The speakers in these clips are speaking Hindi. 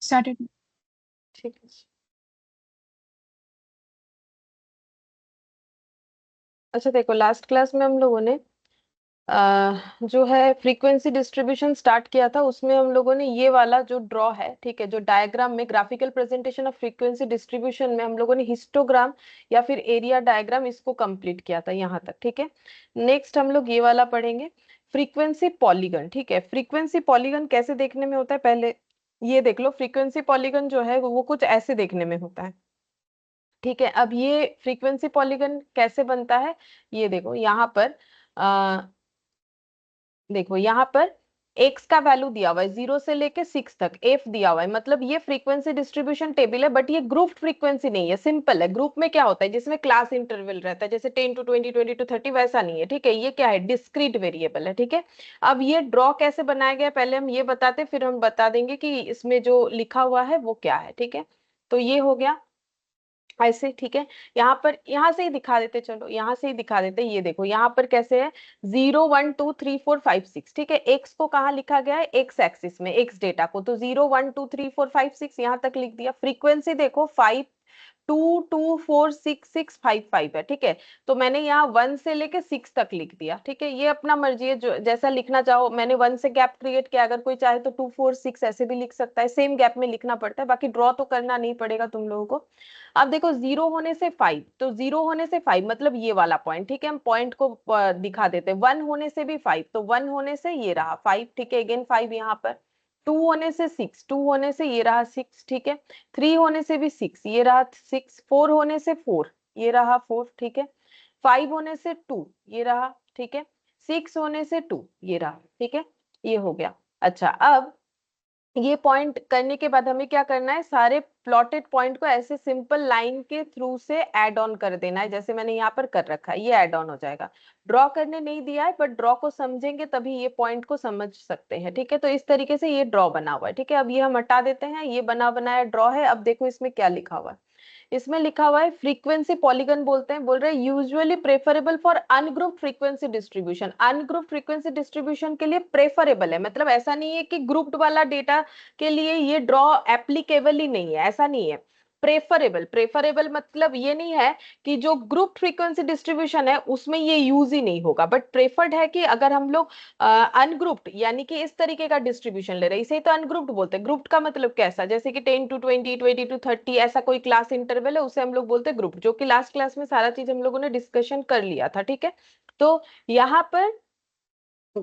स्टार्टेड। ठीक है। अच्छा देखो, लास्ट क्लास में हम लोगों ने जो है फ्रीक्वेंसी डिस्ट्रीब्यूशन स्टार्ट किया था। उसमें हम लोगों ने ये वाला जो ड्रॉ है, ठीक है, जो डायग्राम में graphical presentation of frequency distribution में हम लोगों ने हिस्टोग्राम या फिर एरिया डायग्राम इसको कंप्लीट किया था यहाँ तक। ठीक है, नेक्स्ट हम लोग ये वाला पढ़ेंगे, फ्रीक्वेंसी पॉलीगन। ठीक है, फ्रीक्वेंसी पॉलीगन कैसे देखने में होता है, पहले ये देख लो। फ्रीक्वेंसी पॉलीगन जो है वो कुछ ऐसे देखने में होता है। ठीक है, अब ये फ्रीक्वेंसी पॉलीगन कैसे बनता है, ये देखो यहाँ पर। देखो यहाँ पर एक्स का वैल्यू दिया हुआ है 0 से लेके 6 तक, एफ दिया हुआ है, मतलब ये फ्रीक्वेंसी डिस्ट्रीब्यूशन टेबल है। बट ये ग्रुप फ्रीक्वेंसी नहीं है, सिंपल है। ग्रुप में क्या होता है, जिसमें क्लास इंटरवल रहता है, जैसे 10 to 20, 20 to 30, वैसा नहीं है। ठीक है, ये क्या है, डिस्क्रीट वेरिएबल है। ठीक है, अब ये ड्रॉ कैसे बनाया गया पहले हम ये बताते, फिर हम बता देंगे कि इसमें जो लिखा हुआ है वो क्या है। ठीक है, तो ये हो गया ऐसे। ठीक है, यहाँ पर यहाँ से ही दिखा देते, चलो यहाँ से ही दिखा देते। ये देखो यहाँ पर कैसे है, 0 1 2 3 4 5 6। ठीक है, एक्स को कहाँ लिखा गया है, एक्स एक्सिस में, एक्स डेटा को, तो 0 1 2 3 4 5 6 यहाँ तक लिख दिया। फ्रीक्वेंसी देखो 5 2 2 4 6 6 5 5 है। ठीक है, तो मैंने यहाँ 1 से लेके 6 तक लिख दिया। ठीक है, ये अपना मर्जी है, जो जैसा लिखना चाहो। मैंने 1 से गैप क्रिएट किया, अगर कोई चाहे तो 2 4 6 ऐसे भी लिख सकता है, सेम गैप में लिखना पड़ता है, बाकी ड्रॉ तो करना नहीं पड़ेगा तुम लोगों को। अब देखो 0 होने से 5, तो 0 होने से 5 मतलब ये वाला पॉइंट। ठीक है, हम पॉइंट को दिखा देते हैं। 1 होने से भी 5, तो 1 होने से ये रहा 5। ठीक है, अगेन 5 यहाँ पर। 2 होने से 6, 2 होने से ये रहा 6। ठीक है, 3 होने से भी 6, ये रहा 6। 4 होने से 4, ये रहा 4। ठीक है, 5 होने से 2, ये रहा। ठीक है, 6 होने से 2, ये रहा। ठीक है, ये हो गया। अच्छा, अब ये पॉइंट करने के बाद हमें क्या करना है, सारे प्लॉटेड पॉइंट को ऐसे सिंपल लाइन के थ्रू से ऐड ऑन कर देना है, जैसे मैंने यहाँ पर कर रखा है। ये ऐड ऑन हो जाएगा। ड्रॉ करने नहीं दिया है, बट ड्रॉ को समझेंगे तभी ये पॉइंट को समझ सकते हैं। ठीक है, तो इस तरीके से ये ड्रॉ बना हुआ है। ठीक है, अब ये हम हटा देते हैं, ये बना बनाया ड्रॉ है। अब देखो इसमें क्या लिखा हुआ है, इसमें लिखा हुआ है फ्रीक्वेंसी पॉलीगन बोलते हैं, बोल रहे हैं usually preferable for ungroup frequency distribution. Ungroup frequency distribution के लिए प्रेफरेबल है, मतलब ऐसा नहीं है कि ग्रुप्ड वाला डेटा के लिए ये ड्रॉ एप्लीकेबल ही नहीं है, ऐसा नहीं है। प्रेफरेबल, प्रेफरेबल मतलब ये नहीं है कि जो ग्रुप फ्रीक्वेंसी डिस्ट्रीब्यूशन है उसमें ये यूज ही नहीं होगा, बट प्रेफर्ड है कि अगर हम लोग अनग्रुप्ड यानी कि इस तरीके का डिस्ट्रीब्यूशन ले रहे हैं, इसे तो अनग्रुप्ड बोलते हैं। ग्रुप्ड का मतलब कैसा, जैसे कि 10 to 20, 20 to 30, ऐसा कोई क्लास इंटरवल है, उसे हम लोग बोलते हैं ग्रुप, जो कि लास्ट क्लास में सारा चीज हम लोगों ने डिस्कशन कर लिया था। ठीक है, तो यहाँ पर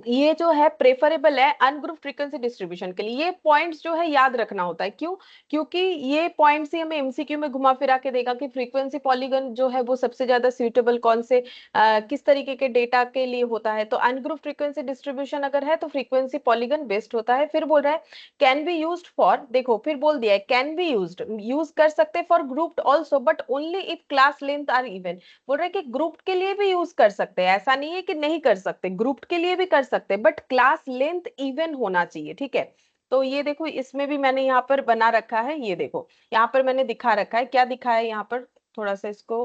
ये जो है प्रेफरेबल है अनग्रुप फ्रीक्वेंसी डिस्ट्रीब्यूशन के लिए। ये पॉइंट्स जो है याद रखना होता है, क्यों, क्योंकि ये पॉइंट्स ही हमें एमसीक्यू में घुमा फिरा के देगा कि फ्रीक्वेंसी पॉलीगन जो है वो सबसे ज्यादा सूटेबल कौन से किस तरीके के डेटा के लिए होता है। तो अनग्रुप फ्रीक्वेंसी डिस्ट्रीब्यूशन अगर है तो फ्रीक्वेंसी पॉलीगन बेस्ट होता है। फिर बोल रहा है कैन बी यूज्ड फॉर, देखो फिर बोल दिया है कैन बी यूज्ड, यूज कर सकते for grouped also but only if class length are even. बोल रहे कि ग्रुप के लिए भी यूज कर सकते हैं, ऐसा नहीं है कि नहीं कर सकते, ग्रुप के लिए भी कर सकते हैं, बट क्लास लेंथ इवन होना चाहिए। ठीक है, तो ये देखो इसमें भी मैंने यहाँ पर बना रखा है, ये देखो यहाँ पर मैंने दिखा रखा है, क्या दिखा है यहाँ पर, थोड़ा सा इसको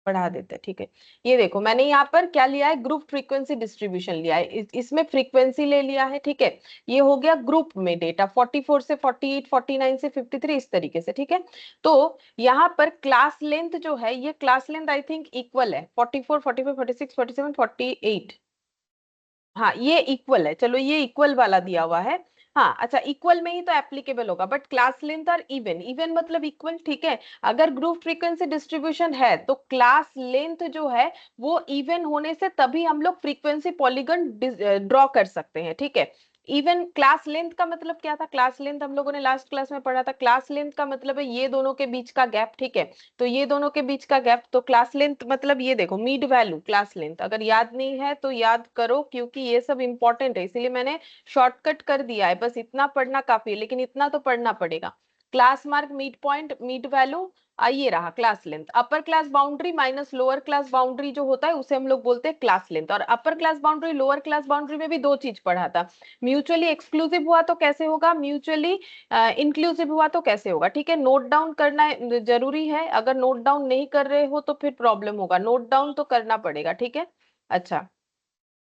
बढ़ा देते हैं। ठीक है, ये देखो मैंने यहाँ पर क्या लिया है, ग्रुप फ्रीक्वेंसी डिस्ट्रीब्यूशन लिया है, इसमें फ्रीक्वेंसी ले लिया है। ठीक है, ये हो गया ग्रुप में डेटा 44 से 48, 49 से 53, इस तरीके से। ठीक है, तो यहाँ पर क्लास लेंथ जो है, ये class length I think equal है 44, 45, 46, 47, 48। हाँ ये इक्वल है, चलो ये इक्वल वाला दिया हुआ है। हाँ अच्छा, इक्वल में ही तो एप्लीकेबल होगा, बट क्लास लेंथ और इवन, इवन मतलब इक्वल। ठीक है, अगर ग्रुप फ्रीक्वेंसी डिस्ट्रीब्यूशन है तो क्लास लेंथ जो है वो इवन होने से तभी हम लोग फ्रीक्वेंसी पॉलीगन ड्रॉ कर सकते हैं। ठीक है, इवन क्लास लेंथ का मतलब क्या था, क्लास लेंथ हम लोगों ने लास्ट क्लास में पढ़ा था। क्लास लेंथ का मतलब है ये दोनों के बीच का गैप। ठीक है, तो ये दोनों के बीच का गैप, तो क्लास लेंथ मतलब ये देखो मीड वैल्यू क्लास लेंथ। अगर याद नहीं है तो याद करो, क्योंकि ये सब इंपॉर्टेंट है, इसीलिए मैंने शॉर्टकट कर दिया है, बस इतना पढ़ना काफी है, लेकिन इतना तो पढ़ना पड़ेगा। Class mark, mid point, mid value, ये रहा क्लास लेंथ। अपर class boundary minus lower class boundary जो होता है उसे हम लोग बोलते हैं क्लास लेंथ। और अपर class boundary lower class boundary में भी दो चीज पढ़ा था, म्यूचुअली एक्सक्लूसिव हुआ तो कैसे होगा, म्यूचुअली इंक्लूसिव हुआ तो कैसे होगा। ठीक है, नोट डाउन करना जरूरी है, अगर नोट डाउन नहीं कर रहे हो तो फिर प्रॉब्लम होगा, नोट डाउन तो करना पड़ेगा। ठीक है, अच्छा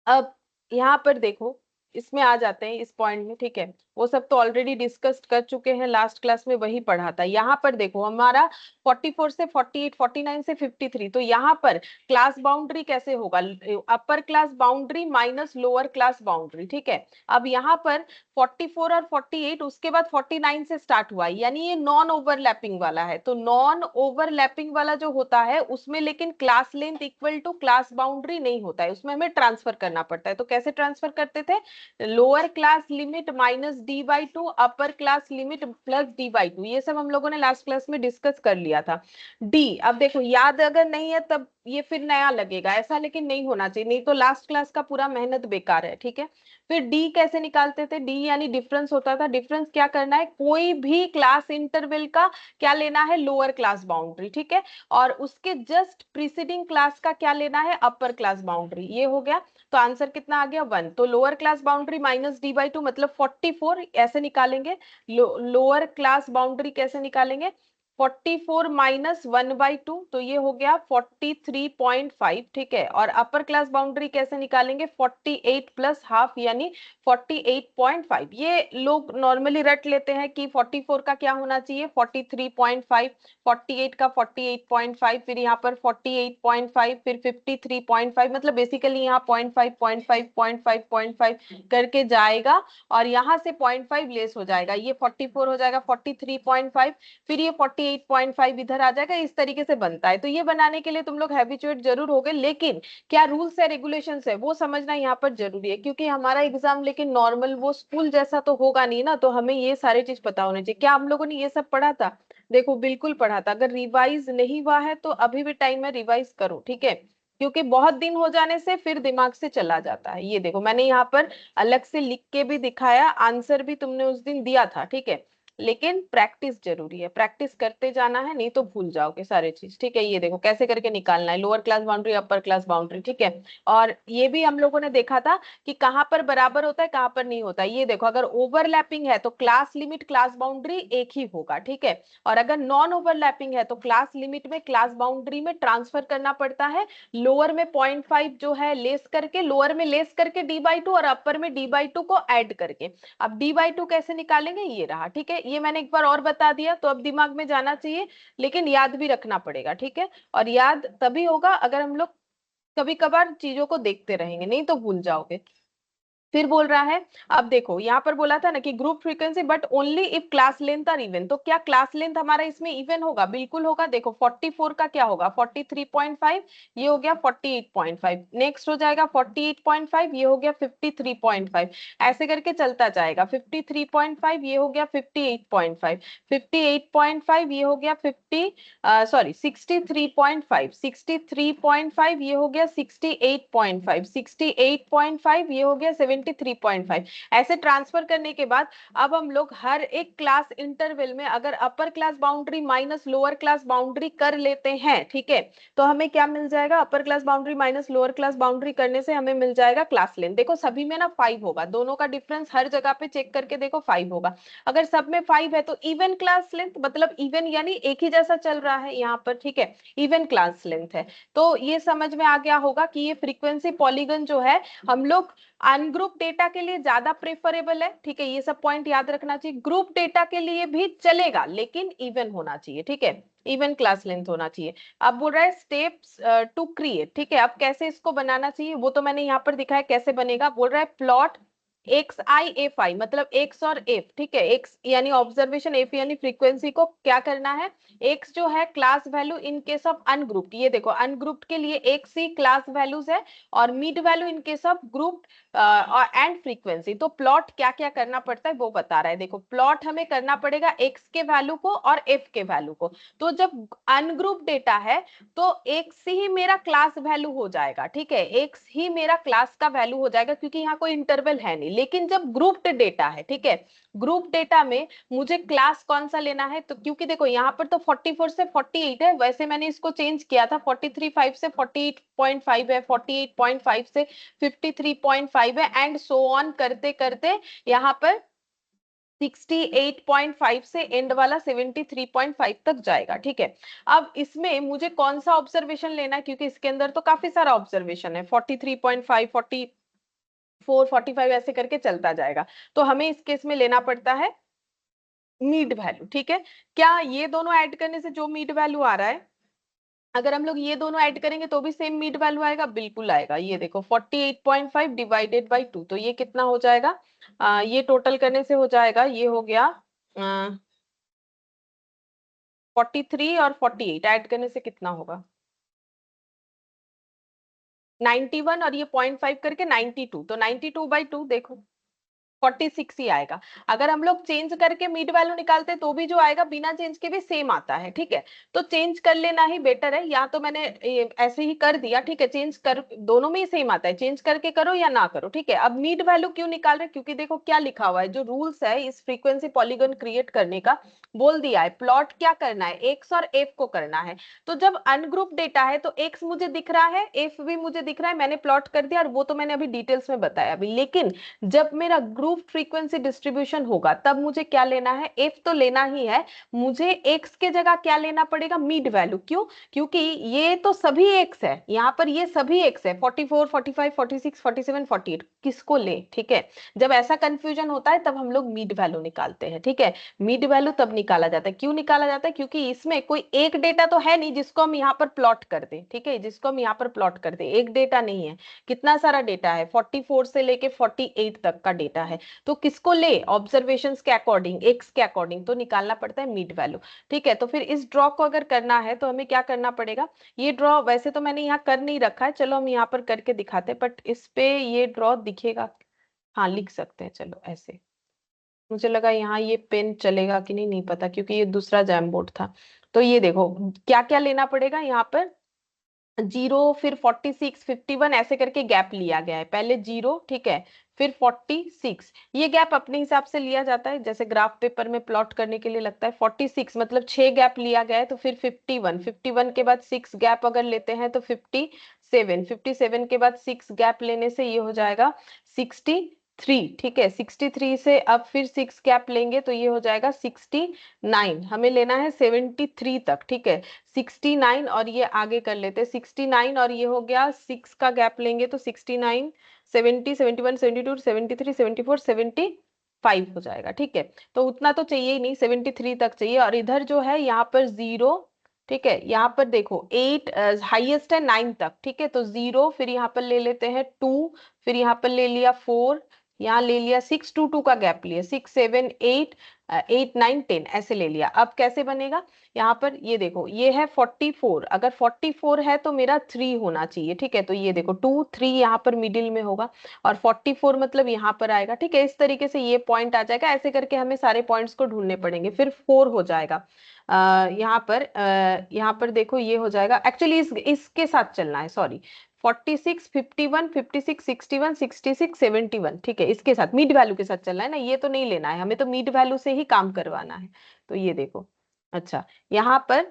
अब यहाँ पर देखो इसमें आ जाते हैं इस पॉइंट में, ठीक है। वो सब तो ऑलरेडी डिस्कस कर चुके हैं, लास्ट क्लास में वही पढ़ा था। यहाँ पर देखो हमारा 44 से 48, 49 से 53, तो यहाँ पर क्लास बाउंड्री कैसे होगा, अपर class boundary minus lower class boundary, ठीक है। अब यहाँ पर 44 और 48, उसके बाद 49 से स्टार्ट हुआ, यानी ये नॉन ओवरलैपिंग वाला है। तो नॉन ओवरलैपिंग वाला जो होता है उसमें लेकिन class length equal to class boundary नहीं होता है, उसमें हमें ट्रांसफर करना पड़ता है। तो कैसे ट्रांसफर करते थे, lower class limit minus D by two, upper class limit plus D by two, ये सब हम लोगों ने लास्ट क्लास में डिस्कस कर लिया था। डी, अब देखो याद अगर नहीं है तब ये फिर नया लगेगा ऐसा, लेकिन नहीं होना चाहिए, नहीं तो लास्ट क्लास का पूरा मेहनत बेकार है, ठीक है। फिर डी कैसे निकालते थे, डी यानी डिफरेंस होता था। डिफरेंस क्या करना है, कोई भी क्लास इंटरवल का क्या लेना है, लोअर क्लास बाउंड्री, ठीक है। और उसके जस्ट प्रीसीडिंग क्लास का क्या लेना है, अपर क्लास बाउंड्री। ये हो गया, तो आंसर कितना आ गया 1। तो lower class boundary minus D by two मतलब 44 ऐसे निकालेंगे। लोअर क्लास बाउंड्री कैसे निकालेंगे, 44 माइनस 1/2, तो ये हो गया 43.5, ठीक है। और अपर क्लास बाउंड्री कैसे निकालेंगे, 48 प्लस हाफ यानी 48.5। ये लोग नॉर्मली रट लेते हैं कि 44 का क्या होना चाहिए 43.5, 48 का 48.5, फिर यहाँ पर 48.5, फिर 53.5, मतलब बेसिकली यहाँ 0.5 0.5 0.5 0.5 करके जाएगा, और यहाँ से 0.5 लेस हो जाएगा, ये 44 हो जाएगा 43.5, फिर ये 48.5 इधर आ जाएगा। इस तरीके से बनता है। तो ये बनाने के लिए तुम लोग हैबिचुएट जरूर होगे, लेकिन क्या रूल्स है रेगुलेशंस है वो समझना यहाँ पर जरूरी है, क्योंकि हमारा एग्जाम लेकिन नॉर्मल वो स्कूल जैसा तो होगा नहीं ना, तो हमें ये सारे चीज पता होने चाहिए। क्या हम लोगों ने ये सब पढ़ा था, देखो बिल्कुल पढ़ा था। अगर रिवाइज नहीं हुआ है तो अभी भी टाइम है, रिवाइज करो, ठीक है। क्योंकि बहुत दिन हो जाने से फिर दिमाग से चला जाता है। ये देखो मैंने यहाँ पर अलग से लिख के भी दिखाया, आंसर भी तुमने उस दिन दिया था, ठीक है। लेकिन प्रैक्टिस जरूरी है, प्रैक्टिस करते जाना है, नहीं तो भूल जाओगे सारे चीज, ठीक है। ये देखो कैसे करके निकालना है, लोअर क्लास बाउंड्री अपर क्लास बाउंड्री, ठीक है। और ये भी हम लोगों ने देखा था कि कहाँ पर बराबर होता है कहाँ पर नहीं होता है। ये देखो अगर ओवरलैपिंग है तो क्लास लिमिट क्लास बाउंड्री एक ही होगा, ठीक है। और अगर नॉन ओवरलैपिंग है तो क्लास लिमिट में क्लास बाउंड्री में ट्रांसफर करना पड़ता है, लोअर में 0.5 जो है लेस करके, लोअर में लेस करके डी बाई टू, और अपर में डी बाई टू को ऐड करके। अब डी बाई टू कैसे निकालेंगे, ये रहा, ठीक है। ये मैंने एक बार और बता दिया, तो अब दिमाग में जाना चाहिए, लेकिन याद भी रखना पड़ेगा, ठीक है। और याद तभी होगा अगर हम लोग कभी कभार चीजों को देखते रहेंगे, नहीं तो भूल जाओगे। फिर बोल रहा है, अब देखो यहाँ पर बोला था ना कि group frequency but only if class length are even, तो क्या क्लास लेंथ हमारा इसमें इवन होगा, बिल्कुल होगा। देखो 44 का क्या होगा 43.5, ये हो गया 48.5, नेक्स्ट हो जाएगा 48.5, ये हो गया 53.5, ऐसे करके चलता जाएगा। 53.5 ये हो गया 58.5, 58.5 ये हो गया 63.5, 63.5 ये हो गया 68.5, 68.5 ये हो गया 73.5। ऐसे ट्रांसफर करने के बाद अब हम लोग हर एक क्लास इंटरवल में अगर अपर class boundary minus lower class boundary कर लेते हैं, ठीक है, तो हमें क्या मिल जाएगा, अपर class boundary minus lower class boundary करने से हमें मिल जाएगा क्लास लेंथ। देखो सभी में ना 5 होगा, दोनों का डिफरेंस हर जगह पे चेक करके देखो 5 होगा। अगर सब में 5 है तो इवन क्लास लेंथ, मतलब इवन यानी एक ही जैसा चल रहा है यहाँ पर, ठीक है, इवन क्लास लेंथ है। तो ये समझ में आ गया होगा कि ये फ्रीक्वेंसी पॉलीगन जो है हम लोग अनग्रुप डेटा के लिए ज्यादा प्रेफरेबल है, ठीक है। ये सब पॉइंट याद रखना चाहिए। ग्रुप डेटा के लिए भी चलेगा लेकिन इवन होना चाहिए, ठीक है, इवन क्लास लेंथ होना चाहिए। अब बोल रहा है स्टेप्स टू क्रिएट, ठीक है। अब कैसे इसको बनाना चाहिए वो तो मैंने यहाँ पर दिखाया कैसे बनेगा। बोल रहा है plot x I F I, मतलब एक्स और एफ, ठीक है। एक्स यानी ऑब्जर्वेशन, एफ यानी फ्रीक्वेंसी को क्या करना है, एक्स जो है class value in case of ungrouped, ये देखो अनग्रुप्ड के लिए एक्स ही क्लास वैल्यूज है, और mid value in case of grouped और एंड फ्रीक्वेंसी। तो प्लॉट क्या क्या करना पड़ता है वो बता रहा है। देखो प्लॉट हमें करना पड़ेगा एक्स के वैल्यू को और एफ के वैल्यू को। तो जब अनग्रुप डेटा है तो एक्स ही मेरा क्लास वैल्यू हो जाएगा, ठीक है, एक्स ही मेरा क्लास का वैल्यू हो जाएगा, क्योंकि यहाँ कोई इंटरवल है नहीं। लेकिन जब ग्रुप्ड डेटा है, ठीक है, ग्रुप डेटा में मुझे क्लास कौन सा लेना है, तो क्योंकि देखो यहाँ पर तो 44 से 48 है, वैसे मैंने इसको चेंज किया था, 43.5 से 48.5 है, 48.5 से 53.5 है, एंड सो ऑन करते करते यहाँ पर 68.5 से एंड वाला 73.5 तक जाएगा, ठीक है। अब इसमें मुझे कौन सा ऑब्जर्वेशन लेना है, क्योंकि इसके अंदर तो काफी सारा ऑब्जर्वेशन है, 43.5, 45 ऐसे करके चलता जाएगा। तो हमें इस केस में लेना पड़ता है मीड वैल्यू, ठीक है। क्या ये दोनों ऐड करने से जो मीड वैल्यू आ रहा है, अगर हम लोग ये दोनों ऐड करेंगे तो भी सेम मीड वैल्यू आएगा? बिल्कुल आएगा। ये देखो 48.5 डिवाइडेड बाई 2, तो ये कितना हो जाएगा? ये टोटल करने से हो जाएगा, ये हो गया 43 और 48 ऐड करने से कितना होगा? 91 और ये 0.5 करके 92, तो 92/2 देखो 46 ही आएगा। अगर हम लोग चेंज करके मिड वैल्यू निकालते तो भी जो आएगा बिना चेंज के भी सेम आता है, ठीक है। तो चेंज कर लेना ही बेटर है, या तो मैंने ऐसे ही कर दिया, ठीक है। चेंज कर, दोनों में ही सेम आता है, चेंज करके करो या ना करो, ठीक है। अब मिड वैल्यू क्यों निकाल रहे? क्योंकि देखो क्या लिखा हुआ है, जो रूल्स है इस फ्रीक्वेंसी पॉलीगन क्रिएट करने का, बोल दिया है प्लॉट क्या करना है, एक्स और एफ को करना है। तो जब अनग्रुप डेटा है तो एक्स मुझे दिख रहा है, एफ भी मुझे दिख रहा है, मैंने प्लॉट कर दिया, और वो तो मैंने अभी डिटेल्स में बताया अभी। लेकिन जब मेरा ग्रुप फ्रीक्वेंसी डिस्ट्रीब्यूशन होगा तब मुझे क्या लेना है? एफ तो लेना ही है। मुझे एक्स के जगह क्या लेना पड़ेगा? Mid value. क्यों? क्योंकि ये तो सभी एक्स है, यहाँ पर ये सभी एक्स है, 44, 45, 46, 47, 48, किसको ले? ठीक है। जब ऐसा कंफ्यूजन होता है तब हम लोग मीड वैल्यू निकालते हैं, ठीक है। मीड वैल्यू तब निकाला जाता है, क्यों निकाला जाता है? क्योंकि इसमें कोई एक डेटा तो है नहीं जिसको हम यहाँ पर प्लॉट कर दें, ठीक है, जिसको हम यहाँ पर प्लॉट कर दें। एक डेटा नहीं है, कितना सारा डेटा है, 44 से लेके 48 तक का डेटा है। तो किसको ले? ऑब्जर्वेशंस के अकॉर्डिंग, एक्स के अकॉर्डिंग, तो निकालना पड़ता है मीड वैल्यू, ठीक है। तो फिर इस ड्रॉ को अगर करना है तो हमें क्या करना पड़ेगा? ये ड्रॉ वैसे तो मैंने यहाँ कर नहीं रखा है, चलो हम यहाँ पर करके दिखाते हैं, बट इस पे ये ड्रॉ दिखेगा? हाँ लिख सकते हैं, चलो ऐसे। मुझे लगा यहाँ ये पेन चलेगा कि नहीं, नहीं पता, क्योंकि ये दूसरा जैम बोर्ड था। तो ये देखो क्या क्या लेना पड़ेगा यहाँ पर, 0, फिर 46, 51 ऐसे करके गैप लिया गया है। पहले 0, ठीक है, फिर 46, ये गैप अपने हिसाब से लिया जाता है, जैसे ग्राफ पेपर में प्लॉट करने के लिए लगता है। 46 मतलब 6 गैप लिया गया है, तो फिर 51, 51 के बाद 6 गैप अगर लेते हैं तो 57, 57 के बाद 6 गैप लेने से ये हो जाएगा 63, ठीक है। 63 से अब फिर 6 गैप लेंगे तो ये हो जाएगा 69, हमें लेना है 73 तक, ठीक है। 69 और ये आगे कर लेते हैं, 69 और ये हो गया 6 का गैप लेंगे तो 69, 70, 71, 72, 73, 74, 75 हो जाएगा, ठीक है। तो उतना तो चाहिए ही नहीं, 73 तक चाहिए। और इधर जो है यहाँ पर 0, ठीक है, यहाँ पर देखो 8 हाईएस्ट है 9 तक, ठीक है। तो 0, फिर यहाँ पर ले लेते हैं 2, फिर यहाँ पर ले लिया 4, यहाँ ले लिया 6, 2, 2 का गैप लिया, 6, 7, 8, 8, 9, 10 ऐसे ले लिया। अब कैसे बनेगा? यहाँ पर ये देखो, ये है 44, अगर 44 है तो मेरा 3 होना चाहिए, ठीक है। तो ये देखो 2, 3 यहाँ पर मिडिल में होगा, और 44 मतलब यहाँ पर आएगा, ठीक है। इस तरीके से ये पॉइंट आ जाएगा, ऐसे करके हमें सारे पॉइंट्स को ढूंढने पड़ेंगे। फिर 4 हो जाएगा यहाँ पर देखो ये हो जाएगा, एक्चुअली इसके साथ चलना है, सॉरी। 46, 51, 56, 61, 66, 71, ठीक है, इसके साथ मिड वैल्यू के साथ चलना है ना, ये तो नहीं लेना है हमें, तो मिड वैल्यू से ही काम करवाना है। तो ये देखो, अच्छा, यहाँ पर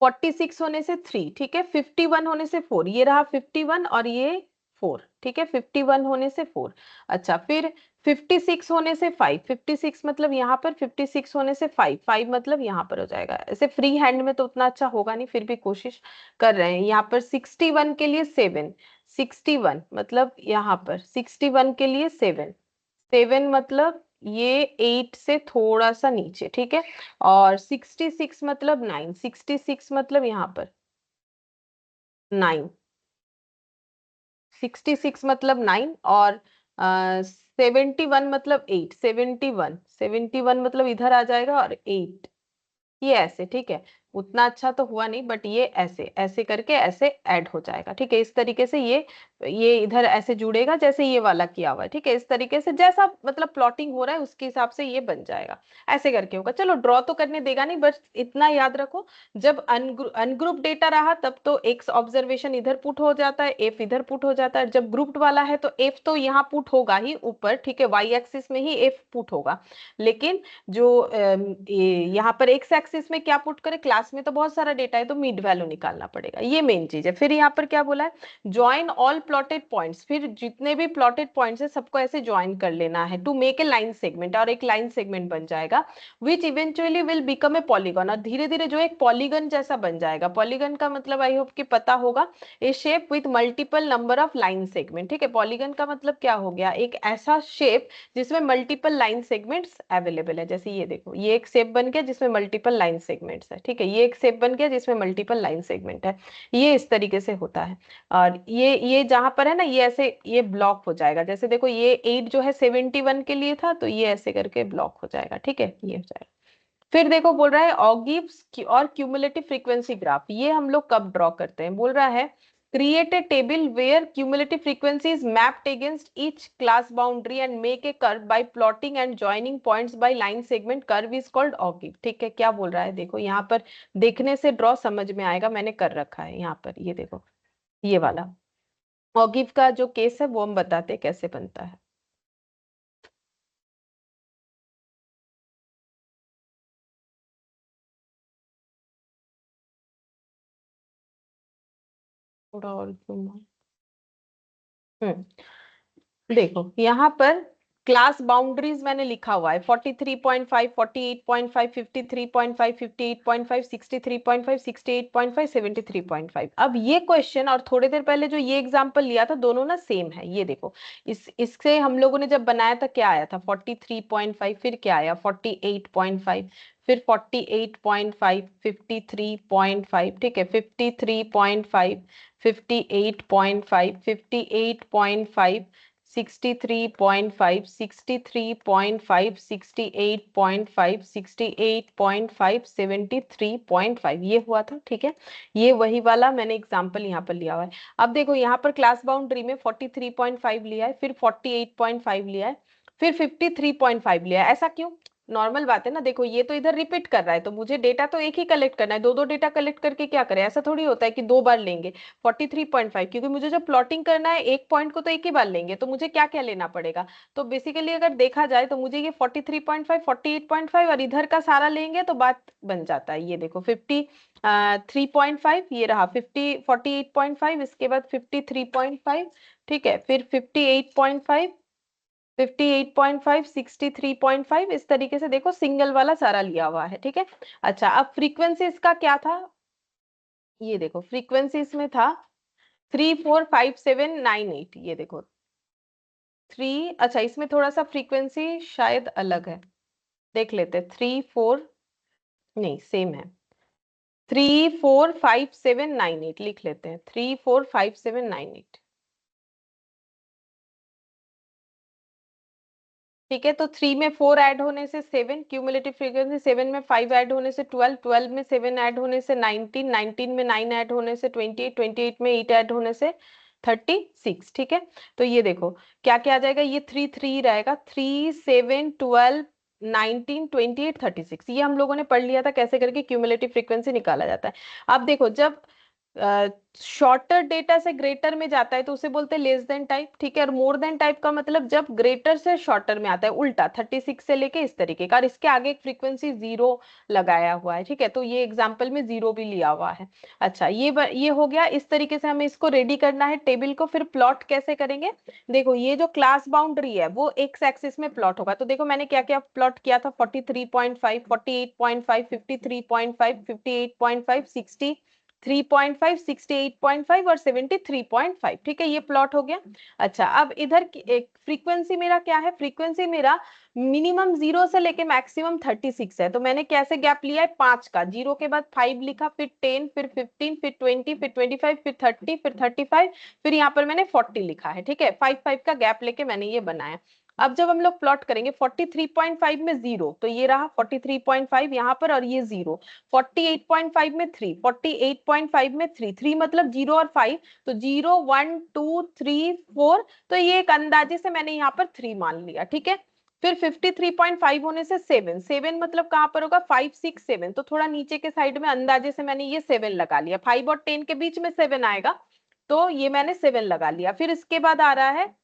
46 होने से 3, ठीक है, 51 होने से 4, ये रहा 51 और ये 4, ठीक है, 51 होने से 4। अच्छा, फिर 56 होने से 5, 56 मतलब यहाँ पर, 56 होने से 5, 5 मतलब यहाँ पर हो जाएगा। ऐसे फ्री हैंड में तो उतना अच्छा होगा नहीं, फिर भी कोशिश कर रहे हैं। यहाँ पर 61 के लिए 7, 61 मतलब यहाँ पर 61 के लिए 7, 7 मतलब ये 8 से थोड़ा सा नीचे, ठीक है। और 66 मतलब 9, 66 मतलब यहाँ पर 9, 66 मतलब 9, और 71 मतलब 8, 71, 71 मतलब इधर आ जाएगा, और 8, ये ऐसे, ठीक है। उतना अच्छा तो हुआ नहीं, बट ये ऐसे ऐसे करके ऐसे ऐड हो जाएगा, ठीक है। इस तरीके से ये इधर ऐसे जुड़ेगा जैसे ये वाला किया हुआ है, ठीक है। इस तरीके से जैसा मतलब प्लॉटिंग हो रहा है उसके हिसाब से ये बन जाएगा, ऐसे करके होगा। चलो ड्रॉ तो करने देगा नहीं, बस इतना याद रखो, जब अनग्रुप डेटा रहा तब तो एक्स ऑब्जर्वेशन इधर पुट हो जाता है, एफ इधर पुट हो जाता है। जब ग्रुप्ड वाला है तो एफ तो यहाँ पुट होगा ही ऊपर, ठीक है, वाई एक्सिस में ही एफ पुट होगा। लेकिन जो यहाँ पर एक्स एक्सिस में क्या पुट करे, क्लास में तो बहुत सारा डेटा है तो मिड वैल्यू निकालना पड़ेगा, ये मेन चीज है। फिर यहाँ पर क्या बोला है? ज्वाइन ऑल प्लॉटेड पॉइंट्स, फिर जितने भी प्लॉटेड पॉइंट्स है सबको ऐसे ज्वाइन कर लेना है to make a line segment, और एक लाइन सेगमेंट बन जाएगा which eventually will become a polygon, और धीरे धीरे जो एक पॉलीगन जैसा बन जाएगा। पॉलीगन का मतलब आई होप कि पता होगा, a shape with multiple number of line segment. ठीक है, पॉलीगन का मतलब क्या हो गया, एक ऐसा शेप जिसमें मल्टीपल लाइन सेगमेंट्स अवेलेबल है। जैसे ये देखो, ये एक शेप बन गया जिसमें मल्टीपल लाइन सेगमेंट्स है। ठीक है, ये एक शेप बन गया जिसमें मल्टीपल लाइन सेगमेंट है। ये इस तरीके से होता है। और ये जहां पर है ना, ये ऐसे ये ब्लॉक हो जाएगा। जैसे देखो ये 8 जो है 71 के लिए था, तो ये ऐसे करके ब्लॉक हो जाएगा। ठीक है, ये हो जाएगा। फिर देखो बोल रहा है ऑगिव्स और क्यूमुलेटिव फ्रीक्वेंसी ग्राफ, ये हम लोग कब ड्रॉ करते हैं। बोल रहा है create a table where cumulative frequency is mapped against each class boundary and make a curve by plotting and joining points by line segment, curve is called ogive। ठीक है, क्या बोल रहा है देखो यहाँ पर, देखने से ड्रॉ समझ में आएगा, मैंने कर रखा है यहाँ पर, ये देखो ये वाला ऑगिव का जो केस है वो हम बताते हैं कैसे बनता है। थोड़ा और देखो यहाँ पर क्लास बाउंड्रीज मैंने लिखा हुआ है 43.5, 48.5, 53.5, 58.5, 63.5, 68.5, 73.5। अब ये क्वेश्चन और थोड़ी देर पहले जो ये एग्जांपल लिया था, दोनों ना सेम है। ये देखो इससे हम लोगों ने जब बनाया था क्या आया था 43.5, फिर क्या आया 48.5, फिर 48.5, 53.5, ठीक है 53.5, 58.5, 58.5, 63.5, 63.5, 68.5, 68.5, 73.5, ये हुआ था। ठीक है, ये वही वाला मैंने एग्जांपल यहाँ पर लिया हुआ है। अब देखो यहाँ पर क्लास बाउंड्री में 43.5 लिया है, फिर 48.5 लिया है, फिर 53.5 लिया है। ऐसा क्यों, नॉर्मल बात है ना। देखो ये तो इधर रिपीट कर रहा है, तो मुझे डेटा तो एक ही कलेक्ट करना है, दो दो डेटा कलेक्ट करके क्या करें, ऐसा थोड़ी होता है कि दो बार लेंगे 43.5, क्योंकि मुझे जब प्लॉटिंग करना है एक पॉइंट को तो एक ही बार लेंगे, तो मुझे क्या क्या लेना पड़ेगा। तो बेसिकली अगर देखा जाए तो मुझे ये 43.5, 48.5 और इधर का सारा लेंगे तो बात बन जाता है। ये देखो 53.5, ये रहा 48.5, इसके बाद 53.5, ठीक है, फिर 58.5, 58.5, 63.5, इस तरीके से देखो सिंगल वाला सारा लिया हुआ है। ठीक है, अच्छा अब फ्रीक्वेंसी इसका क्या था, ये देखो फ्रीक्वेंसी इसमें था 345798, ये देखो 3, अच्छा इसमें थोड़ा सा फ्रीक्वेंसी शायद अलग है, देख लेते हैं 34, नहीं सेम है 345798, लिख लेते हैं 345798। ठीक है, तो 3 में 4 ऐड होने से 7, क्यूमुलेटिव फ्रीक्वेंसी 7 में 5 ऐड होने से 12, 12 में 7 ऐड होने से 19, 19 में 9 ऐड होने से 28, 28 में 8 ऐड होने से 36। ठीक है, तो ये देखो क्या क्या आ जाएगा, ये 3 3 रहेगा, 3 7 12 19 28 36, ये हम लोगों ने पढ़ लिया था कैसे करके क्यूमुलेटिव फ्रीक्वेंसी निकाला जाता है। अब देखो जब शॉर्टर डेटा से ग्रेटर में जाता है तो उसे बोलते हैं लेस देन टाइप। ठीक है, और मोर देन टाइप का मतलब जब ग्रेटर से शॉर्टर में आता है, उल्टा 36 से लेके इस तरीके का, और इसके आगे एक फ्रीक्वेंसी 0 लगाया हुआ है। ठीक है, तो ये एग्जांपल में 0 भी लिया हुआ है। अच्छा ये हो गया, इस तरीके से हमें इसको रेडी करना है टेबल को। फिर प्लॉट कैसे करेंगे, देखो ये जो क्लास बाउंड्री है वो एक्स एक्सिस में प्लॉट होगा। तो देखो मैंने क्या क्या प्लॉट किया था 43.5, 48.5, 53.5, 58.5, 3.5, 68.5 और 73.5। ठीक है, ये प्लॉट हो गया। अच्छा अब इधर एक फ्रीक्वेंसी मेरा क्या है, फ्रीक्वेंसी मेरा मिनिमम 0 से लेके मैक्सिमम 36 है। तो मैंने कैसे गैप लिया है 5 का, 0 के बाद 5 लिखा, फिर 10, फिर 15, फिर 20, फिर 25, फिर 30, फिर 35, फिर यहाँ पर मैंने 40 लिखा है। ठीक है, 5 5 का गैप लेके मैंने ये बनाया। अब जब हम लोग प्लॉट करेंगे 43.5 में 0, तो ये रहा 43.5 यहाँ पर, और ये 0, 48.5 में 3, 48.5 में 3, 3 मतलब 0 और 5, तो 0 1 2 3 4, तो ये एक अंदाजे से मैंने यहाँ पर 3 मान लिया। ठीक है, फिर 53.5 होने से 7, 7 मतलब कहां पर होगा 5 6 7, तो थोड़ा नीचे के साइड में अंदाजे से मैंने ये 7 लगा लिया, 5 और 10 के बीच में 7 आएगा, तो ये मैंने 7 लगा लिया। फिर इसके बाद आ रहा है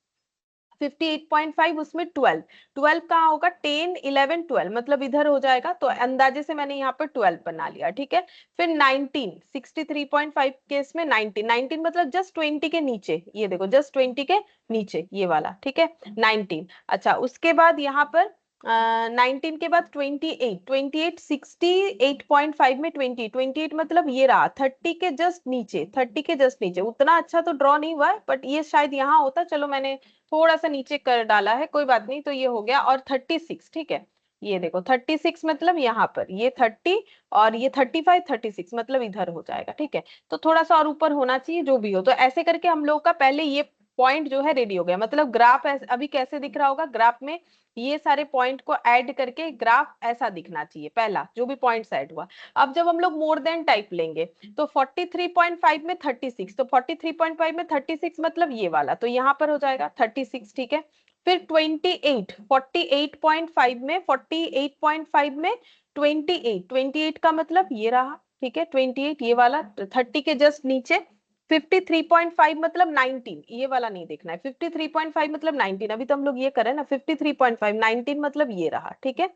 58.5 उसमें 12, 12 कहाँ होगा, 10 11 12 मतलब इधर हो जाएगा, तो अंदाजे से मैंने यहाँ पर 12 बना लिया, ठीक है। फिर 19, 63.5 केस में 19, 19 मतलब जस्ट 20 के नीचे, ये देखो जस्ट 20 के नीचे ये वाला, ठीक है 19। अच्छा उसके बाद यहाँ पर 19 के बाद 28, 28 68.5 में 20, 28 मतलब ये रहा 30 के जस्ट नीचे, 30 के जस्ट नीचे। उतना अच्छा तो ड्रॉ नहीं हुआ है, बट ये शायद यहाँ होता, चलो मैंने थोड़ा सा नीचे कर डाला है, कोई बात नहीं। तो ये हो गया, और 36, ठीक है ये देखो 36 मतलब यहाँ पर ये 30, और ये 35 36 मतलब इधर हो जाएगा, ठीक है। तो थोड़ा सा और ऊपर होना चाहिए, जो भी हो। तो ऐसे करके हम लोग का पहले ये पॉइंट जो है रेडी हो गया, मतलब ग्राफ अभी कैसे दिख रहा होगा, ग्राफ में ये सारे पॉइंट को ऐड करके ग्राफ ऐसा दिखना चाहिए, पहला जो भी पॉइंट्स ऐड हुआ। अब जब हम लोग मोर देन टाइप लेंगे, तो 43.5 में 36, तो 43.5 में 36 मतलब ये वाला, तो यहाँ पर हो जाएगा 36, ठीक है। फिर 28, 48.5 में 48.5 में 28, 28 का मतलब ये रहा, ठीक है 28 ये वाला 30 के जस्ट नीचे। 53.5 मतलब 19, ये वाला नहीं देखना है, 53.5 मतलब 19, अभी तो हम लोग ये करें ना 53.5 19 मतलब ये रहा, ठीक है।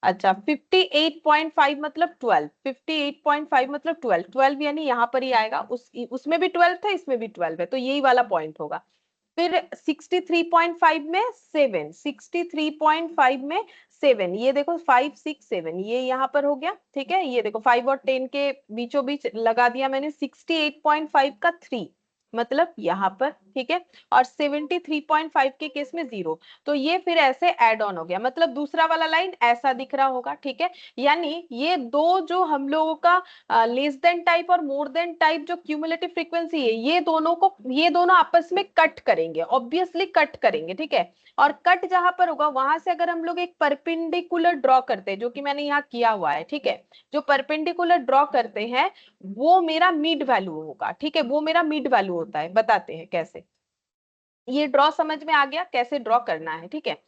अच्छा 58.5 मतलब 12, 58.5 मतलब 12, 12 यानी यहाँ पर ही आएगा, उसमें भी 12 था, इसमें भी 12 है, तो यही वाला पॉइंट होगा। फिर 63.5 में 7, 63.5 में 7, ये देखो 5 6 7 ये यहाँ पर हो गया, ठीक है। ये देखो 5 और 10 के बीचों बीच लगा दिया मैंने 68.5 का 3 मतलब यहाँ पर, ठीक है। और 73.5 के केस में 0, तो ये फिर ऐसे ऐड ऑन हो गया, मतलब दूसरा वाला लाइन ऐसा दिख रहा होगा, ठीक है। यानी ये दो जो हम लोगों का लेस देन टाइप और मोर देन टाइप जो क्यूमुलेटिव फ्रीक्वेंसी है, ये दोनों आपस में कट करेंगे, ऑब्वियसली कट करेंगे, ठीक है। और कट जहां पर होगा वहां से अगर हम लोग एक परपेंडिकुलर ड्रॉ करते हैं, जो कि मैंने यहाँ किया हुआ है, ठीक है। जो परपेंडिकुलर ड्रॉ करते हैं वो मेरा मिड वैल्यू होगा, ठीक है, वो मेरा मिड वैल्यू होता है। बताते हैं कैसे, ये ड्रॉ समझ में आ गया कैसे ड्रॉ करना है, ठीक है।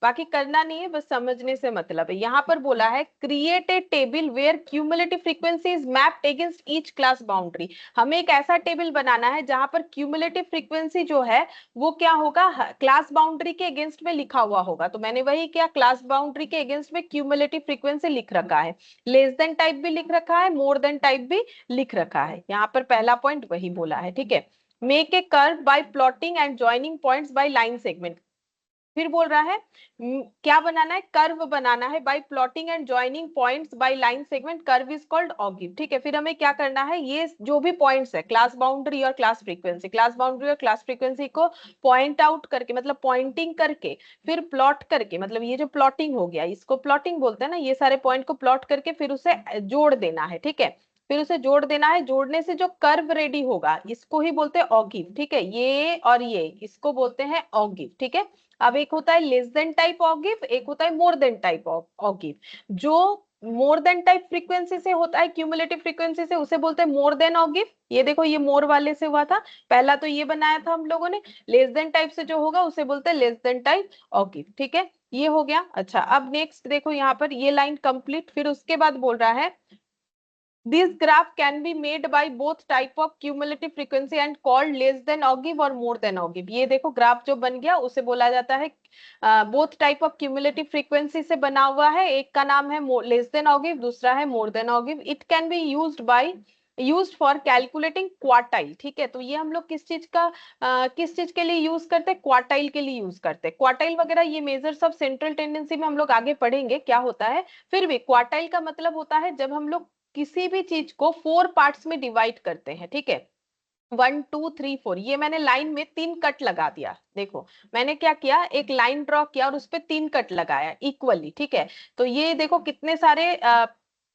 बाकी करना नहीं है, बस समझने से मतलब है। यहाँ पर बोला है create a table where cumulative frequency is mapped against each class boundary. हमें एक ऐसा टेबल बनाना है जहां पर क्यूमुलेटिव फ्रीक्वेंसी जो है वो क्या होगा, क्लास बाउंड्री के अगेंस्ट में लिखा हुआ होगा। तो मैंने वही किया, क्लास बाउंड्री के अगेंस्ट में क्यूमुलेटिव फ्रीक्वेंसी लिख रखा है, लेस देन टाइप भी लिख रखा है, मोर देन टाइप भी लिख रखा है। यहाँ पर पहला पॉइंट वही बोला है, ठीक है। Make a curve y plotting and joining points by line segment. फिर बोल रहा है क्या बनाना है, कर्व बनाना है by plotting and joining points by line segment, curve is called ogive, ठीक है। फिर हमें क्या करना है, ये जो भी पॉइंट्स है क्लास बाउंड्री और क्लास फ्रीक्वेंसी, क्लास बाउंड्री और क्लास फ्रीक्वेंसी को पॉइंट आउट करके, मतलब पॉइंटिंग करके, फिर प्लॉट करके, मतलब ये जो प्लॉटिंग हो गया इसको प्लॉटिंग बोलते हैं ना, ये सारे पॉइंट को प्लॉट करके फिर उसे जोड़ देना है, ठीक है। फिर उसे जोड़ देना है, जोड़ने से जो कर्व रेडी होगा इसको ही बोलते हैं ऑगिव, ठीक है। ये और ये इसको बोलते हैं ऑगिव, ठीक है। अब एक होता है लेस देन टाइप ऑगिव, एक होता है मोर देन टाइप ऑगिव। जो मोर देन टाइप फ्रीक्वेंसी से होता है, क्यूमुलेटिव फ्रीक्वेंसी से, उसे बोलते हैं मोर देन ऑगिव। ये देखो ये मोर वाले से हुआ था, पहला तो ये बनाया था हम लोगों ने। लेस देन टाइप से जो होगा उसे बोलते हैं लेस देन टाइप ऑगिव, ठीक है। ये हो गया। अच्छा अब नेक्स्ट देखो यहाँ पर ये लाइन कंप्लीट, फिर उसके बाद बोल रहा है this graph can be made by both type of cumulative frequency and called less than ogive or more than ogive। ये देखो ग्राफ जो बन गया उसे बोला जाता है both type of cumulative frequency से बना हुआ है। एक का नाम है लेस देन ऑगिव, दूसरा है more than ogive. It can be used for calculating quartile, ठीक है। तो ये हम लोग किस चीज के लिए यूज करते हैं, क्वार्टाइल के लिए यूज करते हैं। क्वार्टाइल वगैरह ये मेजर्स ऑफ सेंट्रल टेंडेंसी में हम लोग आगे पढ़ेंगे क्या होता है। फिर भी क्वार्टाइल का मतलब होता है जब हम लोग किसी भी चीज को 4 पार्ट्स में डिवाइड करते हैं, ठीक है। 1 2 3 4, ये मैंने लाइन में 3 कट लगा दिया। देखो मैंने क्या किया, एक लाइन ड्रॉ किया और उस पर 3 कट लगाया इक्वली, ठीक है। तो ये देखो कितने सारे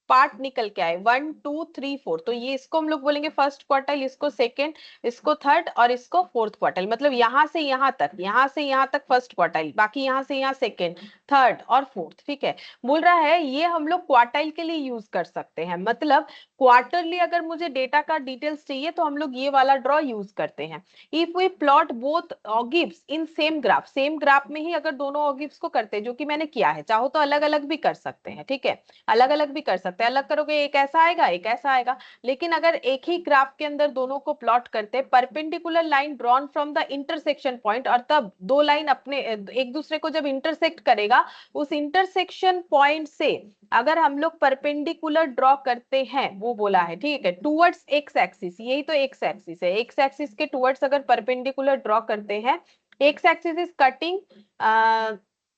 पार्ट निकल के आए, 1 2 3 4। तो ये इसको हम लोग बोलेंगे फर्स्ट क्वार्टाइल, इसको सेकेंड, इसको थर्ड और इसको फोर्थ क्वार्टाइल। मतलब यहाँ से यहाँ तक फर्स्ट क्वार्टाइल, बाकी यहाँ से यहाँ सेकेंड, थर्ड और फोर्थ, ठीक है। बोल रहा है ये हम लोग क्वार्टाइल के लिए यूज कर सकते हैं। मतलब क्वार्टरली अगर मुझे डेटा का डिटेल्स चाहिए तो हम लोग ये वाला ड्रॉ यूज करते हैं। If we plot both ogives in same graph, same graph में ही अगर दोनों ऑगिव्स को करते हैं, जो कि मैंने किया है, चाहो तो अलग अलग भी कर सकते हैं, ठीक है, अलग अलग भी कर सकते हैं, अलग करोगे एक ऐसा आएगा एक ऐसा आएगा, लेकिन अगर एक ही ग्राफ के अंदर दोनों को प्लॉट करते हैं, perpendicular line drawn from the intersection point, और तब दो लाइन अपने एक दूसरे को जब इंटरसेक्ट करेगा, उस इंटरसेक्शन पॉइंट से अगर हम लोग परपेंडिकुलर ड्रॉ करते हैं, वो बोला है, ठीक है, टुवर्ड्स एक्स एक्सिस, यही तो एक्स एक्सिस है, एक्स एक्सिस के टुवर्ड्स अगर परपेंडिकुलर ड्रॉ करते हैं, x axis is cutting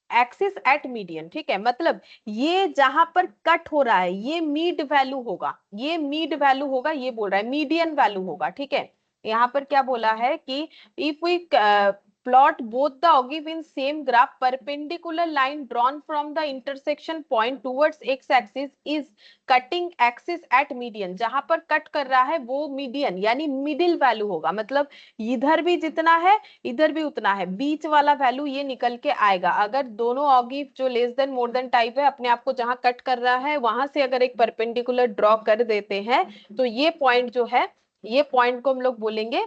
axis at median, ठीक है, मतलब ये जहां पर कट हो रहा है ये मीड वैल्यू होगा, ये मीड वैल्यू होगा, ये बोल रहा है मीडियन वैल्यू होगा, ठीक है। यहाँ पर क्या बोला है कि if we plot both the ogive in same graph, perpendicular line drawn from the intersection point towards x axis is cutting axis at median, जहां पर कट कर रहा है वो मीडियन यानी मिडिल वैल्यू होगा, मतलब इधर भी जितना है इधर भी उतना है, बीच वाला वैल्यू ये निकल के आएगा। अगर दोनों ऑगिव जो less than more than type है अपने आप को जहां कट कर रहा है वहां से अगर एक परपेंडिकुलर ड्रॉ कर देते हैं तो ये पॉइंट जो है, ये पॉइंट को हम लोग बोलेंगे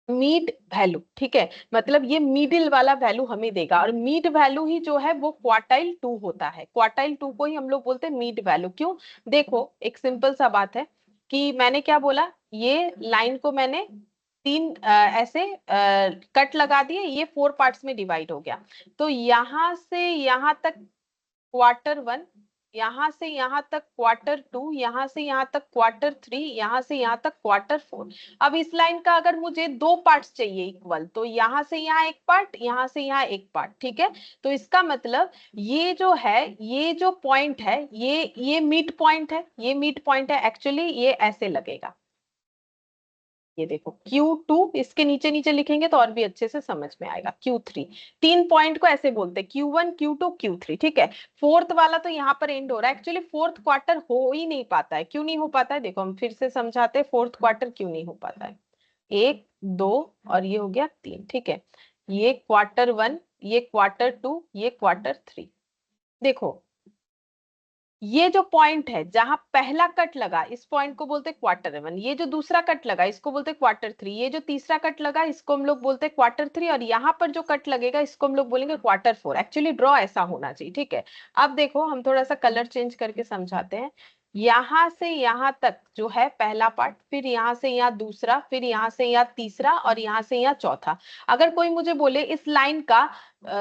मीड वैल्यू, ठीक है, मतलब ये मिडिल वाला वैल्यू हमें देगा, और मीड वैल्यू ही जो है वो क्वार्टाइल 2 होता है, क्वार्टाइल 2 को ही हम लोग बोलते हैं मीड वैल्यू। क्यों? देखो एक सिंपल सा बात है कि मैंने क्या बोला, ये लाइन को मैंने तीन ऐसे कट लगा दिए, ये 4 पार्ट्स में डिवाइड हो गया, तो यहां से यहां तक क्वार्टर 1, यहां से यहां तक क्वार्टर 2, यहां से यहां तक क्वार्टर 3, यहां से यहां तक क्वार्टर 4। अब इस लाइन का अगर मुझे दो पार्ट्स चाहिए इक्वल, तो यहां से यहां एक पार्ट, यहां से यहां एक पार्ट, ठीक है, तो इसका मतलब ये जो है, ये जो पॉइंट है, ये मिड पॉइंट है, ये मिड पॉइंट है, एक्चुअली ये ऐसे लगेगा, ये देखो Q2, इसके नीचे नीचे लिखेंगे तो और भी अच्छे से समझ में आएगा, Q3, तीन पॉइंट को ऐसे बोलते हैं Q1 Q2 Q3, ठीक है। फोर्थ वाला तो यहाँ पर एंड हो रहा है, एक्चुअली फोर्थ क्वार्टर हो ही नहीं पाता है, क्यों नहीं हो पाता है, देखो हम फिर से समझाते हैं फोर्थ क्वार्टर क्यों नहीं हो पाता है। एक, दो और ये हो गया तीन, ठीक है, ये क्वार्टर 1, ये क्वार्टर 2, ये क्वार्टर 3। देखो ये जो पॉइंट है जहां पहला कट लगा, इस पॉइंट को बोलते हैं क्वार्टर 1, ये जो दूसरा कट लगा इसको बोलते हैं क्वार्टर 3, ये जो तीसरा कट लगा इसको हम लोग बोलते हैं क्वार्टर 3, और यहाँ पर जो कट लगेगा इसको हम लोग बोलेंगे क्वार्टर 4। एक्चुअली ड्रॉ ऐसा होना चाहिए, ठीक है। अब देखो हम थोड़ा सा कलर चेंज करके समझाते हैं, यहां से यहां तक जो है पहला पार्ट, फिर यहां से यहाँ दूसरा, फिर यहां से यहाँ तीसरा, और यहां से यहाँ चौथा। अगर कोई मुझे बोले इस लाइन का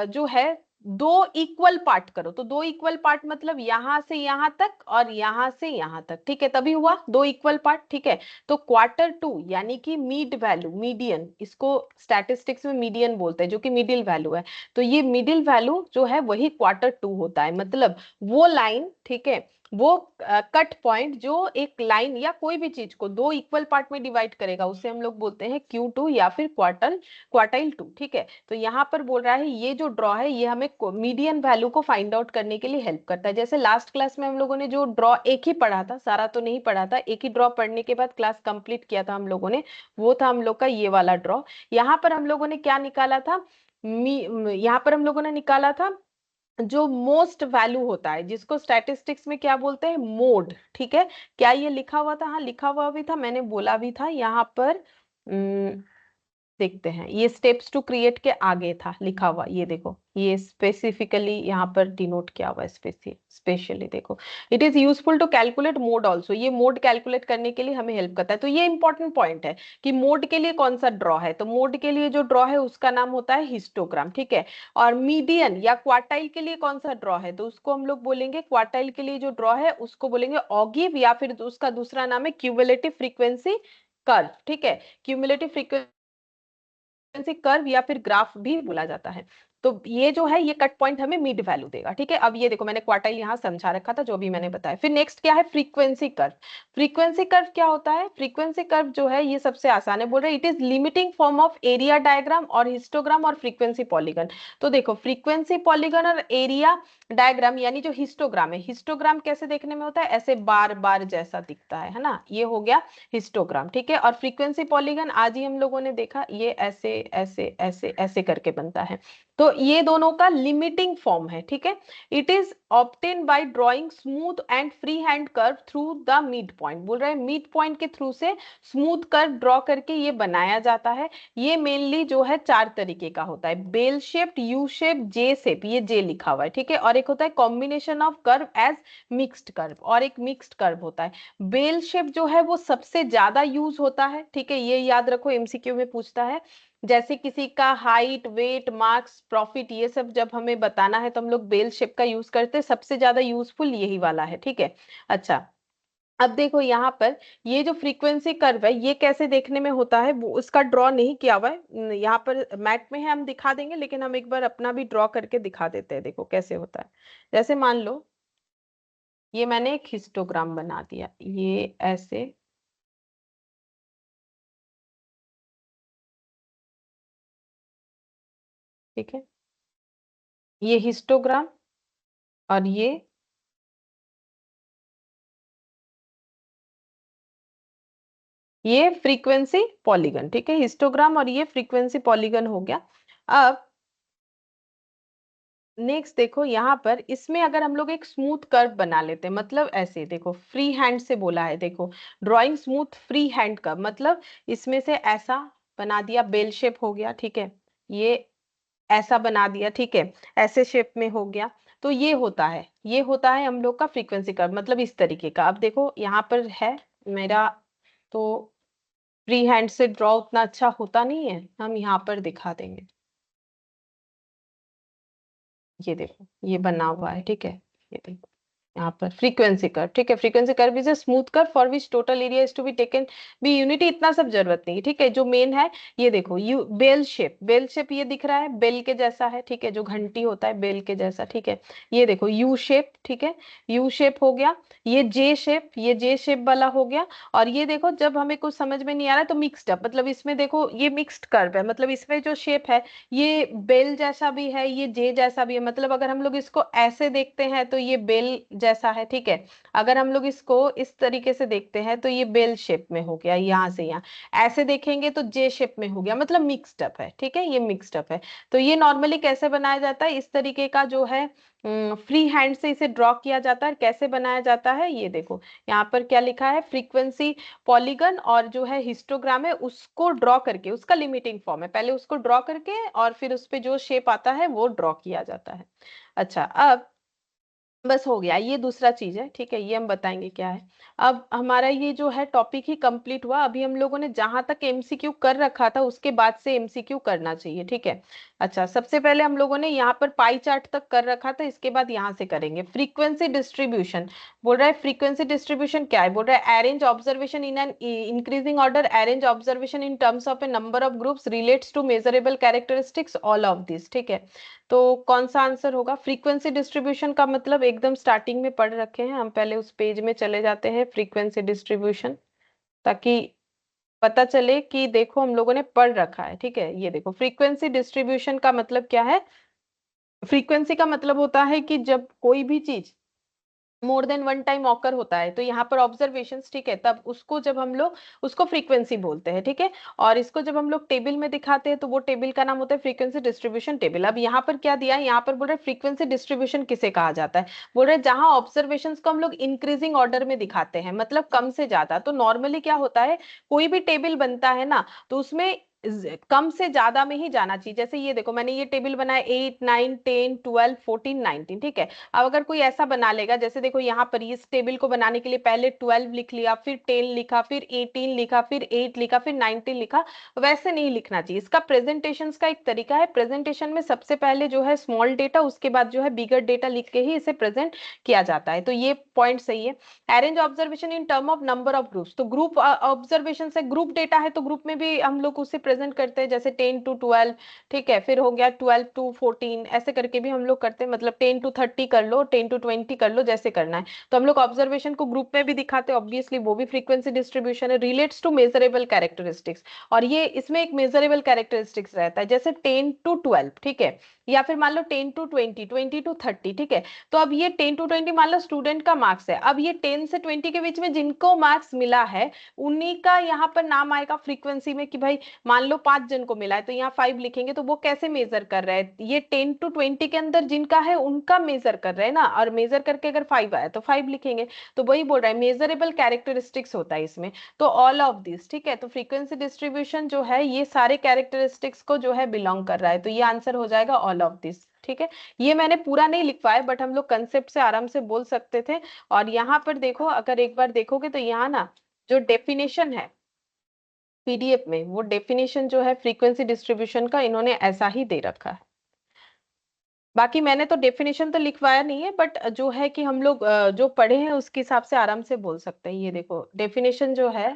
जो है दो इक्वल पार्ट करो, तो दो इक्वल पार्ट मतलब यहां से यहां तक और यहां से यहां तक, ठीक है, तभी हुआ दो इक्वल पार्ट, ठीक है। तो क्वार्टर 2 यानी कि मीड वैल्यू, मीडियन, इसको स्टैटिस्टिक्स में मीडियन बोलते हैं, जो कि मिडिल वैल्यू है, तो ये मिडिल वैल्यू जो है वही क्वार्टर 2 होता है, मतलब वो लाइन, ठीक है, वो कट पॉइंट जो एक लाइन या कोई भी चीज को दो इक्वल पार्ट में डिवाइड करेगा उसे हम लोग बोलते हैं Q2 या फिर क्वार्टाइल 2, ठीक है। तो यहाँ पर बोल रहा है ये जो ड्रॉ है ये हमें मीडियन वैल्यू को फाइंड आउट करने के लिए हेल्प करता है। जैसे लास्ट क्लास में हम लोगों ने जो ड्रॉ एक ही पढ़ा था, सारा तो नहीं पढ़ा था, एक ही ड्रॉ पढ़ने के बाद क्लास कंप्लीट किया था हम लोगों ने, वो था हम लोग का ये वाला ड्रॉ। यहाँ पर हम लोगों ने क्या निकाला था, यहाँ पर हम लोगों ने निकाला था जो मोस्ट वैल्यू होता है, जिसको स्टैटिस्टिक्स में क्या बोलते हैं, मोड, ठीक है। क्या ये लिखा हुआ था? हाँ लिखा हुआ भी था, मैंने बोला भी था यहाँ पर, देखते हैं, ये स्टेप्स टू क्रिएट के आगे था लिखा हुआ, ये देखो ये स्पेसिफिकली यहाँ पर डिनोट किया हुआ है, स्पेशली देखो, it is useful to calculate mode also, ये मोड कैलकुलेट करने के लिए हमें हेल्प करता है। तो ये इंपॉर्टेंट पॉइंट है कि मोड के लिए कौन सा ड्रॉ है, तो मोड के लिए जो ड्रॉ है उसका नाम होता है हिस्टोग्राम, ठीक है। और मीडियन या क्वार्टाइल के लिए कौन सा ड्रॉ है, तो उसको हम लोग बोलेंगे, क्वार्टाइल के लिए जो ड्रॉ है उसको बोलेंगे ऑगिव, या फिर उसका दूसरा नाम है क्यूमुलेटिव फ्रीक्वेंसी कर्व, ठीक है, क्यूमुलेटिव फ्रीक्वेंसी कर्व या फिर ग्राफ भी बोला जाता है। तो ये जो है ये कट पॉइंट हमें मिड वैल्यू देगा, ठीक है। अब ये देखो मैंने क्वार्टाइल यहाँ समझा रखा था जो भी मैंने बताया। फिर नेक्स्ट क्या है, फ्रीक्वेंसी कर्व। फ्रीक्वेंसी कर्व क्या होता है, फ्रीक्वेंसी कर्व जो है ये सबसे आसान है, बोल रहे it is limiting form of area diagram और हिस्टोग्राम और फ्रीक्वेंसी पॉलीगन। तो देखो फ्रीक्वेंसी पॉलीगन और एरिया डायग्राम यानी जो हिस्टोग्राम है, हिस्टोग्राम कैसे देखने में होता है, ऐसे बार बार जैसा दिखता है ना, ये हो गया हिस्टोग्राम, ठीक है। और फ्रीक्वेंसी पॉलीगन आज ही हम लोगों ने देखा, ये ऐसे ऐसे ऐसे ऐसे करके बनता है। तो ये दोनों का लिमिटिंग फॉर्म है, ठीक है। It is obtain bye drawing smooth and free hand curve through the mid point, बोल रहे हैं मिड पॉइंट के थ्रू से स्मूथ कर्व ड्रॉ करके ये बनाया जाता है। ये मेनली जो है 4 तरीके का होता है, bell shaped, U shape, J shape, ये जे लिखा हुआ है, ठीक है। और एक होता है combination of curve as mixed curve, और एक मिक्स्ड कर्व होता है। बेल शेप जो है वो सबसे ज्यादा यूज होता है, ठीक है, ये याद रखो, एमसीक्यू में पूछता है। जैसे किसी का हाइट, वेट, मार्क्स, प्रॉफिट, ये सब जब हमें बताना है तो हम लोग बेल शेप का यूज करते हैं, सबसे ज्यादा यूजफुल यही वाला है, ठीक है। अच्छा, अब देखो यहाँ पर ये जो फ्रीक्वेंसी कर्व है ये कैसे देखने में होता है वो उसका ड्रॉ नहीं किया हुआ है, यहाँ पर मैट में है, हम दिखा देंगे, लेकिन हम एक बार अपना भी ड्रॉ करके दिखा देते हैं, देखो कैसे होता है। जैसे मान लो ये मैंने एक हिस्टोग्राम बना दिया, ये ऐसे, ठीक है, ये हिस्टोग्राम, और ये फ्रीक्वेंसी पॉलीगन, ठीक है, हिस्टोग्राम और ये फ्रीक्वेंसी पॉलीगन हो गया। अब नेक्स्ट देखो यहाँ पर, इसमें अगर हम लोग एक स्मूथ कर्व बना लेते हैं, मतलब ऐसे देखो, फ्री हैंड से बोला है, देखो drawing smooth free hand curve, मतलब इसमें से ऐसा बना दिया, बेल शेप हो गया, ठीक है, ये ऐसा बना दिया, ठीक है, ऐसे शेप में हो गया। तो ये होता है, ये होता है हम लोग का फ्रीक्वेंसी कर्व, मतलब इस तरीके का। अब देखो यहाँ पर है मेरा, तो फ्री हैंड से ड्रॉ उतना अच्छा होता नहीं है, हम यहाँ पर दिखा देंगे। ये देखो ये बना हुआ है, ठीक है, ये देखो यहाँ पर फ्रीक्वेंसी कर्व, ठीक है, frequency curve is a smooth curve for which total area is to be taken be unity, इतना सब जरूरत नहीं है, ठीक है। जो मेन है ये देखो, U bell shape, bell shape ये दिख रहा है, बेल के जैसा है, ठीक है, जो घंटी होता है बेल के जैसा, ठीक है। ये देखो यू शेप, ठीक है, यू शेप हो गया। ये जे शेप, ये जे शेप वाला हो गया। और ये देखो जब हमें कुछ समझ में नहीं आ रहा है तो मिक्स्ड अप, मतलब इसमें देखो ये मिक्स्ड कर्व है, मतलब इसमें जो शेप है ये बेल जैसा भी है, ये जे जैसा भी है, मतलब अगर हम लोग इसको ऐसे देखते हैं तो ये बेल जैसा है, ठीक है। अगर हम लोग इसको इस तरीके से देखते हैं तो ये बेल शेप में हो गया, यहाँ से यहाँ ऐसे देखेंगे तो जे शेप में हो गया, मतलब मिक्स्ड अप है, ठीक है, ये मिक्स्ड अप है। तो ये नॉर्मली कैसे बनाया जाता है, इस तरीके का जो है फ्री हैंड से इसे ड्रॉ किया जाता है। कैसे बनाया जाता है ये देखो, यहाँ पर क्या लिखा है, फ्रीक्वेंसी पॉलीगन, और जो है हिस्टोग्राम है उसको ड्रॉ करके, उसका लिमिटिंग फॉर्म है, पहले उसको ड्रॉ करके और फिर उस पे जो शेप आता है वो ड्रॉ किया जाता है। अच्छा, अब बस हो गया, ये दूसरा चीज है, ठीक है, ये हम बताएंगे क्या है। अब हमारा ये जो है टॉपिक ही कंप्लीट हुआ, अभी हम लोगों ने जहां तक एमसीक्यू कर रखा था उसके बाद से एमसीक्यू करना चाहिए, ठीक है। अच्छा, सबसे पहले हम लोगों ने यहाँ पर पाई चार्ट तक कर रखा था, इसके बाद यहाँ से करेंगे फ्रीक्वेंसी डिस्ट्रीब्यूशन। बोल रहा है फ्रीक्वेंसी डिस्ट्रीब्यूशन क्या है, बोल रहा है arrange observation in an increasing order, arrange observation in terms of a number of groups, relates to measurable characteristics, all of this, ठीक है। तो कौन सा आंसर होगा, फ्रीक्वेंसी डिस्ट्रीब्यूशन का मतलब एकदम स्टार्टिंग में पढ़ रखे हैं हम, पहले उस पेज में चले जाते हैं, फ्रीक्वेंसी डिस्ट्रीब्यूशन, ताकि पता चले कि देखो हम लोगों ने पढ़ रखा है, ठीक है। ये देखो फ्रीक्वेंसी डिस्ट्रीब्यूशन का मतलब क्या है, फ्रीक्वेंसी का मतलब होता है कि जब कोई भी चीज more than one time occur होता है, तो यहाँ पर ऑब्जर्वेशंस, ठीक है, तब उसको जब हम लोग उसको फ्रीक्वेंसी बोलते हैं, ठीक है। और इसको जब हम लोग टेबल में दिखाते हैं तो वो टेबल का नाम होता है फ्रीक्वेंसी डिस्ट्रीब्यूशन टेबल। अब यहाँ पर क्या दिया है, यहाँ पर बोल रहे फ्रीक्वेंसी डिस्ट्रीब्यूशन किसे कहा जाता है, बोल रहे जहां ऑब्जर्वेशंस को हम लोग इंक्रीजिंग ऑर्डर में दिखाते हैं, मतलब कम से ज्यादा। तो नॉर्मली क्या होता है, कोई भी टेबल बनता है ना, तो उसमें कम से ज्यादा में ही जाना चाहिए। जैसे ये देखो मैंने ये टेबल बनाया 8 9 10 12 14 19, ठीक है। अब अगर कोई ऐसा बना लेगा, जैसे देखो यहाँ पर इस टेबल को बनाने के लिए पहले 12 लिख लिया, फिर 10 लिखा, फिर 18 लिखा, फिर 8 लिखा, फिर 19 लिखा, वैसे नहीं लिखना चाहिए। इसका प्रेजेंटेशन का एक तरीका है, प्रेजेंटेशन में सबसे पहले जो है स्मॉल डेटा, उसके बाद जो है बिगर डेटा लिख के ही इसे प्रेजेंट किया जाता है, तो ये पॉइंट सही है। Arrange observation in term of number of groups, तो ग्रुप ऑब्जर्वेशन से ग्रुप डेटा है तो ग्रुप में भी हम लोग उसे प्रेजेंट करते हैं, जैसे 10 to 12, ठीक है, फिर हो गया 12 to 14, ऐसे करके भी हम लोग करते हैं, मतलब 10 to 30 कर लो, 10 to 20 कर लो, जैसे करना है। तो हम लोग ऑब्जर्वेशन को ग्रुप में भी दिखाते हैं, ऑब्वियसली वो भी फ्रीक्वेंसी डिस्ट्रीब्यूशन है। रिलेट्स टू मेजरेबल कैरेक्टरिस्टिक्स, और ये इसमें एक मेजरेबल कैरेक्टरिस्टिक्स रहता है, जैसे 10 to 12, ठीक है, या फिर मान लो 10 to 20, 20 to 30, ठीक है। तो अब ये 10 to 20 मान लो स्टूडेंट का मार्क्स है, अब ये 10 से 20 के बीच में जिनको मार्क्स मिला है उन्हीं का यहाँ पर नाम आएगा फ्रीक्वेंसी में, कि भाई मान मान लो 5 जन को मिला है तो यहाँ 5 लिखेंगे, तो वो कैसे मेजर कर रहा है, ये 10 to 20 के अंदर जिनका है उनका मेजर कर रहे हैं ना, और मेजर करके अगर 5 आया तो 5 लिखेंगे। तो वही बोल रहा है मेजरेबल कैरेक्टरिस्टिक्स होता है इसमें। तो ऑल ऑफ दिस, ठीक है, तो फ्रीक्वेंसी डिस्ट्रीब्यूशन जो है ये सारे कैरेक्टरिस्टिक्स को जो है बिलोंग कर रहा है, तो ये आंसर हो जाएगा ऑल ऑफ दिस, ठीक है। ये मैंने पूरा नहीं लिखवाया, बट हम लोग कंसेप्ट से आराम से बोल सकते थे। और यहाँ पर देखो, अगर एक बार देखोगे तो यहाँ ना जो डेफिनेशन है पीडीएफ में, वो डेफिनेशन जो है फ्रीक्वेंसी डिस्ट्रीब्यूशन का इन्होंने ऐसा ही दे रखा है। बाकी मैंने तो डेफिनेशन तो लिखवाया नहीं है, बट जो है कि हम लोग जो पढ़े हैं उसके हिसाब से आराम से बोल सकते हैं। ये देखो डेफिनेशन जो है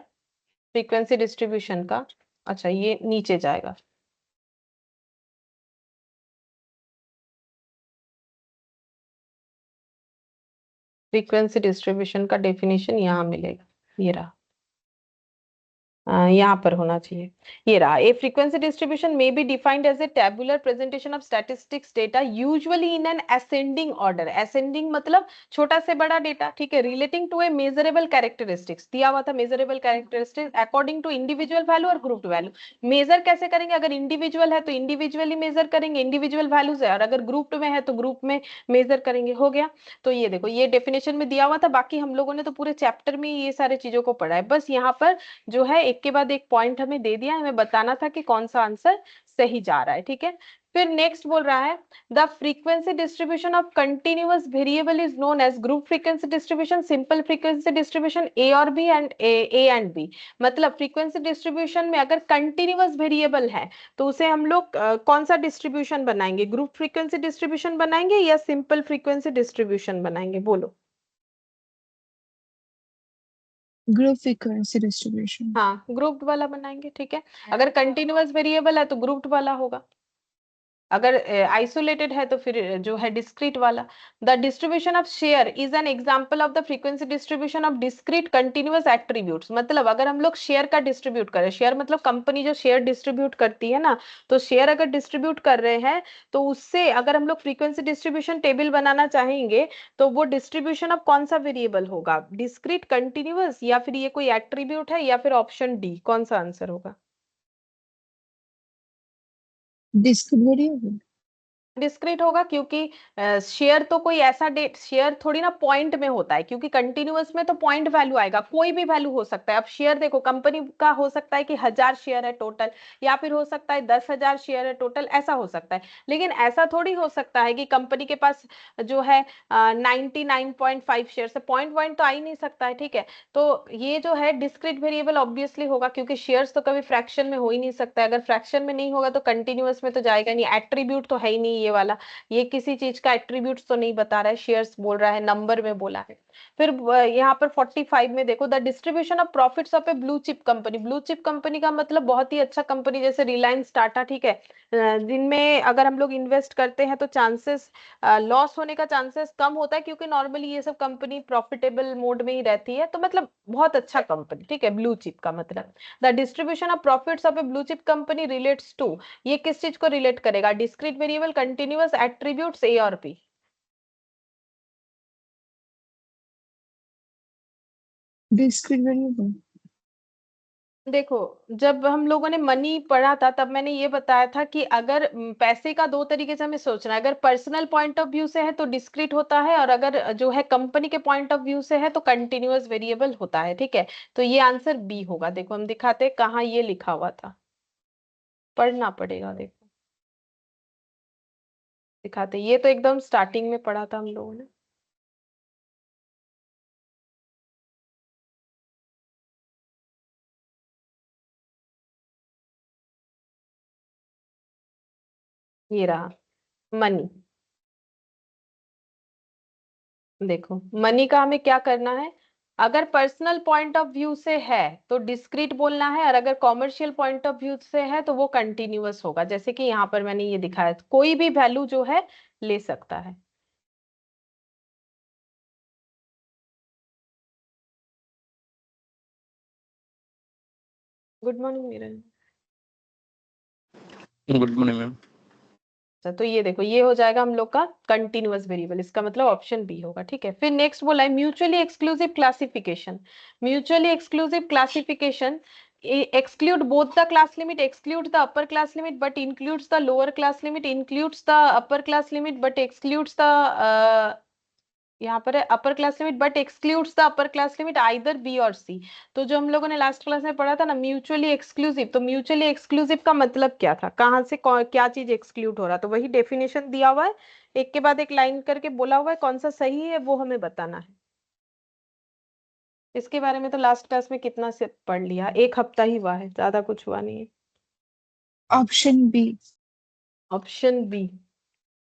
फ्रीक्वेंसी डिस्ट्रीब्यूशन का, अच्छा ये नीचे जाएगा, फ्रीक्वेंसी डिस्ट्रीब्यूशन का डेफिनेशन यहाँ मिलेगा, ये रहा, यहाँ पर होना चाहिए, ये रहा। A frequency distribution may be defined as a tabular presentation of statistics data usually in an ascending order, ascending मतलब छोटा से बड़ा डेटा, ठीक है, relating to a measurable characteristics, दिया हुआ था measurable characteristics according to individual value और ग्रुप वैल्यू। मेजर कैसे करेंगे, अगर इंडिविजुअल है तो इंडिविजुअली मेजर करेंगे, इंडिविजुअल वैल्यूज है, और अगर ग्रुप में है तो ग्रुप में मेजर करेंगे, हो गया। तो ये देखो ये डेफिनेशन में दिया हुआ था, बाकी हम लोगों ने तो पूरे चैप्टर में ये सारे चीजों को पढ़ा है, बस यहाँ पर जो है एक के बाद एक पॉइंट हमें दे दिया, हमें बताना था कि कौन सा आंसर सही जा रहा है, ठीक है। फिर नेक्स्ट बोल रहा है the frequency distribution of continuous variable is known as group frequency distribution, simple frequency distribution, A और B and A and B. मतलब फ्रीक्वेंसी डिस्ट्रीब्यूशन में अगर कंटिन्यूअस वेरिएबल है तो उसे हम लोग कौन सा डिस्ट्रीब्यूशन बनाएंगे, ग्रुप फ्रीक्वेंसी डिस्ट्रीब्यूशन बनाएंगे या सिंपल फ्रीक्वेंसी डिस्ट्रीब्यूशन बनाएंगे, बोलो। Group frequency distribution. हाँ ग्रुप्ड वाला बनाएंगे, ठीक है। अगर कंटिन्यूअस वेरिएबल है तो ग्रुप्ड वाला होगा, अगर आइसोलेटेड है तो फिर जो है डिस्क्रीट वाला। The distribution of share is an example of the frequency distribution of discrete continuous attributes. मतलब अगर हम लोग शेयर का डिस्ट्रीब्यूट करें, शेयर मतलब कंपनी जो शेयर डिस्ट्रीब्यूट करती है ना, तो शेयर अगर डिस्ट्रीब्यूट कर रहे हैं तो उससे अगर हम लोग फ्रीक्वेंसी डिस्ट्रीब्यूशन टेबल बनाना चाहेंगे तो वो डिस्ट्रीब्यूशन ऑफ कौन सा वेरिएबल होगा, डिस्क्रीट, कंटिन्यूअस, या फिर ये कोई एट्रीब्यूट है, या फिर ऑप्शन डी, कौन सा आंसर होगा। Discrete variable. डिस्क्रीट होगा, क्योंकि शेयर तो कोई ऐसा डेट, शेयर थोड़ी ना पॉइंट में होता है, क्योंकि कंटिन्यूअस में तो पॉइंट वैल्यू आएगा, कोई भी वैल्यू हो सकता है। अब शेयर देखो कंपनी का हो सकता है कि 1000 शेयर है टोटल, या फिर हो सकता है 10,000 शेयर है टोटल, ऐसा हो सकता है। लेकिन ऐसा थोड़ी हो सकता है कि कंपनी के पास जो है 99.5 शेयर से, पॉइंट पॉइंट तो आ ही नहीं सकता है, ठीक है। तो ये जो है डिस्क्रीट वेरिएबल ऑब्वियसली होगा, क्योंकि शेयर्स तो कभी फ्रैक्शन में हो ही नहीं सकता है, अगर फ्रैक्शन में नहीं होगा तो कंटिन्यूअस में तो जाएगा नहीं, एट्रीब्यूट तो है ही नहीं ये वाला, ये किसी चीज का एट्रीब्यूट्स तो नहीं बता रहा है, शेयर्स बोल रहा है, नंबर में बोला है। फिर यहाँ पर 45 में देखो the distribution of profits of a blue chip company. Blue chip company का मतलब बहुत ही अच्छा कंपनी, जैसे रिलायंस, टाटा, ठीक है, जिनमें अगर हम लोग इन्वेस्ट करते हैं तो चांसेस लॉस होने का चांसेस कम होता है, क्योंकि नॉर्मली ये सब कंपनी प्रॉफिटेबल मोड में ही रहती है, तो मतलब बहुत अच्छा कंपनी, ठीक है, ब्लू चिप का मतलब। The distribution of profits of a blue chip company relates to, ये किस चीज को रिलेट करेगा, discrete variable, continuous, attributes, A और बी। Discrete variable. देखो जब हम लोगों ने मनी पढ़ा था तब मैंने ये बताया था कि अगर पैसे का दो तरीके से हमें सोचना है, अगर पर्सनल पॉइंट ऑफ व्यू से है तो डिस्क्रीट होता है, और अगर जो है कंपनी के पॉइंट ऑफ व्यू से है तो कंटिन्यूअस वेरिएबल होता है, ठीक है। तो ये आंसर बी होगा। देखो हम दिखाते हैं कहाँ ये लिखा हुआ था, पढ़ना पड़ेगा, देखो दिखाते, ये तो एकदम स्टार्टिंग में पढ़ा था हम लोगों ने। ये रहा मनी। देखो मनी का हमें क्या करना है, अगर पर्सनल पॉइंट ऑफ व्यू से है तो डिस्क्रीट बोलना है, और अगर कॉमर्शियल पॉइंट ऑफ व्यू से है तो वो कंटिन्यूअस होगा, जैसे कि यहाँ पर मैंने ये दिखाया, कोई भी वैल्यू जो है ले सकता है। Good morning Neeraj. Good morning ma'am. अच्छा तो ये देखो ये हो जाएगा हम लोग का कंटिन्यूअस वेरिएबल, इसका मतलब ऑप्शन बी होगा, ठीक है। फिर नेक्स्ट बोला है mutually exclusive classification. Mutually exclusive classification exclude both the class limit, excludes the upper class limit but includes the lower class limit, includes the upper class limit but excludes the यहाँ पर है upper class limit but excludes the upper class limit either B और सी। तो जो हम लोगों ने लास्ट क्लास में पढ़ा था ना म्यूचुअली एक्सक्लूसिव, तो म्यूचुअली एक्सक्लूसिव का मतलब क्या था, कहाँ से क्या चीज एक्सक्लूड हो रहा, तो वही डेफिनेशन दिया हुआ है, एक के बाद एक लाइन करके बोला हुआ है, कौन सा सही है वो हमें बताना है। इसके बारे में तो लास्ट क्लास में कितना से पढ़ लिया, एक हफ्ता ही हुआ है, ज्यादा कुछ हुआ नहीं है। Option B. ऑप्शन बी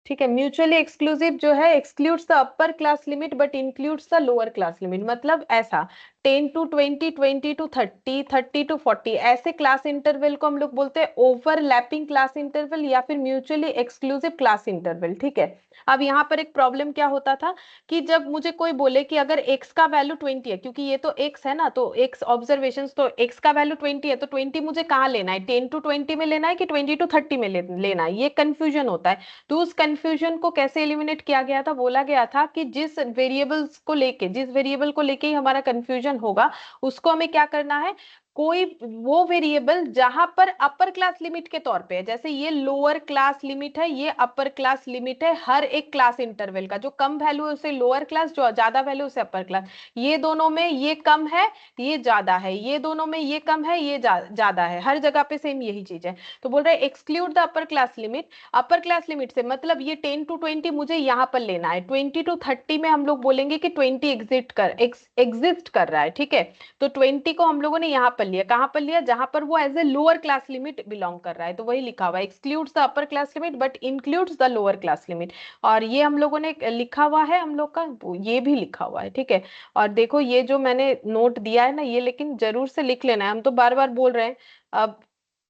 ठीक है। म्यूचुअली एक्सक्लूसिव जो है excludes the upper class limit but includes the lower class limit, मतलब ऐसा 10 to 20, 20 to 30, 30 to 40 ऐसे क्लास इंटरवल को हम लोग बोलते हैं ओवरलैपिंग क्लास इंटरवल या फिर म्यूचुअली एक्सक्लूसिव क्लास इंटरवल। ठीक है, अब यहाँ पर एक प्रॉब्लम क्या होता था कि जब मुझे कोई बोले कि अगर x का वैल्यू 20 है, क्योंकि ये तो x है ना, तो x ऑब्जर्वेशन, तो x का वैल्यू 20 है, तो 20 मुझे कहाँ लेना है, 10 to 20 में लेना है कि 20 to 30 में लेना है, ये कंफ्यूजन होता है। तो उस कंफ्यूजन को कैसे एलिमिनेट किया गया था, बोला गया था कि जिस वेरिएबल को लेके ही हमारा कंफ्यूजन होगा उसको हमें क्या करना है, कोई वो वेरिएबल जहां पर अपर क्लास लिमिट के तौर पे है, जैसे ये लोअर क्लास लिमिट है, ये अपर क्लास लिमिट है, हर एक क्लास इंटरवल का जो कम वैल्यू है उसे लोअर क्लास, जो ज्यादा वैल्यू उसे अपर क्लास, ये दोनों में ये कम है ये ज्यादा है, ये दोनों में ये कम है ये ज्यादा है, हर जगह पे सेम यही चीज है। तो बोल रहे exclude the upper class limit, upper class limit से मतलब ये 10 to 20 मुझे यहाँ पर लेना है, 20 to 30 में हम लोग बोलेंगे कि 20 एग्जिस्ट कर रहा है। ठीक है, तो 20 को हम लोगों ने यहाँ पर लिया, कहाँ पर लिया, जहां पर वो as a lower class limit belong कर रहा है, तो वही लिखा हुआ है excludes the upper class limit but includes the lower class limit. और ये हम लोगों ने लिखा हुआ है, हम लोग का ये भी लिखा हुआ है। ठीक है, और देखो ये जो मैंने नोट दिया है ना, ये लेकिन जरूर से लिख लेना है, हम तो बार बार बोल रहे हैं। अब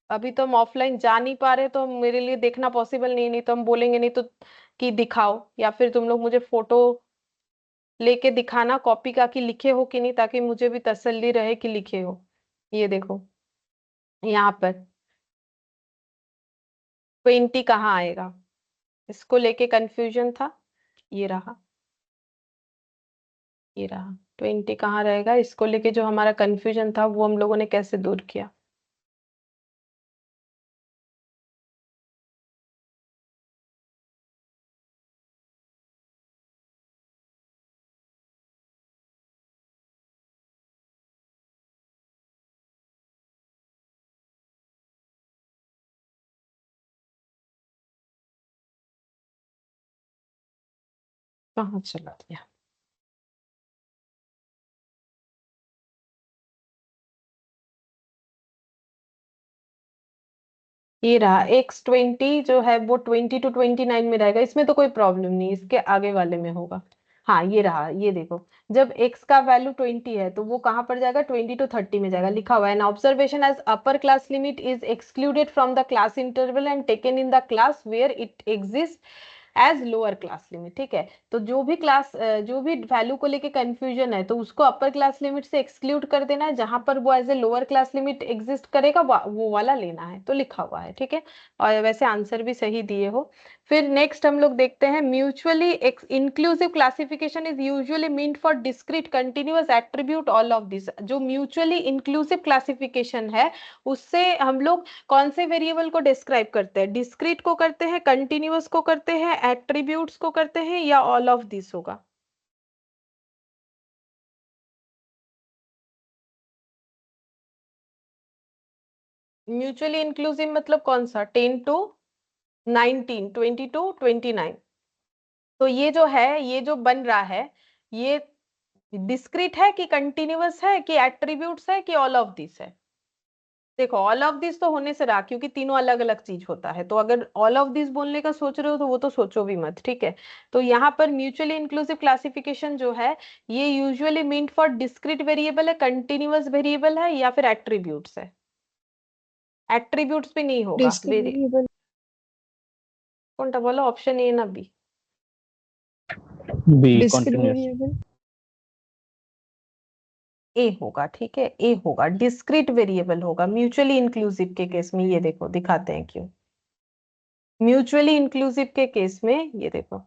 अभी तो हम ऑफलाइन जा नहीं पा रहे, तो मेरे लिए देखना पॉसिबल नहीं, नहीं तो हम बोलेंगे नहीं तो कि दिखाओ, या फिर तुम लोग मुझे फोटो लेके दिखाना कॉपी का कि लिखे हो कि नहीं, ताकि मुझे भी तसल्ली रहे कि लिखे हो। ये देखो यहाँ पर 20 कहाँ आएगा, इसको लेके कंफ्यूजन था, ये रहा, ये रहा 20 कहाँ रहेगा, इसको लेके जो हमारा कंफ्यूजन था वो हम लोगों ने कैसे दूर किया। कहाँ चला गया, ये रहा X20 जो है वो 20 to 29 में रहेगा, इसमें तो कोई प्रॉब्लम नहीं, इसके आगे वाले में होगा। हाँ ये रहा, ये देखो जब x का वैल्यू 20 है तो वो कहाँ पर जाएगा, 20 to 30 में जाएगा, लिखा हुआ है an observation as upper class limit is excluded from the class interval and taken in the class where it exist as lower class limit. ठीक है, तो जो भी वैल्यू को लेके कंफ्यूजन है तो उसको अपर क्लास लिमिट से एक्सक्लूड कर देना है, जहां पर वो as a lower class limit exist करेगा वो वाला लेना है, तो लिखा हुआ है। ठीक है, और वैसे आंसर भी सही दिए हो। फिर नेक्स्ट हम लोग देखते हैं mutually inclusive classification is usually meant for discrete continuous attribute all of this. जो म्यूचुअली इंक्लूसिव क्लासिफिकेशन है उससे हम लोग कौन से वेरिएबल को डिस्क्राइब करते हैं, डिस्क्रीट को करते हैं, कंटिन्यूअस को करते हैं, एट्रीब्यूट्स को करते हैं, या ऑल ऑफ दिस होगा। म्यूचुअली इंक्लूसिव मतलब कौन सा, 10 to 19, 20 to 29। तो ये जो है, ये जो बन रहा है, ये डिस्क्रीट है कि कंटिन्यूअस है कि एट्रीब्यूट्स है कि ऑल ऑफ दिस है। देखो ऑल ऑफ दिस तो होने से रहा, क्योंकि तीनों अलग अलग चीज होता है, तो अगर ऑल ऑफ दिस बोलने का सोच रहे हो तो वो तो सोचो भी मत। ठीक है, तो यहाँ पर म्यूचुअली इंक्लूसिव क्लासिफिकेशन जो है ये usually meant for discrete variable है, कंटिन्यूअस वेरिएबल है, या फिर एट्रीब्यूट्स है। एट्रीब्यूट्स भी नहीं होगा, डिस्क्रीट वेरिएबल। कौन सा बोला, ऑप्शन ए ना B, B discrete continuous. Variable. A होगा। ठीक है, ए होगा, डिस्क्रीट वेरिएबल होगा म्यूचुअली इंक्लूसिव के केस में। ये देखो दिखाते हैं क्यों, म्यूचुअली इंक्लूसिव के केस में ये देखो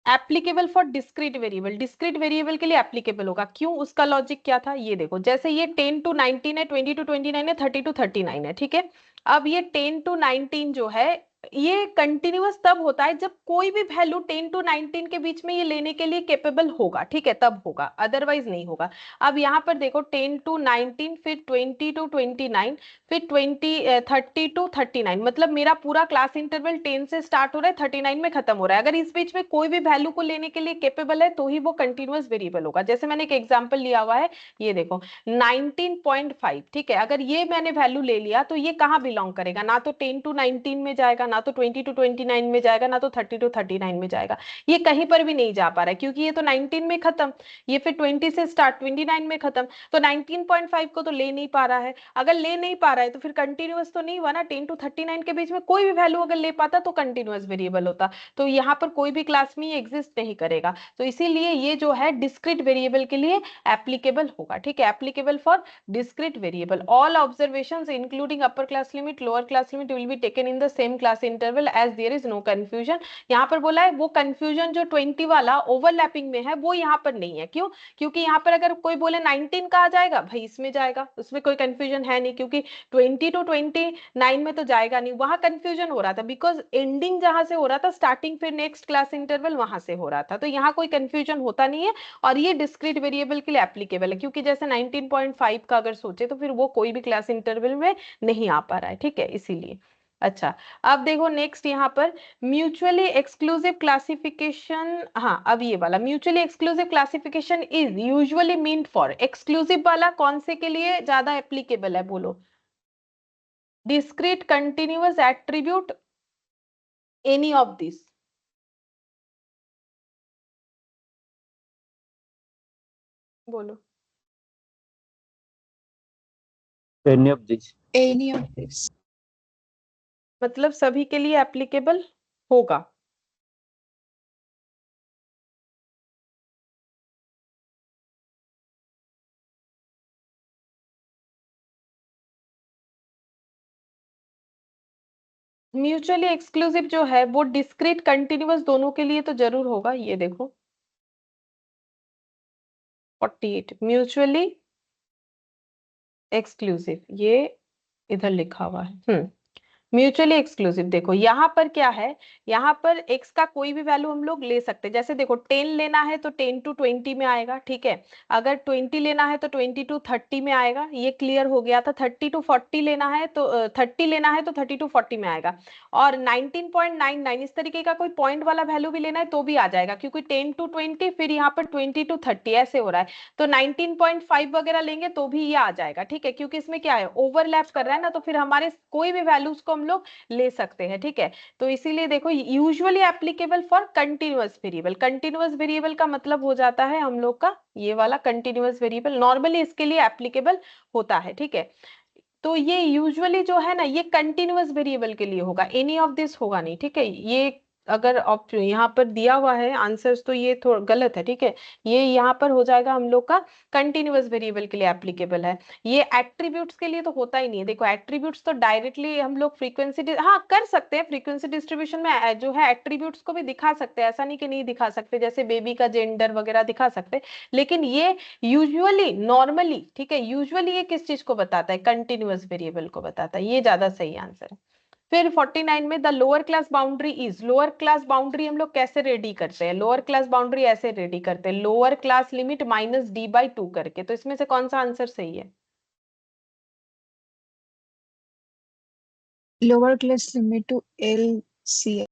applicable for discrete variable, discrete variable के लिए एप्लीकेबल होगा। क्यों? उसका लॉजिक क्या था ये देखो, जैसे ये 10 to 19 है, 20 to 29 है, 30 to 39 है, ठीक है। अब ये 10 to 19 जो है ये कंटिन्यूअस तब होता है जब कोई भी वैल्यू 10 to 19 के बीच में ये लेने के लिए केपेबल होगा, ठीक है, तब होगा, अदरवाइज नहीं होगा। अब यहाँ पर देखो 10 to 19, फिर 20 to 29, फिर 30 to 39, मतलब मेरा पूरा क्लास इंटरवल 10 से स्टार्ट हो रहा है, 39 में खत्म हो रहा है। अगर इस बीच में कोई भी वैल्यू को लेने के लिए केपेबल है तो ही वो कंटिन्यूअस वेरिएबल होगा। जैसे मैंने एक एग्जांपल लिया हुआ है, ये देखो 19.5, ठीक है, अगर ये मैंने वैल्यू ले लिया तो ये कहाँ बिलोंग करेगा? ना तो 10 to 19 में जाएगा, ना तो 20 to 29 में जाएगा, ना तो 30 to 39 में जाएगा। ये कहीं पर भी नहीं जा पा रहा है क्योंकि ये तो 19 में खत्म, ये फिर 20 से स्टार्ट 29 में खत्म, तो 19.5 को तो ले नहीं पा रहा है। अगर ले नहीं पा रहा है तो फिर कंटिन्यूअस तो नहीं हुआ ना। 10 to 39 के बीच में कोई भी वैल्यू अगर ले पाता तो कंटिन्यूअस वेरिएबल होता, तो यहाँ पर कोई भी क्लास में ये एग्जिस्ट नहीं करेगा। तो इसीलिए ये जो है डिस्क्रीट वेरिएबल के लिए एप्लीकेबल होगा, ठीक है, applicable for discrete variable. All observations including upper class limit, lower class limit will be taken in the same class interval as there is no confusion. यहाँ पर बोला है वो कंफ्यूजन जो 20 वाला ओवरलैपिंग में है वो यहाँ पर नहीं है। क्यों? क्योंकि यहाँ पर अगर कोई बोले 19 कहा जाएगा, भाई इसमें जाएगा, उसमें कोई कंफ्यूजन है नहीं, क्योंकि 20 to 29 में तो जाएगा नहीं, वहां कंफ्यूजन हो रहा था बिकॉज एंडिंग जहां से हो रहा था, स्टार्टिंग फिर नेक्स्ट क्लास इंटरवल वहां से हो रहा था, तो यहाँ कोई कंफ्यूजन होता नहीं है। और ये डिस्क्रीट वेरिएबल के लिए एप्लीकेबल है, क्योंकि जैसे 19.5 का अगर सोचे तो फिर वो कोई भी क्लास इंटरवल में नहीं आ पा रहा है, ठीक है, इसीलिए। अच्छा, अब देखो नेक्स्ट यहाँ पर म्यूचुअली एक्सक्लूसिव क्लासिफिकेशन। हाँ, अब ये वाला mutually exclusive classification is usually meant for, exclusive वाला कौन से के लिए ज्यादा एप्लीकेबल है बोलो? Discrete, continuous, attribute, any of this? बोलो। Any of these. Any of this. मतलब सभी के लिए एप्लीकेबल होगा। म्यूचुअली एक्सक्लूसिव जो है वो डिस्क्रीट कंटिन्यूअस दोनों के लिए तो जरूर होगा। ये देखो 48 म्यूचुअली एक्सक्लूसिव, ये इधर लिखा हुआ है। म्यूचुअली एक्सक्लूसिव देखो यहाँ पर क्या है, यहाँ पर x का कोई भी वैल्यू हम लोग ले सकते हैं। जैसे देखो 10 लेना है तो 10 to 20 में आएगा, ठीक है। अगर 20 लेना है तो 20 to 30 में आएगा, ये क्लियर हो गया था। 30 to 40 लेना है तो 30 लेना है तो 30 to 40 में आएगा। और 19.99 इस तरीके का कोई पॉइंट वाला वैल्यू भी लेना है तो भी आ जाएगा, क्योंकि 10 to 20 फिर यहाँ पर 20 to 30 ऐसे हो रहा है। तो 19.5 वगैरह लेंगे तो भी ये आ जाएगा, ठीक है, क्योंकि इसमें क्या है, ओवरलैप कर रहा है ना, तो फिर हमारे कोई भी वैल्यूज को हम लोग ले सकते हैं, ठीक है। तो इसीलिए देखो usually applicable for continuous variable, continuous variable का मतलब हो जाता है हम लोग का ये वाला कंटिन्यूअस वेरिएबल, नॉर्मली इसके लिए एप्लीकेबल होता है, ठीक है। तो ये यूजुअली जो है ना ये कंटिन्यूअस वेरिएबल के लिए होगा, एनी ऑफ दिस होगा नहीं, ठीक है। ये अगर ऑप्शन यहाँ पर दिया हुआ है आंसर्स तो ये थोड़ा गलत है, ठीक है। ये यहाँ पर हो जाएगा हम लोग का कंटिन्यूअस वेरिएबल के लिए एप्लीकेबल है। ये एट्रीब्यूट्स के लिए तो होता ही नहीं है। देखो एट्रीब्यूट्स तो डायरेक्टली हम लोग फ्रीक्वेंसी हाँ कर सकते हैं, फ्रीक्वेंसी डिस्ट्रीब्यूशन में जो है एट्रीब्यूट्स को भी दिखा सकते हैं, ऐसा नहीं कि नहीं दिखा सकते, जैसे बेबी का जेंडर वगैरह दिखा सकते हैं। लेकिन ये यूजुअली नॉर्मली, ठीक है, यूजुअली ये किस चीज को बताता है, कंटिन्यूअस वेरिएबल को बताता है, ये ज्यादा सही आंसर है। फिर 49 में the lower class boundary is, lower class boundary हम लोग कैसे रेडी करते हैं? लोअर क्लास बाउंड्री ऐसे रेडी करते हैं, lower class limit minus d/2 करके। तो इसमें से कौन सा आंसर सही है? Lower class limit to LCL.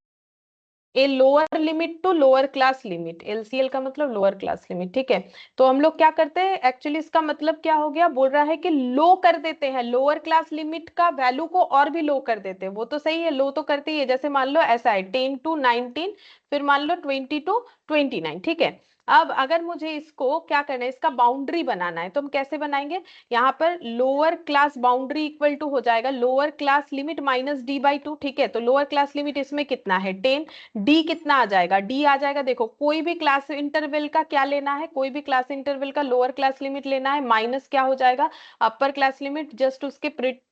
A lower limit to lower class limit, LCL का मतलब लोअर क्लास लिमिट, ठीक है। तो हम लोग क्या करते हैं, एक्चुअली इसका मतलब क्या हो गया, बोल रहा है कि लो कर देते हैं, लोअर क्लास लिमिट का वैल्यू को और भी लो कर देते हैं। वो तो सही है, लो तो करते ही है। जैसे मान लो ऐसा है 10 to 19, फिर मान लो 20 to 29, ठीक है। अब अगर मुझे इसको क्या करना है, इसका बाउंड्री बनाना है, तो हम कैसे बनाएंगे? यहाँ पर lower class boundary equal to हो जाएगा lower class limit minus d/2, ठीक है। तो लोअर क्लास लिमिट इसमें कितना है 10, डी कितना आ जाएगा, डी आ जाएगा, देखो कोई भी क्लास इंटरवल का क्या लेना है, कोई भी क्लास इंटरवल का लोअर क्लास लिमिट लेना है, माइनस क्या हो जाएगा, अपर क्लास लिमिट, जस्ट उसके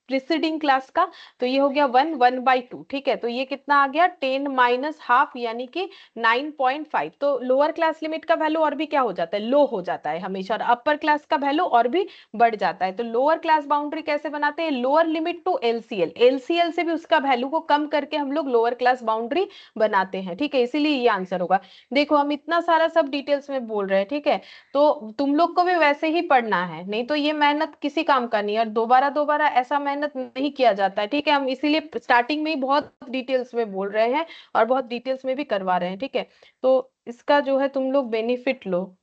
प्रिसीडिंग क्लास का, तो ये हो गया 1/2, ठीक है। तो ये कितना आ गया 10 माइनस हाफ यानी कि 9.5। तो लोअर क्लास लिमिट का वैल्यू और भी क्या हो जाता है, लो हो जाता है हमेशा, और अपर क्लास का वैल्यू और भी बढ़ जाता है। तो लोअर क्लास बाउंड्री कैसे बनाते हैं, lower limit to LCL, LCL से भी उसका वैल्यू को कम करके हम लोग लोअर क्लास बाउंड्री बनाते हैं, ठीक है। इसीलिए ये आंसर होगा। देखो हम इतना सारा सब डिटेल्स में बोल रहे हैं, ठीक है, तो तुम लोग को भी वैसे ही पढ़ना है, नहीं तो ये मेहनत किसी काम का नहीं है, और दोबारा दोबारा ऐसा मेहनत नहीं किया जाता है, ठीक है। हम इसीलिए स्टार्टिंग में ही बहुत डिटेल्स में बोल रहे हैं और बहुत डिटेल्स में भी करवा रहे हैं, ठीक है। तो इसका जो है तुम लोग बेनिफिट लो।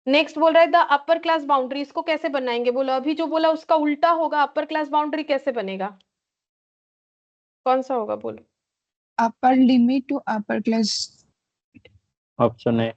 नेक्स्ट बोल रहा है द अपर क्लास बाउंड्री, इसको कैसे बनाएंगे, बोलो अभी जो बोला उसका उल्टा होगा, अपर क्लास बाउंड्री कैसे बनेगा, कौन सा होगा बोलो। Upper limit to upper class. Option है।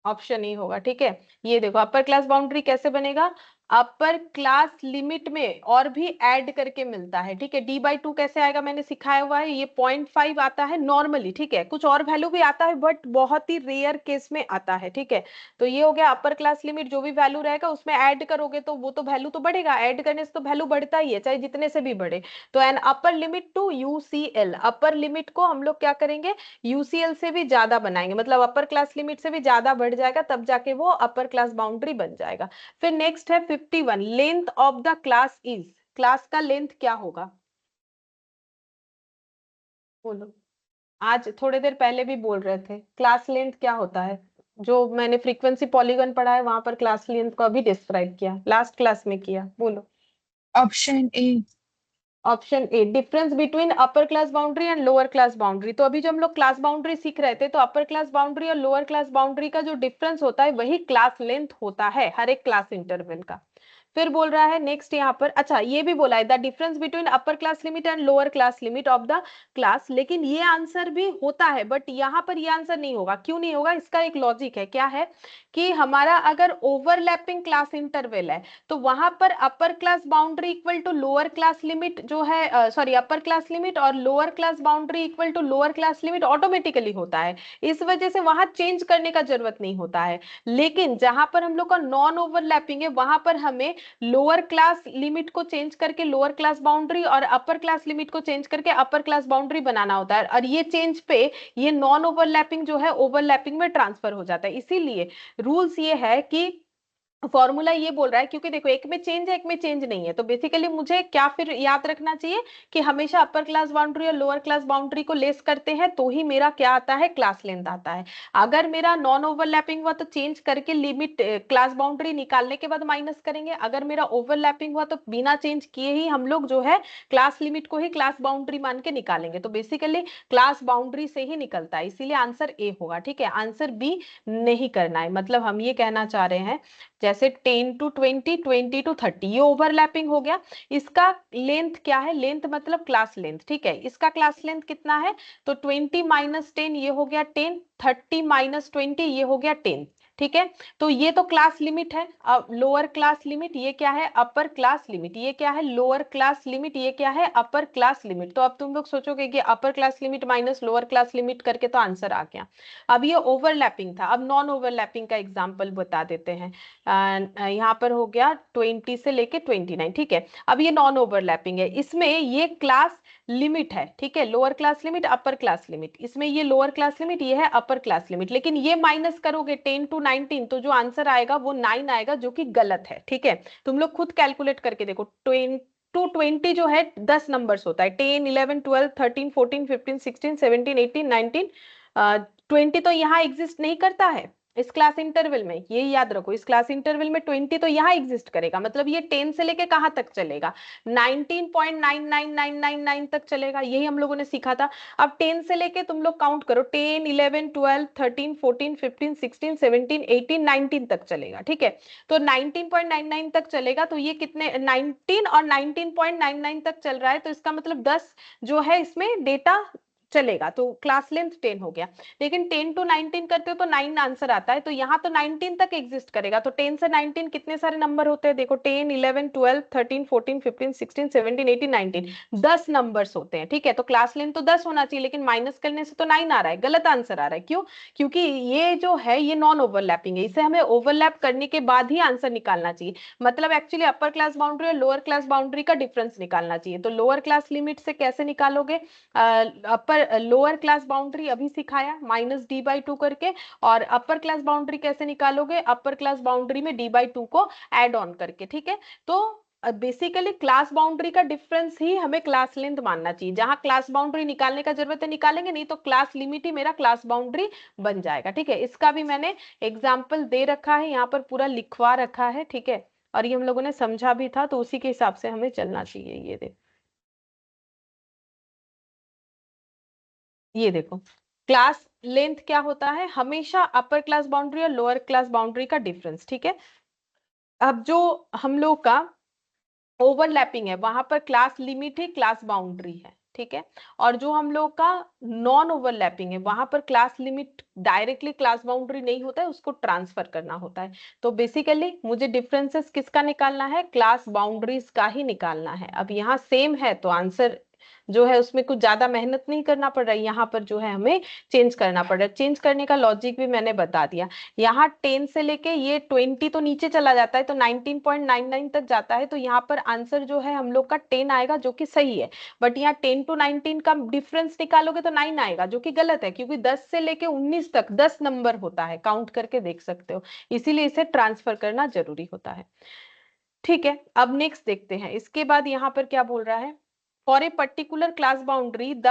ऑप्शन ई होगा, ठीक है। ये देखो अपर क्लास बाउंड्री कैसे बनेगा, अपर क्लास लिमिट में और भी ऐड करके मिलता है, ठीक है। d/2 कैसे आएगा मैंने सिखाया हुआ है, ये 0.5 आता है नॉर्मली, ठीक है। कुछ और वैल्यू भी आता है बट बहुत ही रेयर केस में आता है, ठीक है। तो ये हो गया अपर क्लास लिमिट, जो भी वैल्यू रहेगा उसमें ऐड करोगे तो वो तो वैल्यू तो बढ़ेगा, ऐड करने से तो वैल्यू बढ़ता ही है चाहे जितने से भी बढ़े। तो an upper limit to UCL, upper limit को हम लोग क्या करेंगे, यूसीएल से भी ज्यादा बनाएंगे, मतलब अपर क्लास लिमिट से भी ज्यादा बढ़ जाएगा, तब जाके वो अपर क्लास बाउंड्री बन जाएगा। फिर नेक्स्ट है 51, length of the class is, class का लेंथ क्या होगा बोलो। आज थोड़ी देर पहले भी बोल रहे थे क्लास लेंथ क्या होता है, जो मैंने फ्रीक्वेंसी पॉलीगन पढ़ा है वहां पर क्लास लेंथ को अभी डिस्क्राइब किया, लास्ट क्लास में किया, बोलो। Option A. Option A, difference between upper class boundary and lower class boundary. तो अभी जो हम लोग क्लास बाउंड्री सीख रहे थे, तो अपर क्लास बाउंड्री और लोअर क्लास बाउंड्री का जो डिफरेंस होता है वही क्लास लेंथ होता है हर एक क्लास इंटरवल का। फिर बोल रहा है नेक्स्ट यहाँ पर, अच्छा ये भी बोला है the difference between upper class limit and lower class limit of the class, लेकिन ये आंसर भी होता है बट यहाँ पर ये आंसर नहीं होगा। क्यों नहीं होगा, इसका एक लॉजिक है, क्या है कि हमारा अगर ओवरलैपिंग क्लास इंटरवल है तो वहां पर upper class boundary equal to lower class limit जो है, सॉरी अपर क्लास लिमिट और lower class boundary equal to lower class limit automatically होता है, इस वजह से वहां चेंज करने का जरूरत नहीं होता है। लेकिन जहां पर हम लोग का नॉन ओवरलैपिंग है वहां पर हमें लोअर क्लास लिमिट को चेंज करके लोअर क्लास बाउंड्री और अपर क्लास लिमिट को चेंज करके अपर क्लास बाउंड्री बनाना होता है, और ये चेंज पे ये नॉन ओवरलैपिंग जो है ओवरलैपिंग में ट्रांसफर हो जाता है। इसीलिए रूल्स ये है कि फॉर्मूला ये बोल रहा है, क्योंकि देखो एक में चेंज है एक में चेंज नहीं है, तो बेसिकली मुझे क्या फिर याद रखना चाहिए कि हमेशा अपर क्लास बाउंड्री और लोअर क्लास बाउंड्री को लेस करते हैं तो ही मेरा क्या आता है, क्लास लेंथ आता है। अगर मेरा नॉन ओवरलैपिंग हुआ तो चेंज करके लिमिट क्लास बाउंड्री निकालने के बाद माइनस करेंगे, अगर मेरा ओवरलैपिंग हुआ तो बिना चेंज किए ही हम लोग जो है क्लास लिमिट को ही क्लास बाउंड्री मान के निकालेंगे। तो बेसिकली क्लास बाउंड्री से ही निकलता है, इसीलिए आंसर ए होगा, ठीक है। आंसर बी नहीं करना है, मतलब हम ये कहना चाह रहे हैं जैसे 10 to 20, 20 to 30 ये ओवरलैपिंग हो गया, इसका लेंथ क्या है, लेंथ मतलब क्लास लेंथ, ठीक है। इसका क्लास लेंथ कितना है, तो 20 माइनस 10 ये हो गया 10, 30 माइनस 20 ये हो गया 10, ठीक है। तो ये तो क्लास लिमिट है, अब लोअर क्लास लिमिट ये क्या है, अपर क्लास लिमिट, ये क्या है लोअर क्लास लिमिट, ये क्या है अपर क्लास लिमिट। तो अब तुम लोग सोचोगे कि अपर class limit minus lower class limit करके तो आंसर आ गया। अब ये ओवरलैपिंग था, अब नॉन ओवरलैपिंग का एग्जांपल बता देते हैं। यहाँ पर हो गया 20 से लेके 29, ठीक है। अब ये नॉन ओवरलैपिंग है, इसमें ये क्लास लिमिट है, ठीक है, lower class limit upper class limit, इसमें ये लोअर क्लास लिमिट ये है अपर क्लास लिमिट, लेकिन ये माइनस करोगे 10 to 19 तो जो आंसर आएगा वो 9 आएगा, जो कि गलत है, ठीक है। तुम लोग खुद कैलकुलेट करके देखो, 20 to 20 जो है 10 नंबर्स होता है, 10 11 12 13 14 15 16 17 18 19 20 तो यहाँ एग्जिस्ट नहीं करता है इस क्लास इंटरवल में, ये याद रखो, इस क्लास इंटरवल में 20 तो यहाँ एग्जिस्ट करेगा, मतलब ये 10 से लेके कहां तक चलेगा, 19.99999 तक चलेगा, यही हम लोगों ने सीखा था। अब 10 से लेके तुम लोग काउंट करो, 10 11 12 13 14 15 16 17 18 19 तक चलेगा, ठीक है। तो 19.99 तक चलेगा, तो ये कितने 19 और 19.99 तक चल रहा है, तो इसका मतलब 10 जो है इसमें डेटा चलेगा, तो क्लास लेंथ 10 हो गया। लेकिन 10 to 19 करते हो तो 9 आंसर आता है, तो यहाँ तो 19 तक एग्जिस्ट करेगा। तो 10 से 19 कितने सारे नंबर होते हैं, देखो 10 11 12 13 14 15 16 17 18 19, 10 नंबर्स होते हैं, ठीक है। तो क्लास लेंथ तो 10 होना चाहिए, लेकिन माइनस करने से तो 9 आ रहा है, गलत आंसर आ रहा है। क्यों? क्योंकि ये जो है ये नॉन ओवरलैपिंग है, इसे हमें ओवरलैप करने के बाद ही आंसर निकालना चाहिए। मतलब एक्चुअली अपर क्लास बाउंड्री और लोअर क्लास बाउंड्री का डिफरेंस निकालना चाहिए। तो लोअर क्लास लिमिट से कैसे निकालोगे, अपर लोअर क्लास बाउंड्री अभी सिखाया -d/2 करके, और अपर क्लास बाउंड्री कैसे निकालोगे, अपर क्लास बाउंड्री में d/2 को ऐड ऑन करके, ठीक है। तो बेसिकली क्लास बाउंड्री का डिफरेंस ही हमें क्लास लेंथ मानना चाहिए। जहां क्लास बाउंड्री निकालने का जरूरत है निकालेंगे, नहीं तो क्लास लिमिट ही मेरा क्लास बाउंड्री बन जाएगा, ठीक है। इसका भी मैंने एग्जाम्पल दे रखा है, यहाँ पर पूरा लिखवा रखा है, ठीक है। और ये हम लोगों ने समझा भी था, तो उसी के हिसाब से हमें चलना चाहिए। ये देखो क्लास लेंथ क्या होता है, हमेशा अपर क्लास बाउंड्री और लोअर क्लास बाउंड्री का डिफरेंस, ठीक है। अब जो हम लोग का ओवरलैपिंग है वहां पर क्लास लिमिट ही क्लास बाउंड्री है, ठीक है। और जो हम लोग का नॉन ओवरलैपिंग है वहां पर class limit directly class boundary नहीं होता है, उसको ट्रांसफर करना होता है। तो बेसिकली मुझे डिफरेंसेस किसका निकालना है, क्लास बाउंड्रीज का ही निकालना है। अब यहाँ सेम है तो आंसर जो है उसमें कुछ ज्यादा मेहनत नहीं करना पड़ रहा है, यहाँ पर जो है हमें चेंज करना पड़ रहा है। चेंज करने का लॉजिक भी मैंने बता दिया। यहाँ 10 से लेके ये 20 तो नीचे चला जाता है, तो 19.99 तक जाता है, तो यहाँ पर आंसर जो है हम लोग का 10 आएगा, जो कि सही है। बट यहाँ 10 to 19 का डिफरेंस निकालोगे तो 9 आएगा, जो कि गलत है, क्योंकि 10 से लेके 19 तक 10 नंबर होता है, काउंट करके देख सकते हो। इसीलिए इसे ट्रांसफर करना जरूरी होता है, ठीक है। अब नेक्स्ट देखते हैं, इसके बाद यहाँ पर क्या बोल रहा है, for a particular class boundary the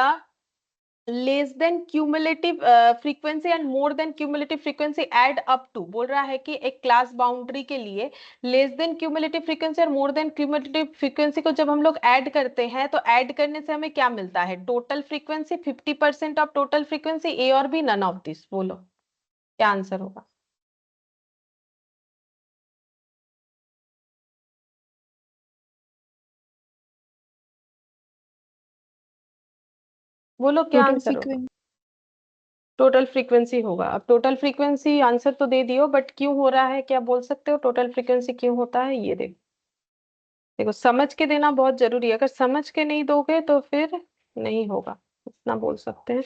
less than cumulative frequency and more than cumulative frequency add up to, बोल रहा है कि एक क्लास बाउंड्री के लिए लेस देन क्यूमुलेटिव फ्रीक्वेंसी और मोर देन क्यूमुलेटिव फ्रीक्वेंसी को जब हम लोग ऐड करते हैं तो ऐड करने से हमें क्या मिलता है, total frequency 50% of total frequency, A और बी, नन ऑफ दिस। बोलो क्या आंसर होगा, बोलो क्या total आंसर होगा। frequency. टोटल फ्रीक्वेंसी होगा। अब टोटल फ्रीक्वेंसी आंसर तो दे दियो, बट क्यों हो रहा है, क्या बोल सकते हो टोटल फ्रीक्वेंसी क्यों होता है, ये देखो। देखो समझ के देना बहुत जरूरी है, अगर समझ के नहीं दोगे तो फिर नहीं होगा, इतना बोल सकते हैं।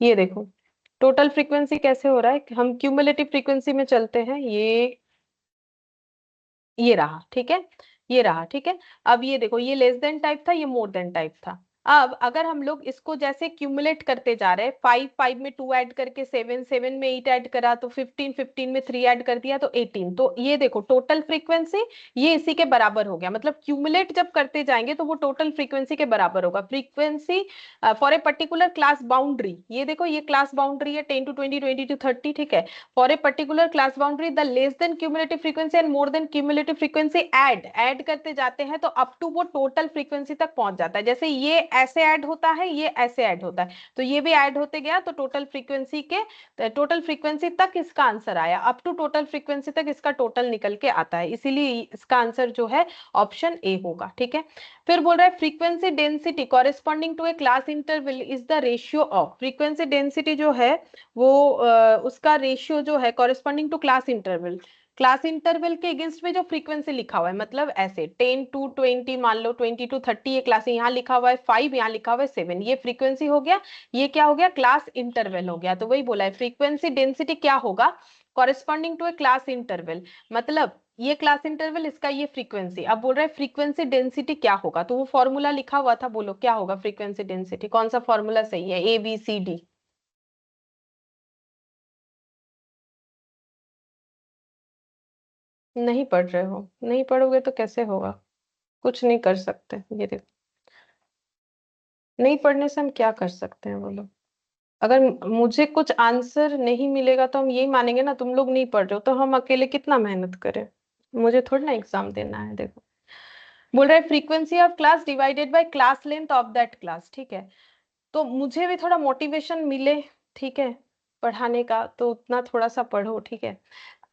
ये देखो टोटल फ्रीक्वेंसी कैसे हो रहा है, हम क्यूमुलेटिव फ्रीक्वेंसी में चलते हैं, ये रहा, ठीक है, ये रहा, ठीक है। अब ये देखो ये लेस देन टाइप था, ये मोर देन टाइप था। अब अगर हम लोग इसको जैसे क्यूमुलेट करते जा रहे हैं, 5 5 में 2 ऐड करके 7 7 में 8 ऐड करा तो 15 15 में 3 ऐड कर दिया तो 18, तो ये देखो टोटल फ्रीक्वेंसी ये इसी के बराबर हो गया। मतलब क्यूमुलेट जब करते जाएंगे तो वो टोटल फ्रीक्वेंसी के बराबर होगा। Frequency for a particular class boundary, ये देखो ये क्लास बाउंड्री है 10 to 20 20 to 30, ठीक है। For a particular class boundary the less than cumulative frequency and more than cumulative frequency add करते जाते हैं तो अप टू वो टोटल फ्रीक्वेंसी तक पहुंच जाता है। जैसे ये ऐसे ऐड होता है, ये ऐसे ऐड होता है, तो ये भी ऐड होते गया तो टोटल फ्रीक्वेंसी तक इसका आंसर आया, अप टू टोटल फ्रीक्वेंसी तक इसका टोटल निकल के आता है। इसीलिए इसका आंसर जो है ऑप्शन ए होगा, ठीक है। फिर बोल रहा है frequency density corresponding to a class interval is the ratio of, frequency density जो है वो उसका रेशियो जो है corresponding to class interval, class interval के अगेंस्ट में जो फ्रीक्वेंसी लिखा हुआ है, मतलब ऐसे 10 to 20 मान लो, 20 to 30 ये क्लास, यहाँ लिखा हुआ है 5, यहाँ लिखा हुआ है 7, ये फ्रीक्वेंसी हो गया, ये क्या हो गया, क्लास इंटरवल हो गया। तो वही बोला है फ्रीक्वेंसी डेंसिटी क्या होगा, corresponding to a class interval, मतलब ये क्लास इंटरवल इसका ये फ्रीक्वेंसी। अब बोल रहा है फ्रीक्वेंसी डेंसिटी क्या होगा, तो वो फॉर्मूला लिखा हुआ था, बोलो क्या होगा फ्रीक्वेंसी डेंसिटी, कौन सा फॉर्मूला सही है, ए बी सी डी। नहीं पढ़ रहे हो, नहीं पढ़ोगे तो कैसे होगा, कुछ नहीं कर सकते। ये देखो नहीं पढ़ने से हम क्या कर सकते हैं, बोलो। अगर मुझे कुछ आंसर नहीं मिलेगा तो हम यही मानेंगे ना तुम लोग नहीं पढ़ रहे हो, तो हम अकेले कितना मेहनत करें, मुझे थोड़ी ना एग्जाम देना है। देखो बोल रहा है frequency of class divided by class length of that class, ठीक है। तो मुझे भी थोड़ा मोटिवेशन मिले, ठीक है, पढ़ाने का, तो उतना थोड़ा सा पढ़ो, ठीक है।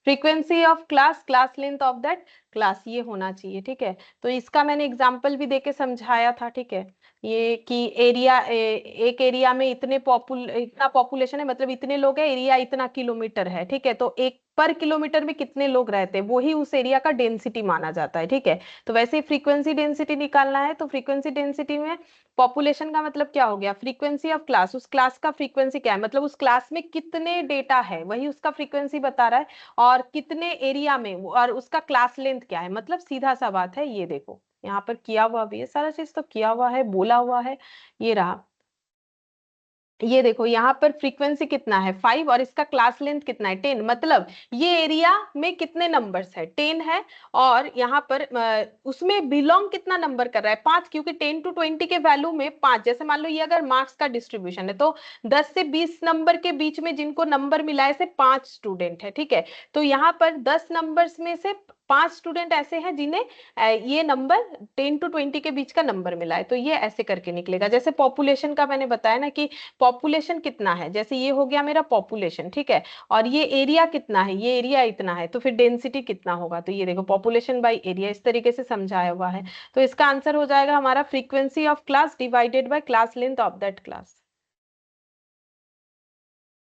Frequency of class length of that class ये होना चाहिए, ठीक है। तो इसका मैंने एग्जाम्पल भी देके समझाया था, ठीक है। ये कि एरिया एक एरिया में इतना पॉपुलेशन है, मतलब इतने लोग हैं, एरिया इतना किलोमीटर है, ठीक है। तो एक पर किलोमीटर में कितने लोग रहते हैं, वो ही उस एरिया का डेंसिटी माना जाता है, ठीक है। तो वैसे ही फ्रीक्वेंसी डेंसिटी निकालना है, तो फ्रीक्वेंसी डेंसिटी में पॉपुलेशन का मतलब क्या हो गया, फ्रीक्वेंसी ऑफ क्लास, उस क्लास का फ्रीक्वेंसी क्या है, मतलब उस क्लास में कितने डेटा है वही उसका फ्रीक्वेंसी बता रहा है, और कितने एरिया में, और उसका क्लास लेंथ क्या है, मतलब सीधा सा बात है। ये देखो यहाँ पर किया हुआ भी है, सारा चीज तो किया हुआ है, बोला हुआ है, ये रहा। ये देखो यहाँ पर फ्रीक्वेंसी कितना है 5, और इसका क्लास लेंथ कितना है 10, मतलब ये एरिया में कितने नंबर्स है 10 है, और यहाँ पर उसमें बिलोंग कितना नंबर कर रहा है 5, क्योंकि 10 to 20 के वैल्यू में 5, जैसे मान लो ये अगर मार्क्स का डिस्ट्रीब्यूशन है तो 10 से 20 नंबर के बीच में जिनको नंबर मिला है से 5 स्टूडेंट है, ठीक है। तो यहाँ पर 10 नंबर्स में से 5 स्टूडेंट ऐसे हैं जिन्हें ये नंबर 10 to 20 के बीच का नंबर मिला है, तो ये ऐसे करके निकलेगा। जैसे पॉपुलेशन का मैंने बताया ना कि पॉपुलेशन कितना है, जैसे ये हो गया मेरा पॉपुलेशन, ठीक है, और ये एरिया कितना है, ये एरिया इतना है, तो फिर डेंसिटी कितना होगा, तो ये देखो पॉपुलेशन बाय एरिया, इस तरीके से समझाया हुआ है। तो इसका आंसर हो जाएगा हमारा frequency of class divided by class length of that class.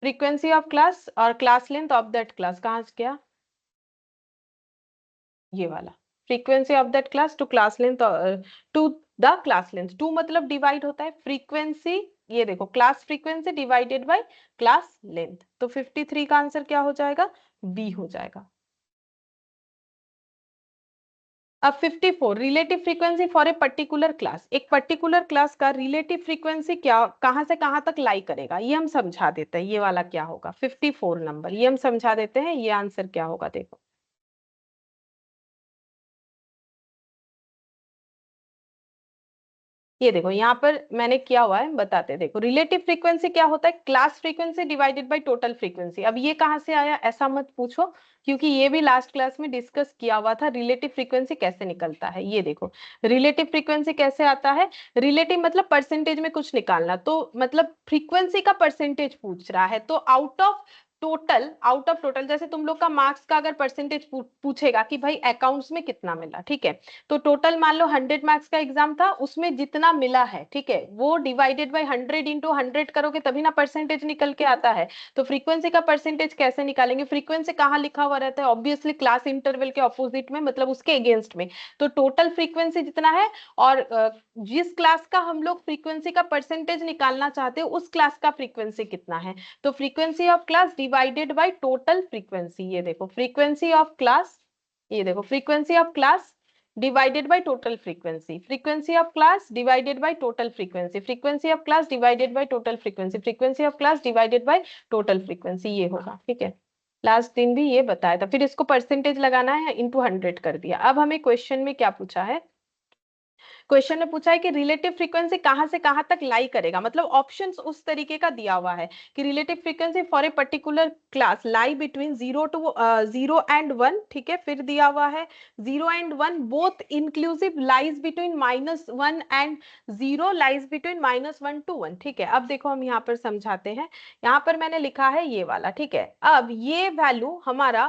Frequency of class और class length of that class कहाँ से गया, ये वाला, frequency of that class to class length, to the class length, to मतलब डिवाइड होता है फ्रीक्वेंसी, ये देखो class frequency divided by class length, तो 53 का आंसर क्या हो जाएगा, बी हो जाएगा। अब 54 relative frequency for a particular class, एक पर्टिकुलर क्लास का रिलेटिव फ्रीक्वेंसी क्या कहां से कहां तक लाई करेगा, ये हम समझा देते हैं। ये वाला क्या होगा 54 नंबर, ये हम समझा देते हैं, ये आंसर क्या होगा देखो। ये देखो यहाँ पर मैंने किया हुआ है, बताते देखो। रिलेटिव फ्रीक्वेंसी क्या होता है, class frequency divided by total frequency. अब ये कहाँ से आया ऐसा मत पूछो, क्योंकि ये भी लास्ट क्लास में डिस्कस किया हुआ था, रिलेटिव फ्रीक्वेंसी कैसे निकलता है। ये देखो रिलेटिव फ्रीक्वेंसी कैसे आता है, रिलेटिव मतलब परसेंटेज में कुछ निकालना, तो मतलब फ्रीक्वेंसी का परसेंटेज पूछ रहा है, तो आउट ऑफ टोटल, जैसे तुम लोग का मार्क्स का अगर परसेंटेज पूछेगा कि भाई अकाउंट्स में कितना मिला, ठीक है, तो टोटल मान लो 100 मार्क्स का एग्जाम था, उसमें जितना मिला है, ठीक है, वो डिवाइडेड बाय 100 इंटू 100 करोगे तभी ना परसेंटेज निकल के आता है। तो फ्रीक्वेंसी का परसेंटेज कैसे निकालेंगे, फ्रीक्वेंसी कहाँ लिखा हुआ रहता है, ऑब्वियसली क्लास इंटरवल के ऑपोजिट में, मतलब उसके अगेंस्ट में। तो टोटल फ्रीक्वेंसी जितना है, और जिस क्लास का हम लोग फ्रीक्वेंसी का परसेंटेज निकालना चाहते हैं उस क्लास का फ्रीक्वेंसी कितना है, तो frequency of class divided by total frequency. ये देखो फ्रीक्वेंसी ऑफ क्लास, ये देखो frequency of class divided by total frequency, frequency of class divided by total frequency, frequency of class divided by total frequency, frequency of class divided by total frequency, ये होगा, ठीक है। लास्ट दिन भी ये बताया था, फिर इसको परसेंटेज लगाना है, इंटू 100 कर दिया। अब हमें क्वेश्चन में क्या पूछा है, क्वेश्चन में पूछा है कि रिलेटिव फ्रीक्वेंसी कहां से कहां तक लाई करेगा, मतलब ऑप्शंस उस तरीके का दिया हुआ है कि relative frequency for a particular class lie between 0 ठीक है, फिर दिया हुआ है 0 and 1 both inclusive lies between -1 and 0 lies between -1 to 1, ठीक है। अब देखो हम यहाँ पर समझाते हैं, यहाँ पर मैंने लिखा है ये वाला, ठीक है। अब ये वैल्यू हमारा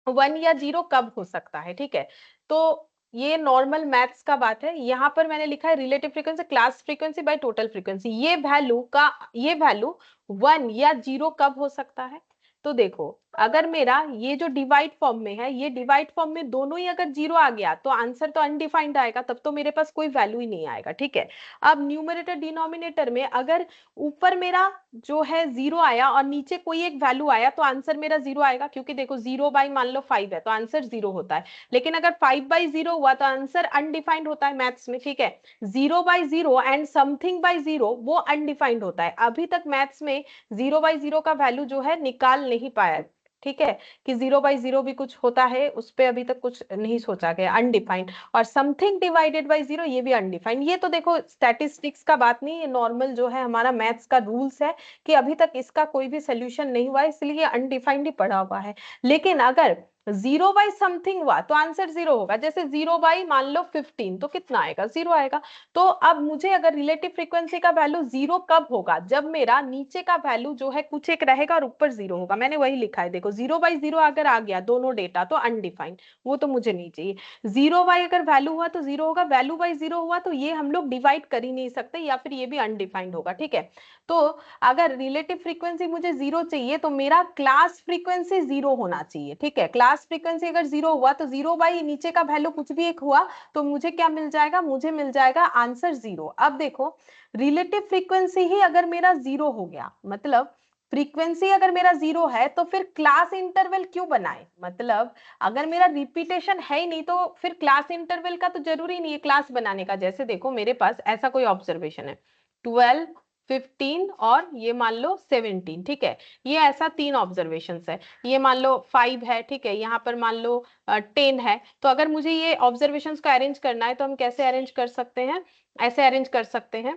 1 या 0 कब हो सकता है, ठीक है, तो ये नॉर्मल मैथ्स का बात है। यहाँ पर मैंने लिखा है relative frequency class frequency by total frequency, ये वैल्यू 1 या 0 कब हो सकता है, तो देखो अगर मेरा ये जो डिवाइड फॉर्म में है, ये डिवाइड फॉर्म में दोनों ही अगर 0 आ गया तो आंसर तो अनडिफाइंड आएगा, तब तो मेरे पास कोई वैल्यू ही नहीं आएगा, ठीक है। अब न्यूमरेटर डिनोमिनेटर में अगर ऊपर मेरा जो है 0 आया और नीचे कोई एक वैल्यू आया तो आंसर मेरा 0 आएगा, क्योंकि देखो 0 बाई मान लो 5 है तो आंसर 0 होता है। लेकिन अगर 5/0 हुआ तो आंसर अनडिफाइंड होता है मैथ्स में, ठीक है। 0/0 एंड समथिंग बाई 0 वो अनडिफाइंड होता है। अभी तक मैथ्स में 0/0 का वैल्यू जो है निकाल नहीं पाया, ठीक है, कि 0/0 भी कुछ होता है, उस पर अभी तक कुछ नहीं सोचा गया, अनडिफाइंड। और समथिंग डिवाइडेड बाय 0 ये भी अनडिफाइंड। ये तो देखो स्टैटिस्टिक्स का बात नहीं, ये नॉर्मल जो है हमारा मैथ्स का रूल्स है कि अभी तक इसका कोई भी सोल्यूशन नहीं हुआ है, इसलिए अनडिफाइंड ही पड़ा हुआ है। लेकिन अगर 0 बाई समथिंग हुआ तो आंसर 0 होगा। जैसे 0 बाई मान लो 15 तो कितना आएगा, 0 आएगा। तो अब मुझे अगर रिलेटिव फ्रीक्वेंसी का वैल्यू 0 कब होगा, जब मेरा नीचे का वैल्यू जो है कुछ एक रहेगा और ऊपर 0 होगा। मैंने वही लिखा है, देखो 0 बाई 0 अगर आ गया दोनों डेटा तो अनडिफाइंड, वो तो मुझे नहीं चाहिए। 0 बाई अगर वैल्यू हुआ तो 0 होगा, वैल्यू बाई 0 हुआ तो ये हम लोग डिवाइड कर ही नहीं सकते, या फिर ये भी अनडिफाइंड होगा। ठीक है, तो अगर रिलेटिव फ्रीक्वेंसी मुझे 0 चाहिए तो मेरा क्लास फ्रीक्वेंसी 0 होना चाहिए। ठीक है, क्लास फ्रीक्वेंसी अगर 0 हुआ तो 0 बाई नीचे का वैल्यू कुछ भी एक हुआ तो मुझे क्या मिल जाएगा, मुझे मिल जाएगा आंसर 0। अब देखो रिलेटिव फ्रीक्वेंसी ही अगर मेरा 0 हो गया, मतलब फ्रीक्वेंसी अगर मेरा 0 है तो फिर क्लास इंटरवल क्यों बनाए, मतलब अगर मेरा रिपीटेशन है ही नहीं तो फिर क्लास इंटरवल का तो जरूरी नहीं है क्लास बनाने का। जैसे देखो मेरे पास ऐसा कोई ऑब्जर्वेशन है 12, 15 और ये मान लो 17। ठीक है, ये ऐसा 3 ऑब्जर्वेशन है। ये मान लो 5 है, ठीक है, यहाँ पर मान लो 10 है। तो अगर मुझे ये ऑब्जर्वेशंस को अरेंज करना है तो हम कैसे अरेंज कर सकते हैं, ऐसे अरेंज कर सकते हैं।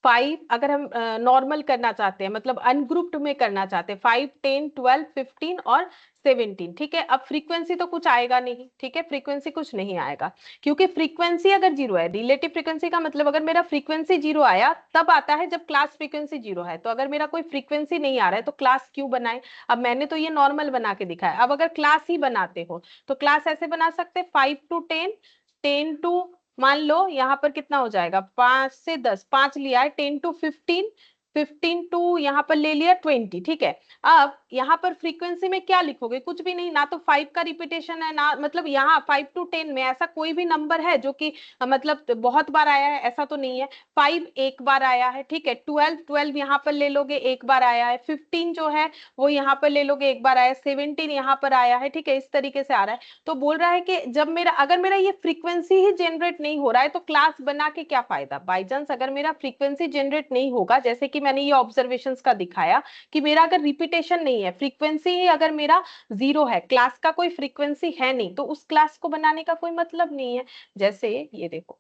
5 अगर हम नॉर्मल करना चाहते हैं, मतलब अनग्रुप्ड में करना चाहते हैं, 5, 10, 12, 15 और 17। ठीक है, अब फ्रीक्वेंसी तो कुछ आएगा नहीं। ठीक है, फ्रीक्वेंसी कुछ नहीं आएगा, क्योंकि फ्रीक्वेंसी अगर 0 है, रिलेटिव फ्रीक्वेंसी का मतलब अगर मेरा फ्रीक्वेंसी 0 आया तब आता है जब क्लास फ्रीक्वेंसी 0 है। तो अगर मेरा कोई फ्रीक्वेंसी नहीं आ रहा है तो क्लास क्यों बनाए। अब मैंने तो ये नॉर्मल बना के दिखाया, अब अगर क्लास ही बनाते हो तो क्लास ऐसे बना सकते 5 to 10, 10 to मान लो यहाँ पर कितना हो जाएगा, 5 से 10, 5 लिया है, 10 to 15, 15 टू यहाँ पर ले लिया 20। ठीक है, अब यहाँ पर फ्रीक्वेंसी में क्या लिखोगे, कुछ भी नहीं, ना तो 5 का रिपीटेशन है ना, मतलब यहाँ 5 to 10 में ऐसा कोई भी नंबर है जो कि मतलब बहुत बार आया है, ऐसा तो नहीं है। 5 एक बार आया है, ठीक है, 12 यहाँ पर ले लोगे एक बार आया है, 15 जो है वो यहाँ पर ले लोगे एक बार आया है, 17 यहाँ पर आया है। ठीक है, इस तरीके से आ रहा है। तो बोल रहा है कि जब मेरा अगर मेरा ये फ्रीक्वेंसी ही जनरेट नहीं हो रहा है तो क्लास बना के क्या फायदा। बाई चांस अगर मेरा फ्रीक्वेंसी जनरेट नहीं होगा, जैसे कि मैंने ये ऑब्जर्वेशंस का दिखाया कि मेरा अगर रिपीटेशन नहीं है, फ्रीक्वेंसी ही अगर मेरा 0 है, क्लास का कोई फ्रीक्वेंसी है नहीं, तो उस क्लास को बनाने का कोई मतलब नहीं है। जैसे ये देखो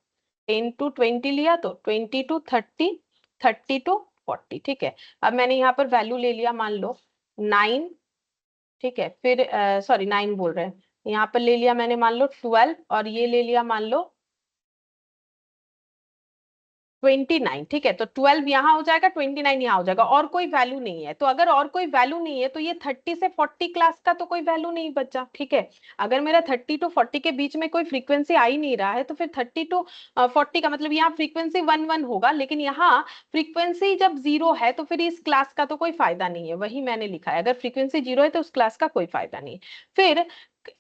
10 to 20 लिया तो 20 to 30, 30 to 40। ठीक है, अब मैंने यहाँ पर वैल्यू ले लिया मान लो 9। ठीक है, फिर सॉरी 9 बोल रहे हैं, यहाँ पर ले लिया मैंने मान लो 12 और ये ले लिया मान लो 29। ठीक है, तो 12 यहाँ हो जाएगा, 29 यहाँ हो जाएगा, और कोई वैल्यू नहीं है। तो अगर और कोई वैल्यू नहीं है तो ये 30 से 40 क्लास का तो कोई वैल्यू नहीं बचा। ठीक है, अगर मेरा 30 to 40 के बीच में कोई फ्रीक्वेंसी आ ही नहीं रहा है तो फिर 30 to 40 का मतलब यहाँ फ्रीक्वेंसी 1 होगा, लेकिन यहाँ फ्रीक्वेंसी जब 0 है तो फिर इस क्लास का तो कोई फायदा नहीं है। वही मैंने लिखा है, अगर फ्रीक्वेंसी 0 है तो उस क्लास का कोई फायदा नहीं है। फिर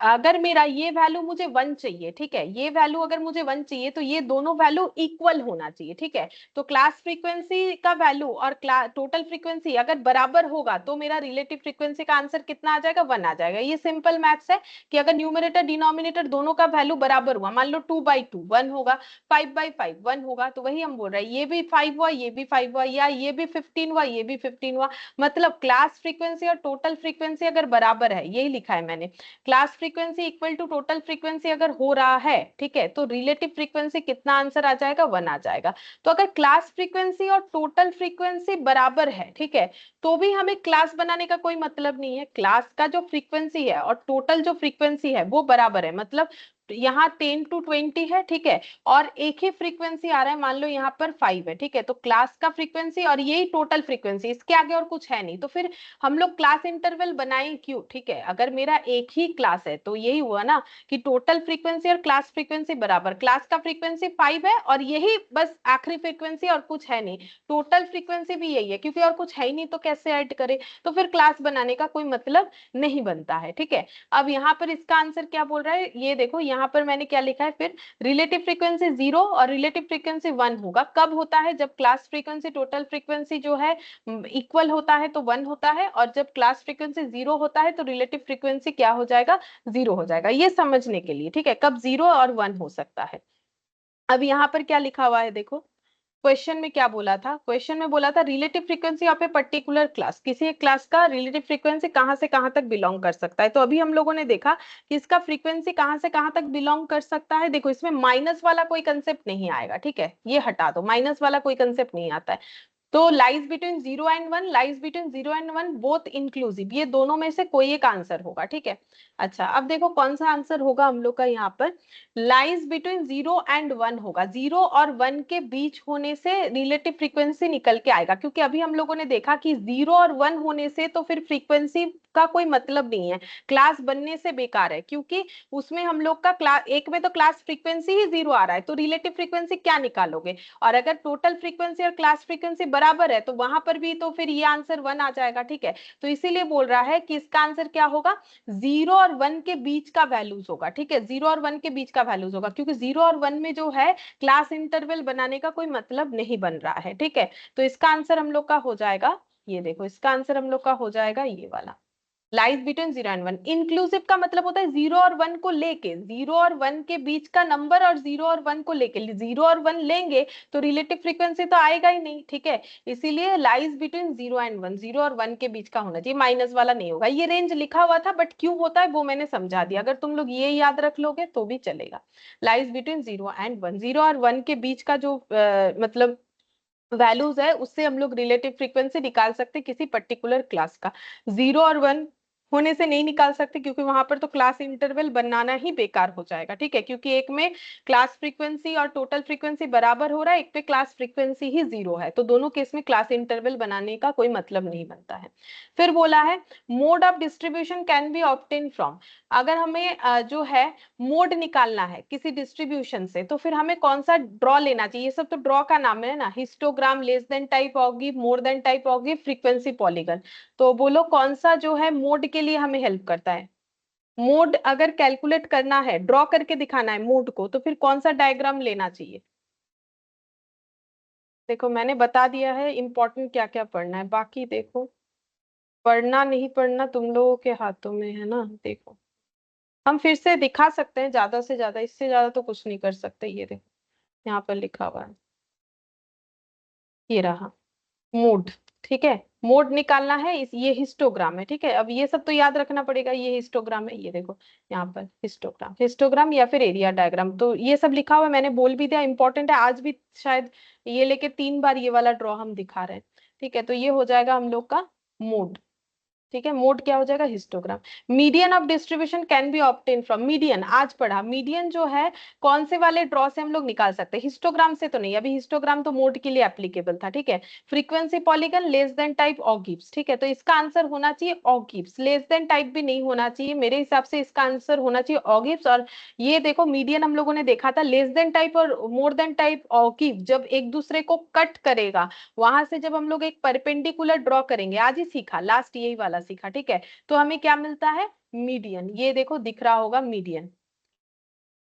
अगर मेरा ये वैल्यू मुझे 1 चाहिए, ठीक है, ये वैल्यू अगर मुझे 1 चाहिए तो ये दोनों वैल्यू इक्वल होना चाहिए। ठीक है, तो क्लास फ्रीक्वेंसी का वैल्यू और टोटल फ्रीक्वेंसी अगर बराबर होगा तो मेरा रिलेटिव फ्रीक्वेंसी का आंसर कितना आ जाएगा, 1 आ जाएगा। ये सिंपल मैथ्स है कि अगर न्यूमरेटर डिनोमिनेटर दोनों का वैल्यू बराबर हुआ, मान लो 2/2 1 होगा, 5/5 1 होगा, तो वही हम बोल रहे हैं ये भी 5 हुआ, ये भी 5 हुआ, या ये भी 15 हुआ, ये भी 15 हुआ, मतलब क्लास फ्रीक्वेंसी और टोटल फ्रीक्वेंसी अगर बराबर है, यही लिखा है मैंने, class frequency equal to total frequency अगर हो रहा है, ठीक है, तो रिलेटिव फ्रीक्वेंसी कितना आंसर आ जाएगा, 1 आ जाएगा। तो अगर क्लास फ्रीक्वेंसी और टोटल फ्रीक्वेंसी बराबर है, ठीक है, तो भी हमें क्लास बनाने का कोई मतलब नहीं है। क्लास का जो फ्रीक्वेंसी है और टोटल जो फ्रीक्वेंसी है वो बराबर है, मतलब यहाँ 10 to 20 है, ठीक है, और एक ही फ्रीक्वेंसी आ रहा है, मान लो यहाँ पर 5 है, ठीक है, तो क्लास का फ्रीक्वेंसी और यही टोटल फ्रीक्वेंसी, इसके आगे और कुछ है नहीं, तो फिर हम लोग क्लास इंटरवल बनाएं क्यों। ठीक है, अगर मेरा एक ही क्लास है तो यही हुआ ना कि टोटल फ्रीक्वेंसी और क्लास फ्रीक्वेंसी बराबर, क्लास का फ्रीक्वेंसी 5 है और यही बस आखिरी फ्रीक्वेंसी और कुछ है नहीं, टोटल फ्रीक्वेंसी भी यही है, क्योंकि और कुछ है ही नहीं तो कैसे ऐड करे, तो फिर क्लास बनाने का कोई मतलब नहीं बनता है। ठीक है, अब यहाँ पर इसका आंसर क्या बोल रहा है, ये देखो यहाँ पर मैंने क्या लिखा है, फिर रिलेटिव फ्रीक्वेंसी 0 और रिलेटिव फ्रीक्वेंसी 1 होगा, कब होता है, जब क्लास फ्रीक्वेंसी टोटल फ्रीक्वेंसी जो है इक्वल होता है तो 1 होता है, और जब क्लास फ्रीक्वेंसी 0 होता है तो रिलेटिव फ्रीक्वेंसी क्या हो जाएगा, 0 हो जाएगा। ये समझने के लिए, ठीक है, कब 0 और 1 हो सकता है। अब यहाँ पर क्या लिखा हुआ है देखो, क्वेश्चन में क्या बोला था, क्वेश्चन में बोला था relative frequency of A particular class, किसी एक क्लास का रिलेटिव फ्रीक्वेंसी कहां से कहां तक बिलोंग कर सकता है। तो अभी हम लोगों ने देखा कि इसका फ्रीक्वेंसी कहां से कहां तक बिलोंग कर सकता है। देखो इसमें माइनस वाला कोई कंसेप्ट नहीं आएगा, ठीक है, ये हटा दो, माइनस वाला कोई कंसेप्ट नहीं आता है। तो lies between 0 and 1, lies between 0 and 1 both inclusive, ये दोनों में से कोई एक आंसर होगा, ठीक है। अच्छा अब देखो कौन सा आंसर होगा हम लोग का यहाँ पर, लाइज बिटवीन 0 एंड 1 होगा। 0 और 1 के बीच होने से रिलेटिव फ्रीक्वेंसी निकल के आएगा, क्योंकि अभी हम लोगों ने देखा कि 0 और 1 होने से तो फिर फ्रीक्वेंसी का कोई मतलब नहीं है, क्लास बनने से बेकार है, क्योंकि उसमें हम लोग का क्लास एक में तो क्लास फ्रीक्वेंसी ही 0 आ रहा है, तो रिलेटिव फ्रीक्वेंसी क्या निकालोगे। और अगर टोटल फ्रीक्वेंसी और क्लास फ्रीक्वेंसी बराबर है तो वहां पर भी तो फिर ये आंसर 1 आ जाएगा, ठीक है। तो इसीलिए बोल रहा है कि इसका आंसर क्या होगा, 0 और 1 के बीच का वैल्यूज होगा, ठीक है। 0 और 1 के बीच का वैल्यूज होगा, क्योंकि 0 और 1 में जो है क्लास इंटरवल बनाने का कोई मतलब नहीं बन रहा है, ठीक है। तो इसका आंसर हम लोग का हो जाएगा, ये देखो इसका आंसर हम लोग का हो जाएगा ये वाला, लाइज बिटवीन 0 एंड 1। इंक्लूसिव का मतलब होता है 0 और 1 को लेके, 0 और 1 के बीच का नंबर और 0 और 1 को लेके, 0 और 1 लेंगे तो रिलेटिव फ्रीक्वेंसी तो आएगा ही नहीं, ठीक है। इसीलिए लाइज बिटवीन 0 एंड 1, 0 और 1 के बीच का होना चाहिए, माइनस वाला नहीं होगा। ये रेंज लिखा हुआ था बट क्यों होता है वो मैंने समझा दिया, अगर तुम लोग ये याद रख लोगे तो भी चलेगा। लाइज बिटवीन 0 एंड 1, 0 और 1 के बीच का जो मतलब वैल्यूज है उससे हम लोग रिलेटिव फ्रीक्वेंसी निकाल सकते किसी पर्टिकुलर क्लास का। 0 और 1 होने से नहीं निकाल सकते, क्योंकि वहां पर तो क्लास इंटरवल बनाना ही बेकार हो जाएगा, ठीक है। क्योंकि एक में क्लास फ्रीक्वेंसी और टोटल फ्रीक्वेंसी बराबर हो रहा है, एक पे क्लास फ्रीक्वेंसी ही 0 है, तो दोनों केस में क्लास इंटरवल बनाने का कोई मतलब नहीं बनता है। फिर बोला है mode of distribution can be obtain from, अगर हमें जो है मोड निकालना है किसी डिस्ट्रीब्यूशन से तो फिर हमें कौन सा ड्रॉ लेना चाहिए, ये सब तो ड्रॉ का नाम है ना, हिस्टोग्राम, लेस देन टाइप होगी, मोर देन टाइप होगी, फ्रीक्वेंसी पॉलीगन। तो बोलो कौन सा जो है मोड के लिए हमें हेल्प करता है। मोड अगर कैलकुलेट करना है, ड्रॉ करके दिखाना है मोड को, तो फिर कौन सा डायग्राम लेना चाहिए। देखो मैंने बता दिया है इंपॉर्टेंट क्या क्या पढ़ना है, बाकी देखो पढ़ना नहीं पढ़ना तुम लोगों के हाथों में है ना। देखो हम फिर से दिखा सकते हैं ज्यादा से ज्यादा, इससे ज्यादा तो कुछ नहीं कर सकते। ये देखो यहाँ पर लिखा हुआ है, ये रहा मोड, ठीक है। मोड निकालना है, इस ये हिस्टोग्राम है, ठीक है। अब ये सब तो याद रखना पड़ेगा, ये हिस्टोग्राम है, ये देखो यहाँ पर हिस्टोग्राम, हिस्टोग्राम या फिर एरिया डायग्राम, तो ये सब लिखा हुआ है, मैंने बोल भी दिया, इंपॉर्टेंट है। आज भी शायद ये लेके 3 बार ये वाला ड्रॉ हम दिखा रहे हैं, ठीक है। तो ये हो जाएगा हम लोग का मोड, ठीक है। मोड क्या हो जाएगा, histogram. Median of distribution can be obtain from, median आज पढ़ा, मीडियन जो है कौन से वाले ड्रॉ से हम लोग निकाल सकते हैं, हिस्टोग्राम से तो नहीं, अभी हिस्टोग्राम तो मोड के लिए एप्लीकेबल था, ठीक है। Frequency polygon, less than type, ogives, ठीक है। तो इसका आंसर होना चाहिए ऑगिव्स, लेस देन टाइप भी नहीं होना चाहिए मेरे हिसाब से, इसका आंसर होना चाहिए ऑगिव्स। और ये देखो मीडियन हम लोगों ने देखा था, लेस देन टाइप और मोर देन टाइप ऑगिव जब एक दूसरे को कट करेगा, वहां से जब हम लोग एक परपेंडिकुलर ड्रॉ करेंगे, आज ही सीखा, लास्ट यही वाला सीखा, ठीक है। तो हमें क्या मिलता है, मीडियन, ये देखो दिख रहा होगा मीडियन,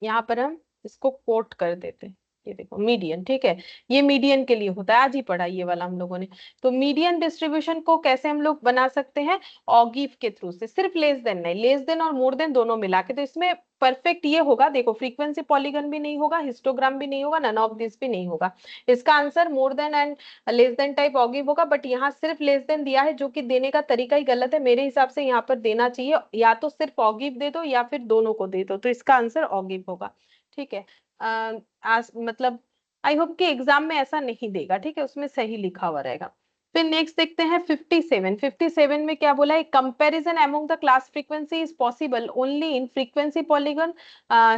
यहाँ पर हम इसको कोट कर देते हैं, ये देखो मीडियन, ठीक है। ये मीडियन के लिए होता है, आज ही पढ़ा ये वाला हम लोगों ने। तो मीडियन डिस्ट्रीब्यूशन को कैसे हम लोग बना सकते हैं, ऑगिव के थ्रू से, सिर्फ लेस देन नहीं, लेस देन और मोर देन दोनों मिला के। तो इसमें परफेक्ट ये होगा, देखो फ्रीक्वेंसी पॉलीगन भी नहीं होगा, हिस्टोग्राम भी नहीं होगा, नन ऑफ दिस भी नहीं होगा। इसका answer more than and less than type ogive होगा, बट यहाँ सिर्फ लेस देन दिया है, जो कि देने का तरीका ही गलत है मेरे हिसाब से। यहाँ पर देना चाहिए या तो सिर्फ ऑगिव दे दो या फिर दोनों को दे दो, तो इसका आंसर ऑगिव होगा, ठीक है। आज मतलब आई होप कि एग्जाम में ऐसा नहीं देगा, ठीक है, उसमें सही लिखा हुआ रहेगा। फिर नेक्स्ट देखते हैं 57। 57 में क्या बोला है, comparison among the class frequency is possible only in frequency polygon,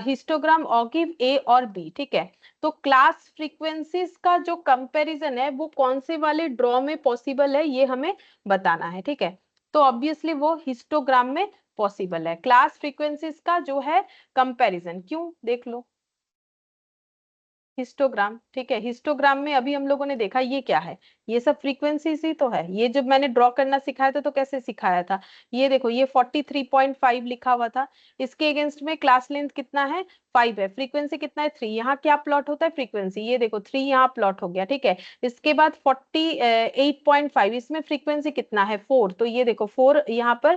histogram, ogive, A और बी, ठीक है। तो क्लास फ्रीक्वेंसीज का जो कंपैरिजन है वो कौन से वाले ड्रॉ में पॉसिबल है, ये हमें बताना है, ठीक है। तो ऑब्वियसली वो हिस्टोग्राम में पॉसिबल है क्लास फ्रीक्वेंसीज का जो है कंपैरिजन, क्यों देख लो, हिस्टोग्राम, ठीक है। हिस्टोग्राम में अभी हम लोगों ने देखा ये क्या है, ये सब फ्रीक्वेंसीज ही तो है। ये जब मैंने ड्रॉ करना सिखाया था तो कैसे सिखाया था, ये देखो ये 43.5 लिखा हुआ था, इसके अगेंस्ट में क्लास लेंथ कितना है, 5 है, फ्रीक्वेंसी कितना है, 3। यहाँ क्या प्लॉट होता है, फ्रीक्वेंसी, ये देखो 3 यहाँ प्लॉट हो गया, ठीक है। इसके बाद 48.5, इसमें फ्रीक्वेंसी कितना है, 4, तो ये देखो 4 यहाँ पर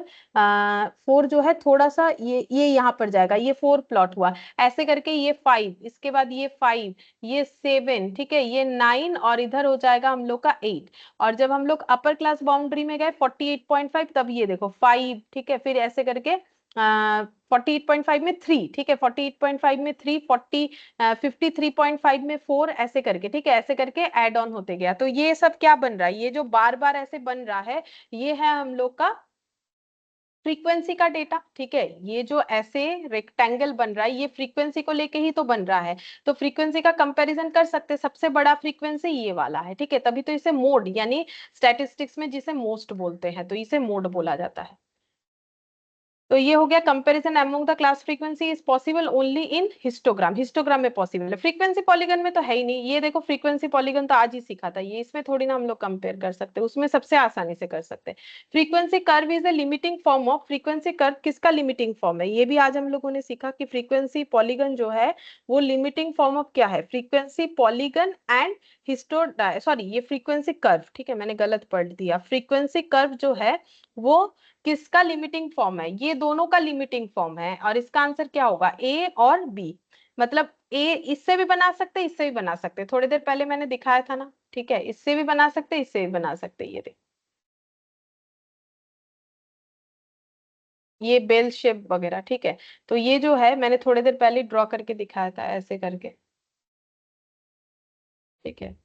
4 जो है थोड़ा सा ये यहाँ पर जाएगा, ये 4 प्लॉट हुआ, ऐसे करके ये 5, इसके बाद ये 5, ये 7, ठीक है, ये 9 और इधर हो जाएगा हम लोग का 8। और जब हम लोग अपर क्लास बाउंड्री में गए 48.5, तब ये देखो 5, ठीक है, फिर ऐसे करके 48.5 में 3, ठीक है, 48.5 में 3, 53.5 में 4, ऐसे करके, ठीक है, ऐसे करके ऐड ऑन होते गया। तो ये सब क्या बन रहा है, ये जो बार बार ऐसे बन रहा है, ये है हम लोग का फ्रीक्वेंसी का डेटा, ठीक है। ये जो ऐसे रेक्टेंगल बन रहा है, ये फ्रीक्वेंसी को लेके ही तो बन रहा है। तो फ्रीक्वेंसी का कंपैरिजन कर सकते हैं, सबसे बड़ा फ्रीक्वेंसी ये वाला है, ठीक है, तभी तो इसे मोड, यानी स्टैटिस्टिक्स में जिसे मोस्ट बोलते हैं, तो इसे मोड बोला जाता है। तो ये हो गया comparison among the class frequency is possible only in histogram, histogram में पॉसिबल है, फ्रीक्वेंसी पॉलीगन में तो है ही नहीं। ये देखो फ्रीक्वेंसी पॉलीगन तो आज ही सीखा था, ये इसमें थोड़ी ना हम लोग कंपेयर कर सकते, उसमें सबसे आसानी से कर सकते हैं। Frequency curve is a limiting form of, frequency curve किसका लिमिटिंग फॉर्म है, ये भी आज हम लोगों ने सीखा कि फ्रीक्वेंसी पॉलीगन जो है वो लिमिटिंग फॉर्म ऑफ क्या है, frequency polygon and histo, sorry ये फ्रीक्वेंसी कर्व, ठीक है, मैंने गलत पढ़ दिया, फ्रीक्वेंसी कर्व जो है वो किसका लिमिटिंग फॉर्म है, ये दोनों का लिमिटिंग फॉर्म है। और इसका आंसर क्या होगा, ए और बी, मतलब ए इससे भी बना सकते, इससे भी बना सकते, थोड़ी देर पहले मैंने दिखाया था ना, ठीक है, इससे भी बना सकते, इससे भी बना सकते, ये देख, ये बेल शेप वगैरह, ठीक है। तो ये जो है मैंने थोड़ी देर पहले ड्रॉ करके दिखाया था, ऐसे करके, ठीक है।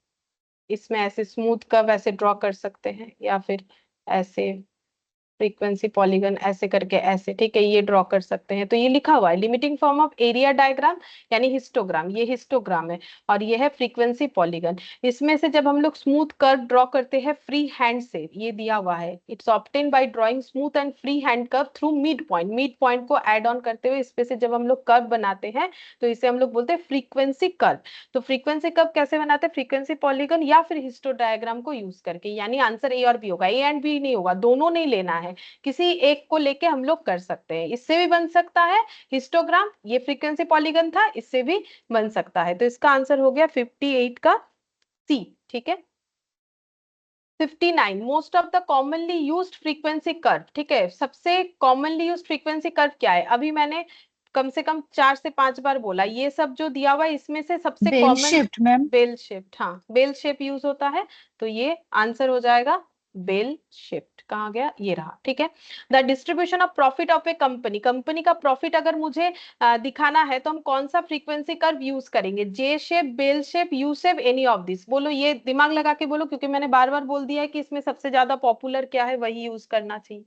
इसमें ऐसे स्मूथ कर्व ऐसे ड्रॉ कर सकते हैं, या फिर ऐसे फ्रीक्वेंसी पॉलीगन ऐसे करके, ऐसे, ठीक है, ये ड्रॉ कर सकते हैं। तो ये लिखा हुआ है limiting form of area diagram यानी हिस्टोग्राम, ये हिस्टोग्राम है, और ये है फ्रीक्वेंसी पॉलीगन। इसमें से जब हम लोग स्मूथ कर्व ड्रॉ करते हैं फ्री हैंड से, ये दिया हुआ है, it's obtain bye drawing smooth and free hand curve through mid point, mid point को एड ऑन करते हुए इस पे से जब हम लोग कर्व बनाते हैं, तो इसे हम लोग बोलते हैं फ्रीक्वेंसी कर्व। तो फ्रीक्वेंसी कर्व कैसे बनाते हैं, फ्रीक्वेंसी पॉलीगन या फिर हिस्टो डायग्राम को यूज करके, यानी आंसर ए और बी होगा, ए एंड बी नहीं होगा, दोनों नहीं लेना है, किसी एक को लेके हम लोग कर सकते हैं। इससे भी बन सकता है हिस्टोग्राम, ये फ्रीक्वेंसी पॉलीगन था, इससे भी बन सकता है। तो इसका आंसर हो गया 58 का सी, ठीक है। 59 most of the commonly used frequency curve, ठीक है, सबसे कॉमनली यूज्ड फ्रीक्वेंसी कर्व क्या है, अभी मैंने कम से कम 4 से 5 बार बोला, ये सब जो दिया हुआ है इसमें से सबसे bell common shift ma'am. Bell shift, हाँ बेल शेप यूज होता है, तो ये आंसर हो जाएगा बेल शिफ्ट। कहाँ गया, ये रहा, ठीक है। The distribution of profit of A company, company का प्रॉफिट अगर मुझे दिखाना है तो हम कौन सा फ्रीक्वेंसी कर्व यूज करेंगे, J shape, bell shape, U shape, any of this, बोलो, ये दिमाग लगा के बोलो, क्योंकि मैंने बार बार बोल दिया है कि इसमें सबसे ज्यादा पॉपुलर क्या है वही यूज करना चाहिए।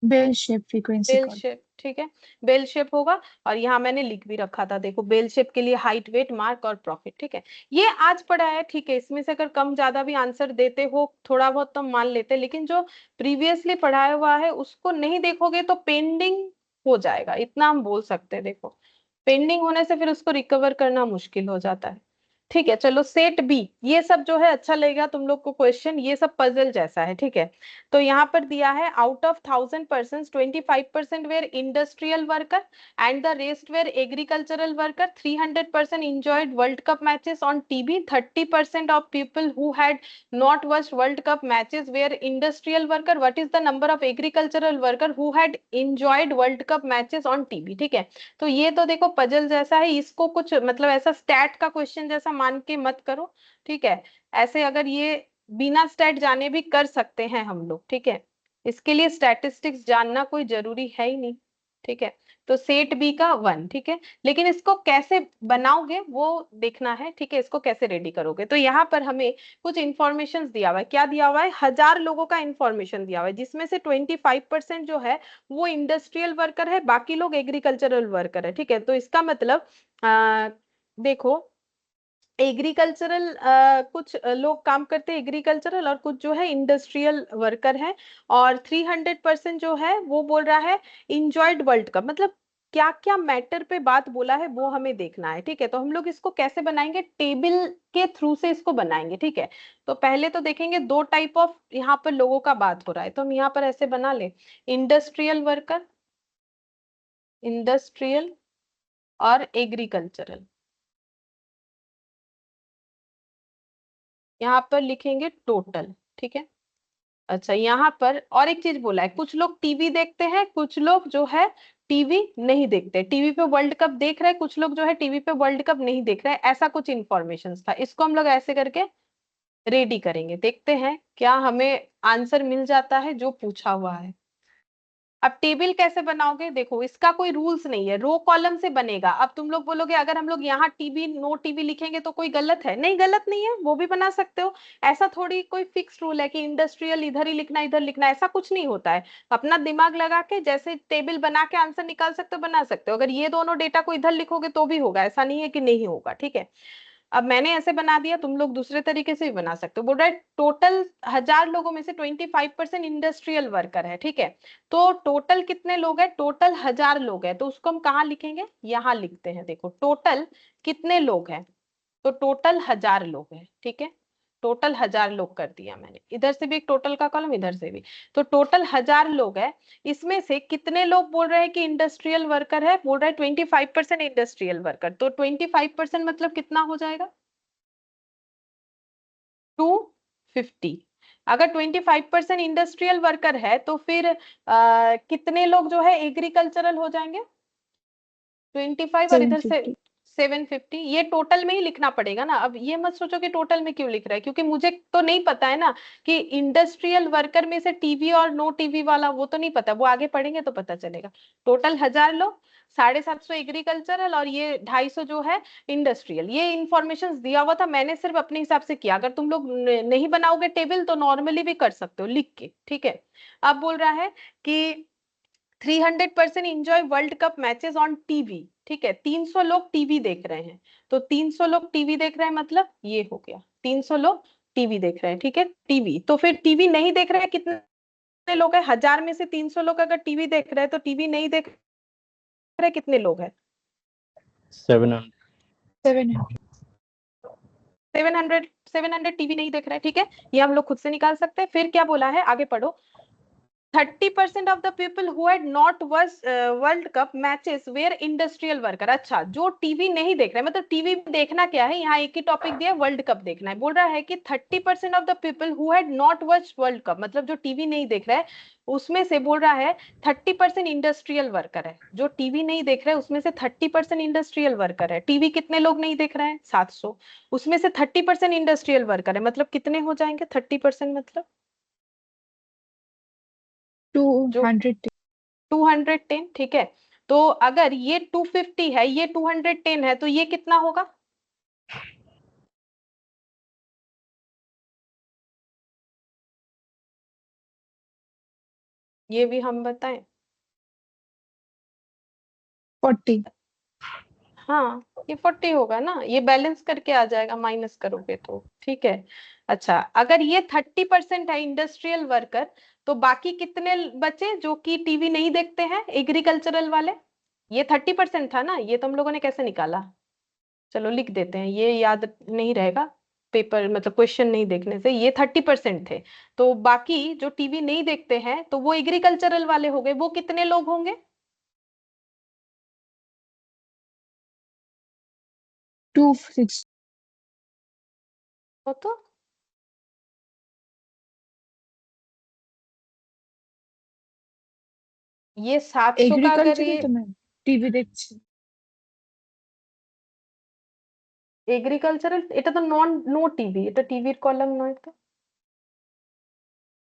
Bell shape frequency bell curve. Shape, ठीक है, बेल शेप होगा। और यहाँ मैंने लिख भी रखा था, देखो बेल शेप के लिए हाइट, वेट, मार्क और प्रॉफिट, ठीक है। ये आज पढ़ा है, ठीक है, इसमें से अगर कम ज्यादा भी आंसर देते हो थोड़ा बहुत तो मान लेते, लेकिन जो प्रीवियसली पढ़ाया हुआ है उसको नहीं देखोगे तो पेंडिंग हो जाएगा, इतना हम बोल सकते हैं। देखो पेंडिंग होने से फिर उसको रिकवर करना मुश्किल हो जाता है, ठीक है। चलो सेट बी, ये सब जो है अच्छा लगेगा तुम लोग को क्वेश्चन, ये सब पजल जैसा है, ठीक है। तो यहाँ पर दिया है out of 1000 person 25% were industrial worker and the rest were agricultural worker, 300% enjoyed World Cup matches on TV, 30% of people who had not watched World Cup matches were industrial worker, what is the number of agricultural worker who had enjoyed World Cup matches on TV, ठीक है। तो ये तो देखो पजल जैसा है, इसको कुछ मतलब ऐसा स्टैट का क्वेश्चन जैसा मान के मत करो, ठीक है। ऐसे अगर ये बिना स्टैट जाने भी कर सकते हैं हम लोग, ठीक है, इसके लिए स्टैटिस्टिक्स जानना कोई जरूरी है ही नहीं, ठीक है। तो सेट बी का 1, ठीक है, लेकिन इसको कैसे बनाओगे वो देखना है, ठीक है, इसको कैसे रेडी करोगे। तो यहाँ पर हमें कुछ इंफॉर्मेशन दिया हुआ है, क्या दिया हुआ है, 1000 लोगों का इंफॉर्मेशन दिया हुआ है, जिसमें से 25% जो है वो इंडस्ट्रियल वर्कर है, बाकी लोग एग्रीकल्चरल वर्कर है, ठीक है। तो इसका मतलब देखो एग्रीकल्चरल कुछ लोग काम करते हैं एग्रीकल्चरल, और कुछ जो है इंडस्ट्रियल वर्कर है। और 300% जो है वो बोल रहा है इंजॉयड वर्ल्ड कप, मतलब क्या क्या मैटर पे बात बोला है वो हमें देखना है, ठीक है। तो हम लोग इसको कैसे बनाएंगे, टेबल के थ्रू से इसको बनाएंगे, ठीक है। तो पहले तो देखेंगे दो टाइप ऑफ यहाँ पर लोगों का बात हो रहा है, तो हम यहाँ पर ऐसे बना ले, इंडस्ट्रियल वर्कर, इंडस्ट्रियल और एग्रीकल्चरल, यहाँ पर लिखेंगे टोटल, ठीक है। अच्छा यहाँ पर और एक चीज बोला है, कुछ लोग टीवी देखते हैं, कुछ लोग जो है टीवी नहीं देखते, टीवी पे वर्ल्ड कप देख रहे हैं, कुछ लोग जो है टीवी पे वर्ल्ड कप नहीं देख रहे हैं, ऐसा कुछ इंफॉर्मेशन था। इसको हम लोग ऐसे करके रेडी करेंगे, देखते हैं क्या हमें आंसर मिल जाता है जो पूछा हुआ है। अब टेबल कैसे बनाओगे, देखो इसका कोई रूल्स नहीं है, रो कॉलम से बनेगा। अब तुम लोग बोलोगे अगर हम लोग यहाँ टीवी नो टीवी लिखेंगे तो कोई गलत है, नहीं गलत नहीं है, वो भी बना सकते हो। ऐसा थोड़ी कोई फिक्स रूल है कि इंडस्ट्रियल इधर ही लिखना इधर लिखना, ऐसा कुछ नहीं होता है। अपना दिमाग लगा के जैसे टेबल बना के आंसर निकाल सकते हो बना सकते हो। अगर ये दोनों डेटा को इधर लिखोगे तो भी होगा, ऐसा नहीं है कि नहीं होगा, ठीक है। अब मैंने ऐसे बना दिया, तुम लोग दूसरे तरीके से भी बना सकते हो। बोल रहा है टोटल 1000 लोगों में से 25% इंडस्ट्रियल वर्कर है, ठीक है। तो टोटल कितने लोग हैं, टोटल 1000 लोग हैं, तो उसको हम कहाँ लिखेंगे, यहाँ लिखते हैं। देखो टोटल कितने लोग हैं, तो टोटल 1000 लोग हैं, ठीक है। टोटल 1000 लोग कर दिया मैंने, इधर से भी एक टोटल का कॉलम इधर से भी। तो टोटल 1000 लोग है, इसमें से कितने लोग बोल रहे हैं कि इंडस्ट्रियल वर्कर है, बोल रहा है 25% इंडस्ट्रियल वर्कर। तो 25% मतलब कितना हो जाएगा, 250। अगर 25% इंडस्ट्रियल वर्कर है तो फिर कितने लोग जो है एग्रीकल्चरल हो जाएंगे, 25 और इधर से 750 750। ये टोटल में ही लिखना पड़ेगा ना। अब ये मत सोचो कि टोटल में क्यों लिख रहा है, क्योंकि मुझे तो नहीं पता है ना कि इंडस्ट्रियल वर्कर में से टीवी और नो टीवी वाला, वो तो नहीं पता, वो आगे पढ़ेंगे तो पता चलेगा। टोटल 1000 लोग, 750 एग्रीकल्चरल और ये 250 जो है इंडस्ट्रियल। ये इंफॉर्मेशन दिया हुआ था, मैंने सिर्फ अपने हिसाब से किया। अगर तुम लोग नहीं बनाओगे टेबल तो नॉर्मली भी कर सकते हो लिख के, ठीक है। अब बोल रहा है कि 300% enjoy world Cup matches on TV, ठीक है। 300 लोग टीवी देख रहे हैं, तो 300 लोग टीवी देख रहे हैं मतलब ये हो गया, 300 लोग टीवी देख रहे हैं, ठीक है। टीवी, तो फिर टीवी नहीं देख रहे हैं कितने लोग हैं, 1000 में से 300 लोग अगर टीवी देख रहे हैं तो टीवी नहीं देख रहे कितने लोग हैं, 700 700 700 टीवी नहीं देख रहा है, ठीक है। ये हम लोग खुद से निकाल सकते हैं। फिर क्या बोला है, आगे पढ़ो। 30% of the people who had not watched World Cup matches were industrial worker. अच्छा, जो टीवी नहीं देख रहे, मतलब टीवी देखना क्या है, यहाँ एक ही टॉपिक दिया वर्ल्ड कप देखना है। बोल रहा है कि 30% of the people who had not watch world cup, मतलब जो टीवी नहीं देख रहा है उसमें से बोल रहा है 30% इंडस्ट्रियल वर्कर है। जो टीवी नहीं देख रहे उसमें से 30% इंडस्ट्रियल वर्कर है। टीवी कितने लोग नहीं देख रहे हैं, 700, उसमें से 30% इंडस्ट्रियल वर्कर है, मतलब कितने हो जाएंगे 30% मतलब 210 210, ठीक है। तो अगर ये 250 है, ये 210 है, तो ये कितना होगा, ये भी हम बताएं। 40 हाँ, ये 40 होगा ना, ये बैलेंस करके आ जाएगा माइनस करोगे तो, ठीक है। अच्छा, अगर ये 30% है इंडस्ट्रियल वर्कर, तो बाकी कितने बचे जो कि टीवी नहीं देखते हैं, एग्रीकल्चरल वाले। ये 30% था ना, ये तो हम लोगों ने कैसे निकाला, चलो लिख देते हैं, ये याद नहीं रहेगा पेपर, मतलब क्वेश्चन नहीं देखने से। ये 30% थे, तो बाकी जो टीवी नहीं देखते हैं तो वो एग्रीकल्चरल वाले हो गए। वो कितने लोग होंगे, 260 वो तो ये 700 का अगर এগ্রিকালচারে ये তো ম্যাম টিভি দেখছি এগ্রিকালচারাল, এটা তো নো टीवी, এটা টিভির কলাম নয় তো।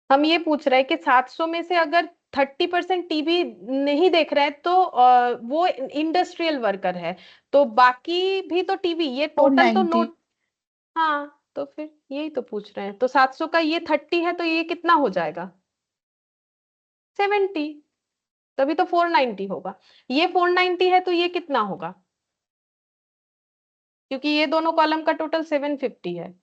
हम ये पूछ रहे हैं कि 700 में से अगर 30% टीवी नहीं देख रहे हैं तो वो इंडस्ट्रियल वर्कर है, तो बाकी भी तो टीवी, ये टोटल तो नो। 490 हाँ, तो फिर यही तो पूछ रहे हैं। तो 700 का ये 30 है तो ये कितना हो जाएगा, 70, तभी तो 490 होगा। ये 490 है तो ये कितना होगा, क्योंकि ये दोनों कॉलम का टोटल 750 है।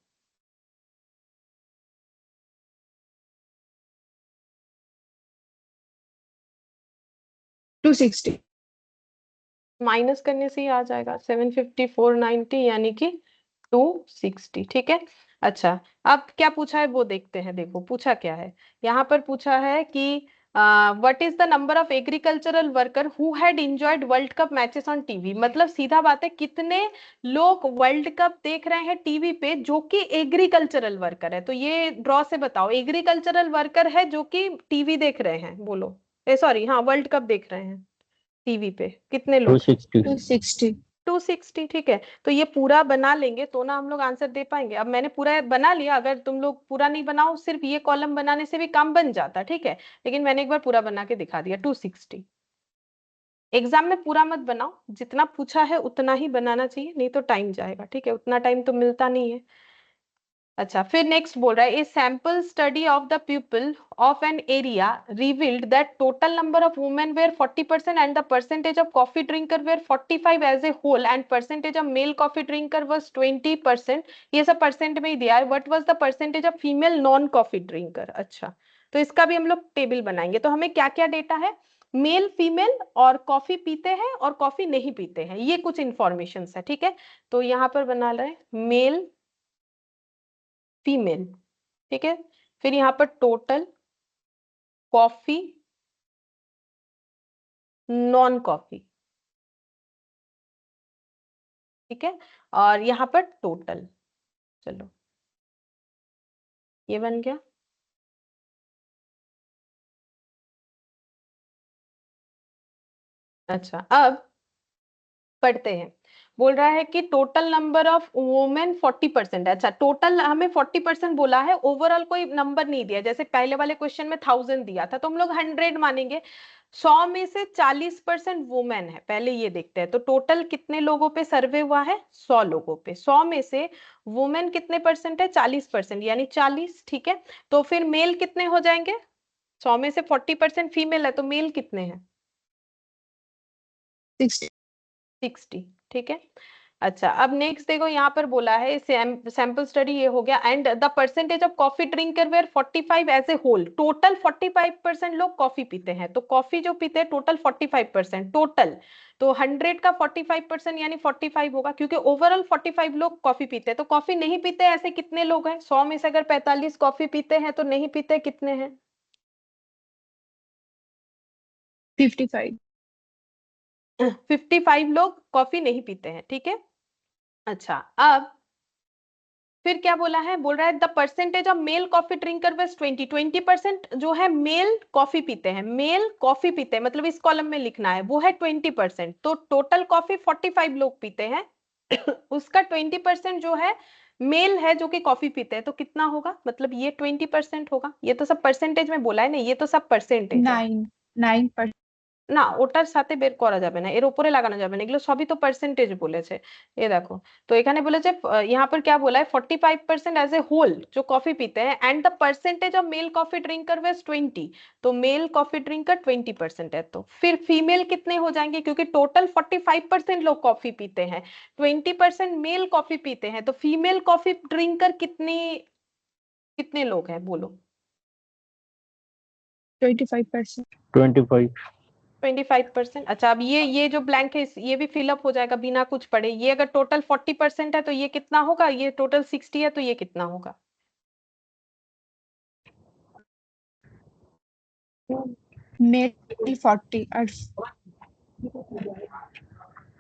टू 260 माइनस करने से ही आ जाएगा 750 490 यानी कि 260, ठीक है। अच्छा, अब क्या पूछा है वो देखते हैं। देखो पूछा क्या है, यहाँ पर पूछा है कि what is the number of agricultural worker who had enjoyed world Cup matches on TV. मतलब सीधा बात है, कितने लोग वर्ल्ड कप देख रहे हैं टीवी पे जो कि एग्रीकल्चरल वर्कर है। तो ये ड्रॉ से बताओ, एग्रीकल्चरल वर्कर है जो कि टीवी देख रहे हैं, बोलो। सॉरी, हाँ, वर्ल्ड कप देख रहे हैं टीवी पे, कितने लोग, 260 260 260, ठीक है। तो ये पूरा बना लेंगे तो ना हम लोग आंसर दे पाएंगे। अब मैंने पूरा बना लिया, अगर तुम लोग पूरा नहीं बनाओ, सिर्फ ये कॉलम बनाने से भी काम बन जाता, ठीक है, लेकिन मैंने एक बार पूरा बना के दिखा दिया। 260। एग्जाम में पूरा मत बनाओ, जितना पूछा है उतना ही बनाना चाहिए, नहीं तो टाइम जाएगा, ठीक है, उतना टाइम तो मिलता नहीं है। अच्छा, फिर नेक्स्ट बोल रहा है, a sample study of the people of an area revealed that total number of women were 40% and the percentage of coffee drinker were 45 as a whole and percentage of male coffee drinker was 20%। ये सब परसेंट में ही दिया है। What was the percentage of female non coffee drinker. अच्छा, तो इसका भी हम लोग टेबल बनाएंगे। तो हमें क्या क्या डेटा है, मेल फीमेल और कॉफी पीते हैं और कॉफी नहीं पीते हैं, ये कुछ इंफॉर्मेशन है, ठीक है। तो यहाँ पर बना रहे मेल फीमेल, ठीक है। फिर यहाँ पर टोटल कॉफी नॉन कॉफी, ठीक है, और यहाँ पर टोटल, चलो ये बन गया। अच्छा, अब पढ़ते हैं। बोल रहा है कि टोटल नंबर ऑफ वुमेन 40% है। अच्छा, टोटल हमें 40% बोला है, ओवरऑल कोई नंबर नहीं दिया। जैसे पहले वाले क्वेश्चन में 1000 दिया था तो हम लोग 100 मानेंगे। 100 में से 40% वुमेन है, पहले ये देखते हैं। तो टोटल कितने लोगों पे सर्वे हुआ है, 100 लोगों पे। 100 में से वुमेन कितने परसेंट है, 40%, यानी 40, ठीक है। तो फिर मेल कितने हो जाएंगे, 100 में से 40% फीमेल है तो मेल कितने हैं, 60, ठीक है। अच्छा, अब नेक्स्ट देखो, यहाँ पर बोला है सैंपल स्टडी ये हो गया, and the percentage of coffee drinker were 45 as a whole. Total 45% लोग कॉफी पीते हैं, तो कॉफी जो पीते हैं टोटल 45% टोटल। तो 100 का 45% यानी 45 होगा, क्योंकि ओवरऑल 45 लोग कॉफी पीते हैं। तो कॉफी नहीं पीते ऐसे कितने लोग हैं, 100 में से अगर 45 कॉफी पीते हैं तो नहीं पीते कितने हैं, 55। 55 लोग कॉफी नहीं पीते हैं, ठीक है। अच्छा, अब फिर क्या बोला है, बोल रहा है the percentage of male coffee drinker was 20% जो है मेल कॉफी पीते हैं, मेल कॉफी पीते हैं, मतलब इस कॉलम में लिखना है, वो है 20%। तो टोटल कॉफी 45 लोग पीते हैं उसका 20% जो है मेल है जो कि कॉफी पीते हैं, तो कितना होगा, मतलब ये 20% होगा। ये तो सब परसेंटेज में बोला है ना, ये तो सब परसेंटेज है 9%। না, ওটার সাথে বের করা যাবে না, এর উপরে লাগানো যাবে না, এগুলো সবই তো পার্সেন্টেজ বলেছে। ये देखो, तो এখানে বলেছে यहाँ पर क्या बोला है, 45% एज ए होल जो कॉफी पीते हैं, and the percentage of male coffee drinker was 20। तो मेल कॉफी ड्रिंकर 20% है। तो फिर फीमेल कितने हो जाएंगे, क्योंकि टोटल 45% लोग कॉफी पीते हैं, 20% मेल कॉफी पीते हैं, तो फीमेल कॉफी ड्रिंकर कितने लोग हैं, बोलो। 25%। 25. 25%। अच्छा, अब ये जो ब्लैंक है ये भी फिलअप हो जाएगा बिना कुछ पढ़े। ये अगर टोटल 40% है तो ये कितना होगा, ये टोटल 60 है तो ये कितना होगा, मेल 40 और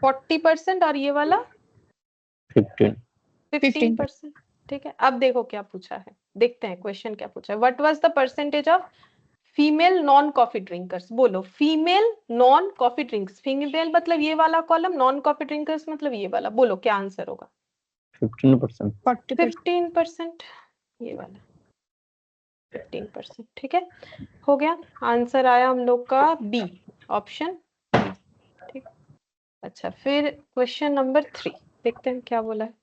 40% और ये वाला 15. 15%, ठीक है। अब देखो क्या पूछा है, देखते हैं क्वेश्चन क्या पूछा है। What was the percentage of female non coffee drinkers, बोलो female non coffee drinks, female मतलब ये वाला कॉलम, नॉन कॉफी ड्रिंकर्स मतलब ये वाला, बोलो क्या आंसर होगा। 15%. 40%। 15%, ये वाला 15%, ठीक है, हो गया। आंसर आया हम लोग का बी, ऑप्शन बी, ठीक। अच्छा, फिर क्वेश्चन नंबर 3 देखते हैं क्या बोला है।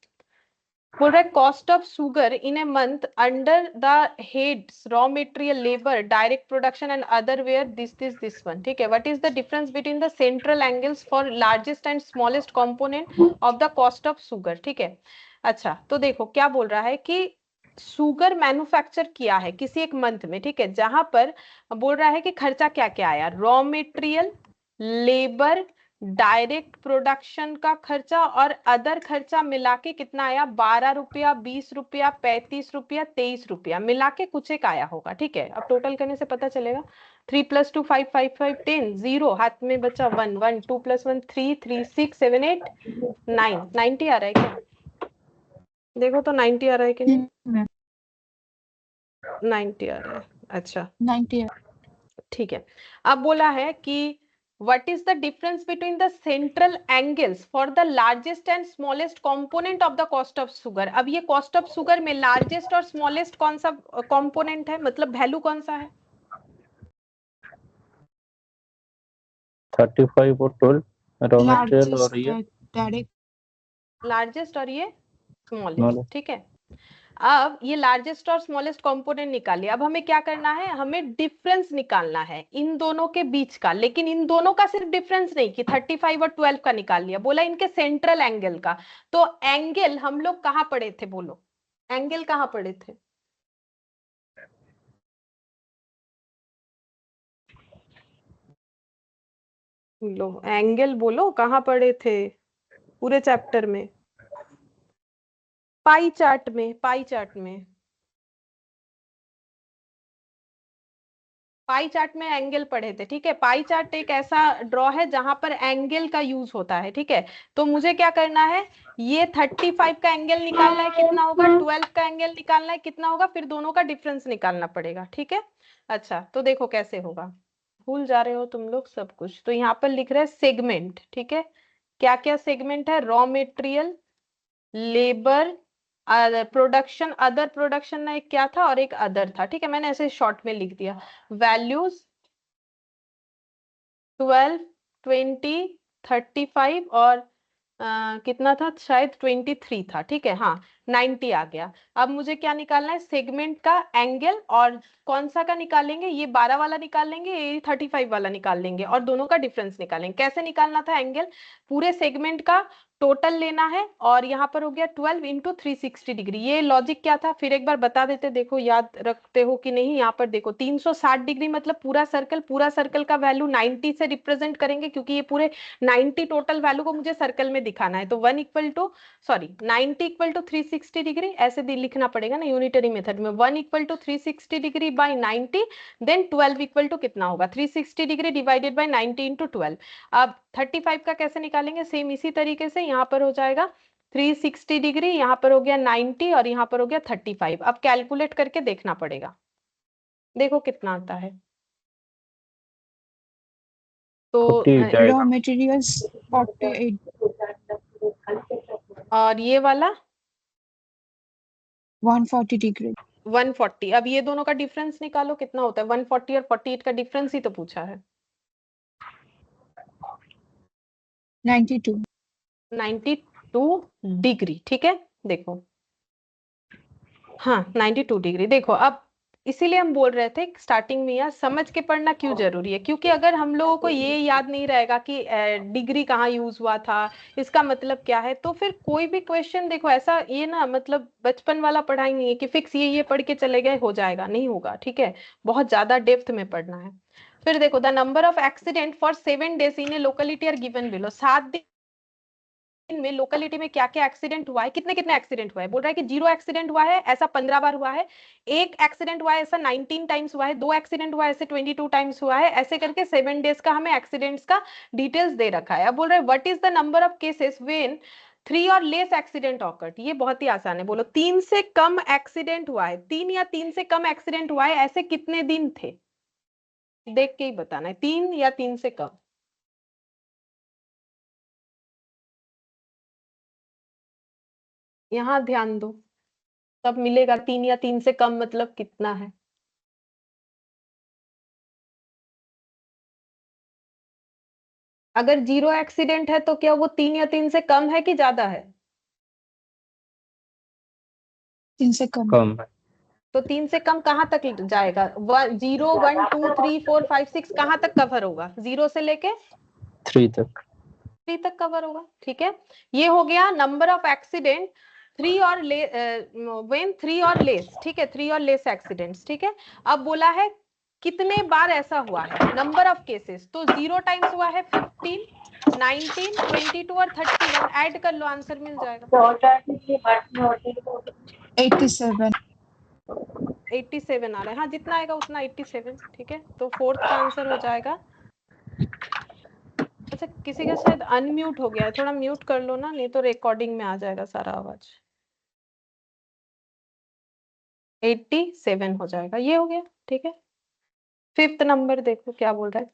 बोल रहा है cost of sugar in a month under the heads raw material labour direct production and other were this one, ठीक है। What is the difference between the central angles for largest and smallest component of the cost of sugar, ठीक है। अच्छा, तो देखो क्या बोल रहा है कि सुगर मैन्युफैक्चर किया है किसी एक मंथ में, ठीक है, जहां पर बोल रहा है कि खर्चा क्या क्या आया, raw material, labour, direct production का खर्चा और अदर खर्चा मिला के कितना आया, 12 रुपया, 20 रुपया, 35 रुपया, 23 रुपया, मिला के कुछ एक आया होगा, ठीक है। अब टोटल करने से पता चलेगा। 3 + 2 5 5 5 10 0 हाथ में बचा 1 1 2 + 1 3 3 6 7 8 9 90 आ रहा है क्या, देखो तो 90 आ रहा है कि नहीं, 90 आ रहा है। अच्छा 90 है। ठीक है। अब बोला है कि What is the difference between the central angles for the largest and smallest component of the cost of sugar? अब ये cost of sugar में largest और smallest कौन सा component है, मतलब value कौन सा है? 35 और 12 रॉ मटेरियल Largest और ये direct. लार्जेस्ट और ये स्मॉलेस्ट, Smallest. ठीक है। अब ये लार्जेस्ट और स्मॉलेस्ट कंपोनेंट निकालिए। अब हमें क्या करना है, हमें डिफरेंस निकालना है इन दोनों के बीच का, लेकिन इन दोनों का सिर्फ डिफरेंस नहीं कि 35 और 12 का निकाल लिया, बोला इनके सेंट्रल एंगल का। तो एंगल हम लोग कहाँ पढ़े थे, बोलो एंगल कहाँ पढ़े थे? लो एंगल बोलो कहाँ पढ़े थे पूरे चैप्टर में? पाई चार्ट में, पाई चार्ट में, पाई चार्ट में एंगल पढ़े थे, ठीक है। पाई चार्ट एक ऐसा ड्रॉ है जहां पर एंगल का यूज होता है, ठीक है। तो मुझे क्या करना है, ये 35 का एंगल निकालना है, कितना होगा, 12 का एंगल निकालना है, कितना होगा, फिर दोनों का डिफरेंस निकालना पड़ेगा, ठीक है। अच्छा तो देखो कैसे होगा, भूल जा रहे हो तुम लोग सब कुछ। तो यहाँ पर लिख रहे हैं सेगमेंट, ठीक है। क्या क्या सेगमेंट है, raw material, labour, production, other production ना एक क्या था और एक अदर था, ठीक है। मैंने ऐसे शॉर्ट में लिख दिया। वैल्यूज 12, 20, 35 और कितना था, शायद 23 था, ठीक है। हाँ 90 आ गया। अब मुझे क्या निकालना है, सेगमेंट का एंगल, और कौन सा का निकालेंगे, ये 12 वाला निकाल लेंगे, ये 35 वाला निकाल लेंगे, और दोनों का डिफरेंस निकालेंगे। कैसे निकालना था एंगल, पूरे सेगमेंट का टोटल लेना है, और यहाँ पर हो गया 12 इंटू 360 डिग्री। ये लॉजिक क्या था, फिर एक बार बता देते, देखो याद रखते हो कि नहीं। यहाँ पर देखो 360 डिग्री मतलब पूरा सर्कल, पूरा सर्कल का वैल्यू 90 से रिप्रेजेंट करेंगे, क्योंकि ये पूरे 90 टोटल वैल्यू को मुझे सर्कल में दिखाना है। तो 1 equal to 90 equal to 360 degree, ऐसे लिखना पड़ेगा ना यूनिटरी मेथड में। 1 equal to 360 degree by 90, then 12 equal to कितना होगा, 360 डिग्री डिवाइडेड बाई 90 इंटू 12। अब 35 का कैसे निकालेंगे, सेम इसी तरीके से। यहाँ पर हो जाएगा 360 डिग्री, यहाँ पर हो गया 90 और यहाँ पर हो गया 35। अब कैलकुलेट करके देखना पड़ेगा, देखो कितना आता है। तो 48 आएगा। Raw materials 48. और ये वाला 140 degree. 140। अब ये दोनों का डिफरेंस निकालो कितना होता है, 140 और 48 का डिफरेंस ही तो पूछा है। 92. 92 डिग्री, ठीक है। देखो हाँ 92 डिग्री। देखो अब इसीलिए हम बोल रहे थे स्टार्टिंग में, यार समझ के पढ़ना क्यों जरूरी है, क्योंकि अगर हम लोगों को ये याद नहीं रहेगा कि डिग्री कहाँ यूज हुआ था, इसका मतलब क्या है, तो फिर कोई भी क्वेश्चन देखो ऐसा ये ना, मतलब बचपन वाला पढ़ाई नहीं है कि फिक्स ये पढ़ के चले गए हो जाएगा, नहीं होगा, ठीक है। बहुत ज्यादा डेप्थ में पढ़ना है। फिर देखो the number of accident for 7 days in a locality are given below. 7 दिन में लोकेलिटी में क्या क्या एक्सीडेंट हुआ है, कितने कितने एक्सीडेंट हुआ है, बोल रहा है कि 0 एक्सीडेंट हुआ है ऐसा 15 बार हुआ है, 1 एक्सीडेंट हुआ है ऐसा 19 टाइम्स हुआ है, 2 एक्सीडेंट हुआ है ऐसे 22 टाइम्स हुआ है, ऐसे करके 7 days का हमें एक्सीडेंट्स का डिटेल्स दे रखा है। अब बोल रहा है what is the number of cases when 3 और लेस एक्सीडेंट ऑकर्ड। ये बहुत ही आसान है, बोलो 3 से कम एक्सीडेंट हुआ है, 3 या 3 से कम एक्सीडेंट हुआ है, ऐसे कितने दिन थे, देख के ही बताना है, 3 या 3 से कम। यहाँ ध्यान दो, तब मिलेगा 3 या 3 से कम मतलब कितना है। अगर 0 एक्सीडेंट है तो क्या वो 3 या 3 से कम है कि ज्यादा है? 3 से कम. कम है। तो 3 से कम कहाँ तक जाएगा, 0, 1, 2, 3, 4, 5, 6 कहाँ तक कवर होगा, 0 से लेके 3 तक। 3 तक कवर होगा, ठीक है। ये हो गया नंबर ऑफ एक्सीडेंट 3 और व्हेन 3 और लेस, ठीक है, 3 और लेस एक्सीडेंट्स, ठीक है। अब बोला है कितने बार ऐसा हुआ है, नंबर ऑफ केसेस, तो 0 टाइम्स हुआ है 15, 19, 22 और 31, ऐड कर लो आंसर मिल जाएगा। 87. 87 आ रहा है, हाँ जितना आएगा उतना 87, ठीक है। तो फोर्थ का आंसर हो जाएगा। अच्छा किसी का शायद अनम्यूट हो गया है, थोड़ा म्यूट कर लो ना, नहीं तो रिकॉर्डिंग में आ जाएगा सारा आवाज। 87 हो जाएगा, ये हो गया, ठीक है। 5th नंबर देखो क्या बोल रहा है।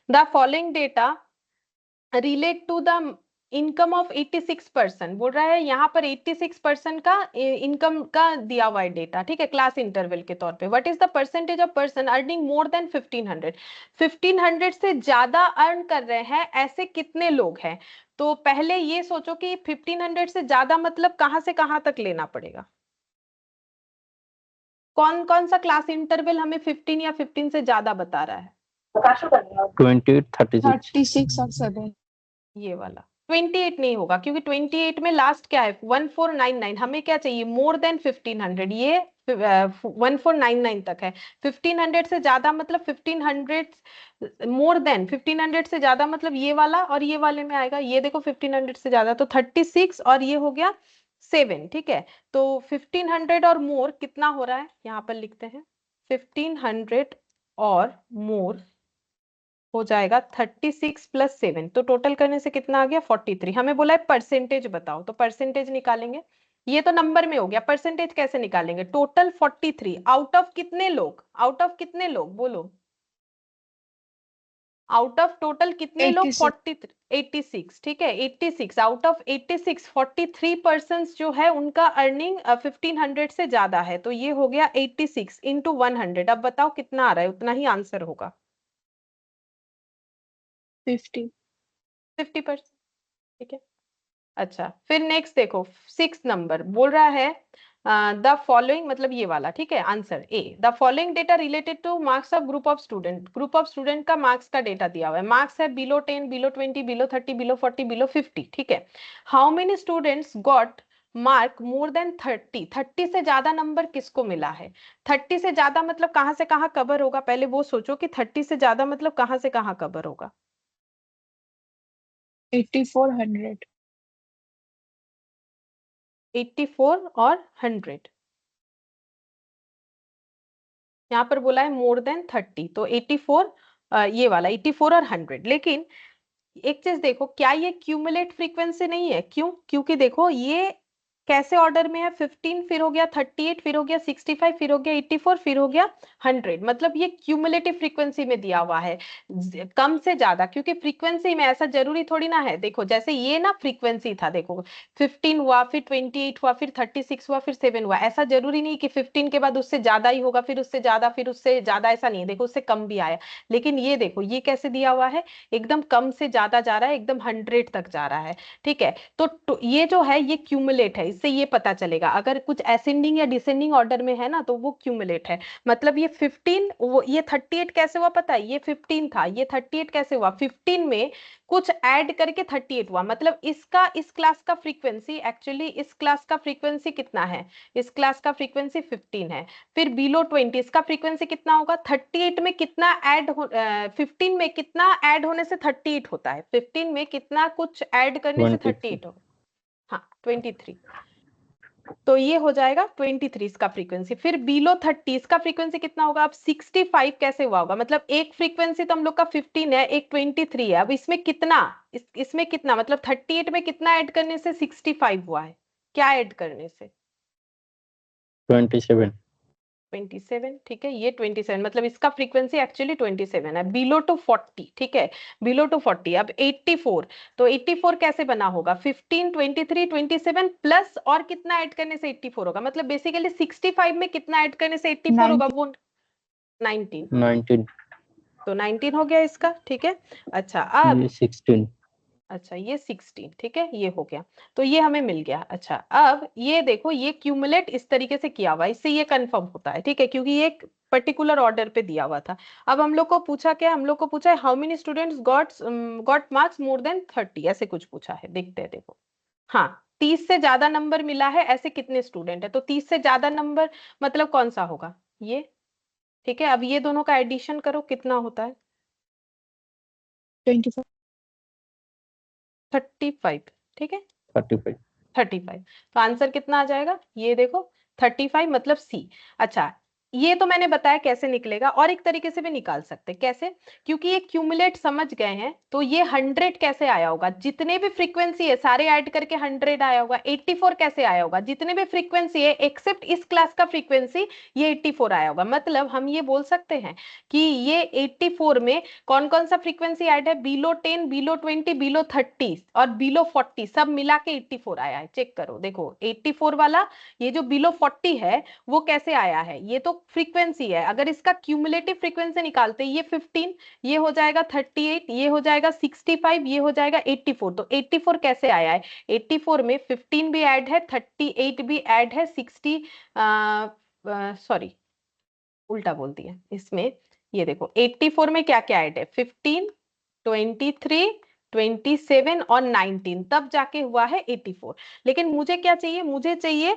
The following data relate to the income of 86%, बोल रहा है यहाँ पर 86% का इनकम का दिया हुआ है डेटा, ठीक है, क्लास इंटरवल के तौर पे। What is the percentage of person earning more than 1500, 1500 से ज्यादा अर्न कर रहे हैं ऐसे कितने लोग हैं। तो पहले ये सोचो कि 1500 से ज्यादा मतलब कहाँ से कहाँ तक लेना पड़ेगा। कौन कौन सा क्लास इंटरवल हमें 15 या 15 से ज्यादा बता रहा है। 28 36 36 और 7। ये वाला 28 नहीं होगा, क्योंकि 28 में लास्ट क्या है 1499, हमें क्या चाहिए मोर देन 1500, ये 1499 तक है। 1500 से ज्यादा मतलब 1500 मोर देन 1500 से ज्यादा मतलब ये वाला और ये वाले में आएगा। ये देखो 1500 से ज्यादा तो 36 और ये हो गया 7, ठीक है। तो 1500 और मोर कितना हो रहा है, यहाँ पर लिखते हैं 1500 और मोर हो जाएगा 36 प्लस 7, तो टोटल करने से कितना आ गया 43। हमें बोला है परसेंटेज बताओ, तो परसेंटेज निकालेंगे। ये तो नंबर में हो गया, परसेंटेज कैसे निकालेंगे। टोटल 43 आउट ऑफ कितने लोग, आउट ऑफ कितने लोग बोलो, आउट ऑफ टोटल कितने लोग 86 86, ठीक है 86 आउट ऑफ 86 43% जो है उनका अर्निंग 1500 से ज्यादा है। तो ये हो गया 86 इंटू 100। अब बताओ कितना आ रहा है, उतना ही आंसर होगा 50%, ठीक है। अच्छा फिर नेक्स्ट देखो 6 नंबर बोल रहा है द फॉलोइंग, मतलब ये वाला, ठीक है answer A. The following data related two marks of group of student, group of student का मार्क्स का डेटा दिया हुआ है। मार्क्स है below 10, below 20, below 30, below 40, below 50, ठीक है। How many students got mark more than 30, 30 से ज्यादा नंबर किसको मिला है। 30 से ज्यादा मतलब कहां से कहां कवर होगा, पहले वो सोचो कि 30 से ज्यादा मतलब कहां से कहां कवर होगा। 8400। 84 और 100, यहाँ पर बोला है मोर देन 30, तो 84 ये वाला 84 और 100। लेकिन एक चीज देखो, क्या ये क्यूमुलेट फ्रीक्वेंसी नहीं है, क्यों, क्योंकि देखो ये कैसे ऑर्डर में है 15 फिर हो गया 38 फिर हो गया 65 फिर हो गया 84 फिर हो गया 100, मतलब ये क्यूमुलेटिव फ्रीक्वेंसी में दिया हुआ है कम से ज्यादा। क्योंकि फ्रीक्वेंसी में ऐसा जरूरी थोड़ी ना है, देखो जैसे ये ना फ्रीक्वेंसी था, देखो 15 हुआ फिर 28 हुआ फिर 36 हुआ फिर 7 हुआ, ऐसा जरूरी नहीं कि 15 के बाद उससे ज्यादा ही होगा फिर उससे ज्यादा फिर उससे ज्यादा, ऐसा नहीं है। देखो उससे कम भी आया, लेकिन ये देखो ये कैसे दिया हुआ है, एकदम कम से ज्यादा जा रहा है, एकदम 100 तक जा रहा है, ठीक है। तो ये जो है ये क्यूमुलेट है, इससे ये पता चलेगा अगर कुछ असेंडिंग या डिसेंडिंग ऑर्डर में है ना तो वो क्यूमुलेट है। मतलब ये 15 वो ये 38 कैसे हुआ पता है, ये 15 था, ये 38 कैसे हुआ 15 में कुछ ऐड करके 38 हुआ। मतलब इसका इस क्लास का फ्रीक्वेंसी, एक्चुअली इस क्लास का फ्रीक्वेंसी कितना है, इस क्लास का फ्रीक्वेंसी 15 है। फिर बिलो 20 इसका फ्रीक्वेंसी कितना होगा, 38 में कितना ऐड 15 में कितना ऐड होने से 38 होता है, 15 में कितना कुछ ऐड करने से 38 होगा, हाँ 23, तो ये हो जाएगा 23 इसका फ्रीक्वेंसी। फिर बिलो 30 इसका फ्रीक्वेंसी कितना होगा, अब 65 कैसे हुआ होगा, मतलब एक फ्रीक्वेंसी तो हम लोग का 15 है, एक 23 है, अब इसमें कितना इसमें कितना मतलब 38 में कितना ऐड करने से 65 हुआ है, क्या ऐड करने से 27 27, ठीक है ये 27 मतलब इसका फ्रीक्वेंसी एक्चुअली 27 है। बिलो टू 40, ठीक है बिलो टू 40। अब 84, तो 84 कैसे बना होगा 15 23 27 प्लस और कितना ऐड करने से 84 होगा, मतलब बेसिकली 65 में कितना ऐड करने से 84 होगा, वो 19, 19 तो 19 हो गया इसका, ठीक है। अच्छा अब ये 16 अच्छा ये 16, ठीक है ये हो गया, तो ये हमें मिल गया। अच्छा अब ये देखो ये क्यूमुलेट इस तरीके से किया हुआ है, इससे ये कंफर्म होता है, ठीक है, क्योंकि ये एक पर्टिकुलर ऑर्डर पे दिया हुआ था। अब हम लोग को पूछा क्या, हम लोग को पूछा है how many students got marks more than 30, ऐसे कुछ पूछा है, देखते हैं देखो। हाँ 30 से ज्यादा नंबर मिला है ऐसे कितने स्टूडेंट है, तो 30 से ज्यादा नंबर मतलब कौन सा होगा ये, ठीक है। अब ये दोनों का एडिशन करो कितना होता है 25। 35, ठीक है 35 35, तो आंसर कितना आ जाएगा ये देखो 35 मतलब सी। अच्छा ये तो मैंने बताया कैसे निकलेगा, और एक तरीके से भी निकाल सकते हैं। कैसे? क्योंकि ये क्यूमुलेट समझ गए हैं, तो ये 100 कैसे आया होगा, जितने भी फ्रीक्वेंसी है सारे ऐड करके 100 आया होगा। 84 कैसे आया होगा, जितने भी फ्रीक्वेंसी है एक्सेप्ट इस क्लास का फ्रीक्वेंसी, ये 84 आया होगा। मतलब हम ये बोल सकते हैं कि ये 84 में कौन कौन सा फ्रीक्वेंसी ऐड है, बिलो 10, बिलो 20, बिलो 30 और बिलो 40, सब मिला के 84 आया है। चेक करो, देखो 84 वाला, ये जो बिलो 40 है वो कैसे आया है, ये तो फ्रीक्वेंसी है। अगर इसका क्यूमुलेटिव फ्रीक्वेंसी निकालते, ये 15, ये हो जाएगा 38, ये हो जाएगा 65, ये हो जाएगा 84। तो 84 कैसे आया है, 84 में 15 भी ऐड है, 38 भी ऐड है, 60 सॉरी उल्टा बोल दिया इसमें। ये देखो 84 में क्या क्या ऐड है, 15, 23, 27 और 19, तब जाके हुआ है 84। लेकिन मुझे क्या चाहिए, मुझे चाहिए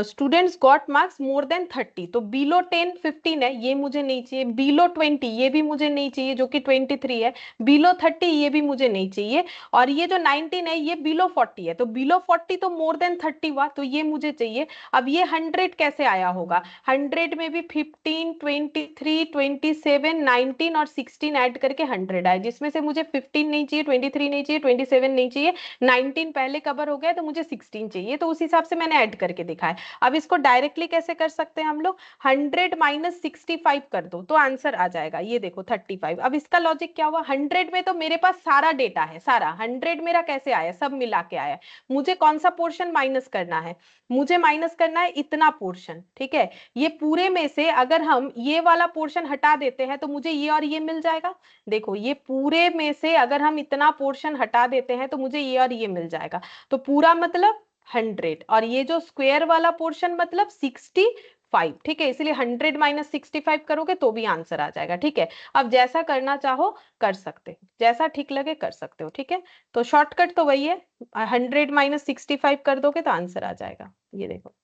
students got marks more than 30। तो बिलो 10 15 है, ये मुझे नहीं चाहिए। बिलो 20 ये भी मुझे नहीं चाहिए, जो कि 23 है। बिलो 30 ये भी मुझे नहीं चाहिए। और ये जो 19 है ये बिलो 40 है, तो बिलो 40 तो मोर देन 30 हुआ, तो ये मुझे चाहिए। अब ये 100 कैसे आया होगा, 100 में भी 15, 23, 27, 19 और 16 ऐड करके 100 आए, जिसमें से मुझे 15 नहीं चाहिए, 23 नहीं चाहिए, 27 नहीं चाहिए, 19 पहले कवर हो गया, तो मुझे 16 चाहिए। तो उस हिसाब से मैंने ऐड करके दिखा है। अब इसको डायरेक्टली कैसे कर सकते हैं हम लोग, 100 माइनस 65 कर दो तो आंसर आ जाएगा। ये देखो 35। अब इसका लॉजिक क्या हुआ, 100 में तो मेरे पास सारा डेटा है, सारा 100 मेरा कैसे आया, सब मिला के आया। मुझे कौन सा पोर्शन माइनस करना है, मुझे माइनस करना है इतना पोर्शन, ठीक है। ये पूरे में से अगर हम ये वाला पोर्शन हटा देते हैं तो मुझे ये और ये मिल जाएगा। देखो ये पूरे में से अगर हम इतना पोर्शन हटा देते हैं तो मुझे ये और ये मिल जाएगा। तो पूरा मतलब 100, और ये जो स्क्वायर वाला पोर्शन मतलब 65, ठीक है। इसलिए 100 माइनस 65 करोगे तो भी आंसर आ जाएगा, ठीक है। अब जैसा करना चाहो कर सकते हो, जैसा ठीक लगे कर सकते हो, ठीक है। तो शॉर्टकट तो वही है, 100 माइनस 65 कर दोगे तो आंसर आ जाएगा। ये देखो,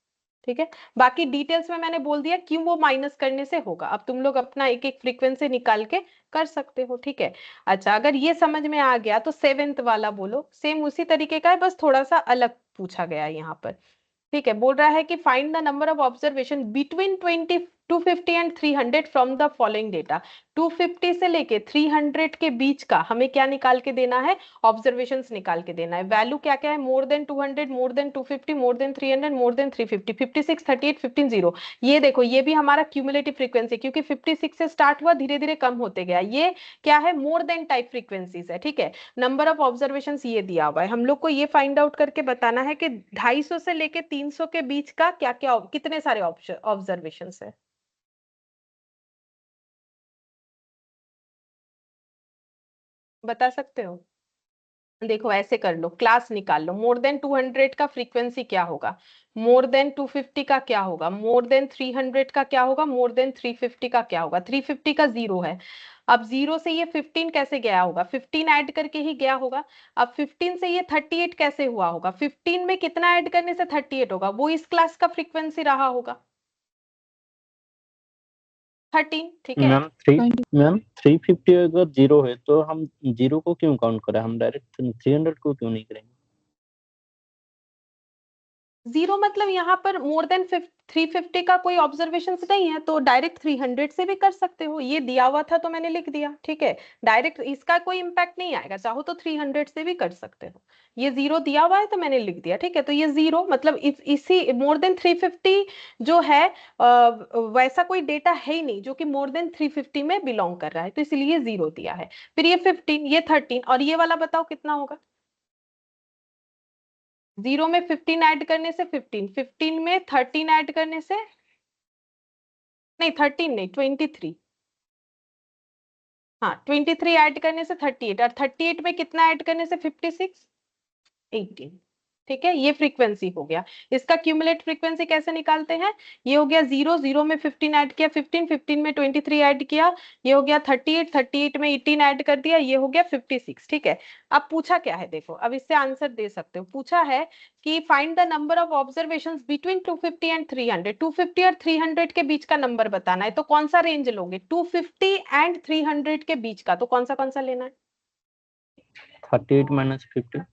ठीक है। बाकी डिटेल्स में मैंने बोल दिया क्यों वो माइनस करने से होगा। अब तुम लोग अपना एक एक फ्रीक्वेंसी निकाल के कर सकते हो, ठीक है। अच्छा, अगर ये समझ में आ गया तो 7th वाला बोलो, सेम उसी तरीके का है, बस थोड़ा सा अलग पूछा गया है यहाँ पर, ठीक है। बोल रहा है कि find the number of observation between 250 and 300 from the following data. 250 से लेके 300 के बीच का हमें क्या निकाल के देना है, ऑब्जर्वेशंस निकाल के देना है। वैल्यू क्या क्या है, more then 200, more than 250, more than 300, more than 350, 56, 38, 15, 0। ये देखो ये भी हमारा क्यूमुलेटिव फ्रीक्वेंसी, क्योंकि 56 से स्टार्ट हुआ, धीरे धीरे कम होते गया। ये क्या है, मोर देन टाइप फ्रीक्वेंसीज है, ठीक है। नंबर ऑफ ऑब्जर्वेशन ये दिया हुआ है, हम लोग को ये फाइंड आउट करके बताना है कि 250 से लेके 300 के बीच का क्या क्या, कितने सारे ऑब्जर्वेशन है। बता सकते हो? देखो ऐसे कर लो, क्लास निकाल लो। मोर देन 200 का फ्रीक्वेंसी क्या होगा, मोर देन 250 का क्या होगा, मोर देन 300 का क्या होगा, मोर देन 350 का क्या होगा। 350 का 0 है। अब 0 से ये 15 कैसे गया होगा, 15 ऐड करके ही गया होगा। अब 15 से ये 38 कैसे हुआ होगा, 15 में कितना ऐड करने से 38 होगा, वो इस क्लास का फ्रीक्वेंसी रहा होगा, 13, ठीक है। मैम 350 अगर 0 है तो हम 0 को क्यों काउंट करें, हम डायरेक्ट 300 को क्यों नहीं करेंगे? 0 मतलब यहाँ पर मोर देन 350 का कोई ऑब्जर्वेशन नहीं है, तो डायरेक्ट 300 से भी कर सकते हो। ये दिया हुआ था तो मैंने लिख दिया, ठीक है। डायरेक्ट इसका कोई इंपैक्ट नहीं आएगा, चाहो तो 300 से भी कर सकते हो। ये 0 दिया हुआ है तो मैंने लिख दिया, ठीक है। तो ये 0 मतलब इसी मोर देन 350 जो है वैसा कोई डेटा है ही नहीं जो कि मोर देन 350 में बिलोंग कर रहा है, तो इसलिए 0 दिया है। फिर ये 15, ये 13 और ये वाला बताओ कितना होगा। 0 में 15 ऐड करने से 15, 15 में 13 ऐड करने से, नहीं 13 नहीं 23, हाँ 23 ऐड करने से 38, और 38 में कितना ऐड करने से 56, 18, ठीक है। ये फ्रीक्वेंसी हो गया। इसका क्यूमुलेट फ्रीक्वेंसी कैसे निकालते हैं, ये हो गया 0, 0 में 15 ऐड किया, 15, 15 में 23 ऐड किया, ये हो गया 38, 38 में 18 ऐड कर दिया, ये हो गया 56, ठीक है। अब पूछा क्या है, देखो अब इससे आंसर दे सकते हो। पूछा है कि find the number of observations between 250 and 300। 250 और 300 के बीच का नंबर बताना है, तो कौन सा रेंज लोगे, 250 एंड 300 के बीच का, तो कौन सा लेना है। 38 माइनस 50।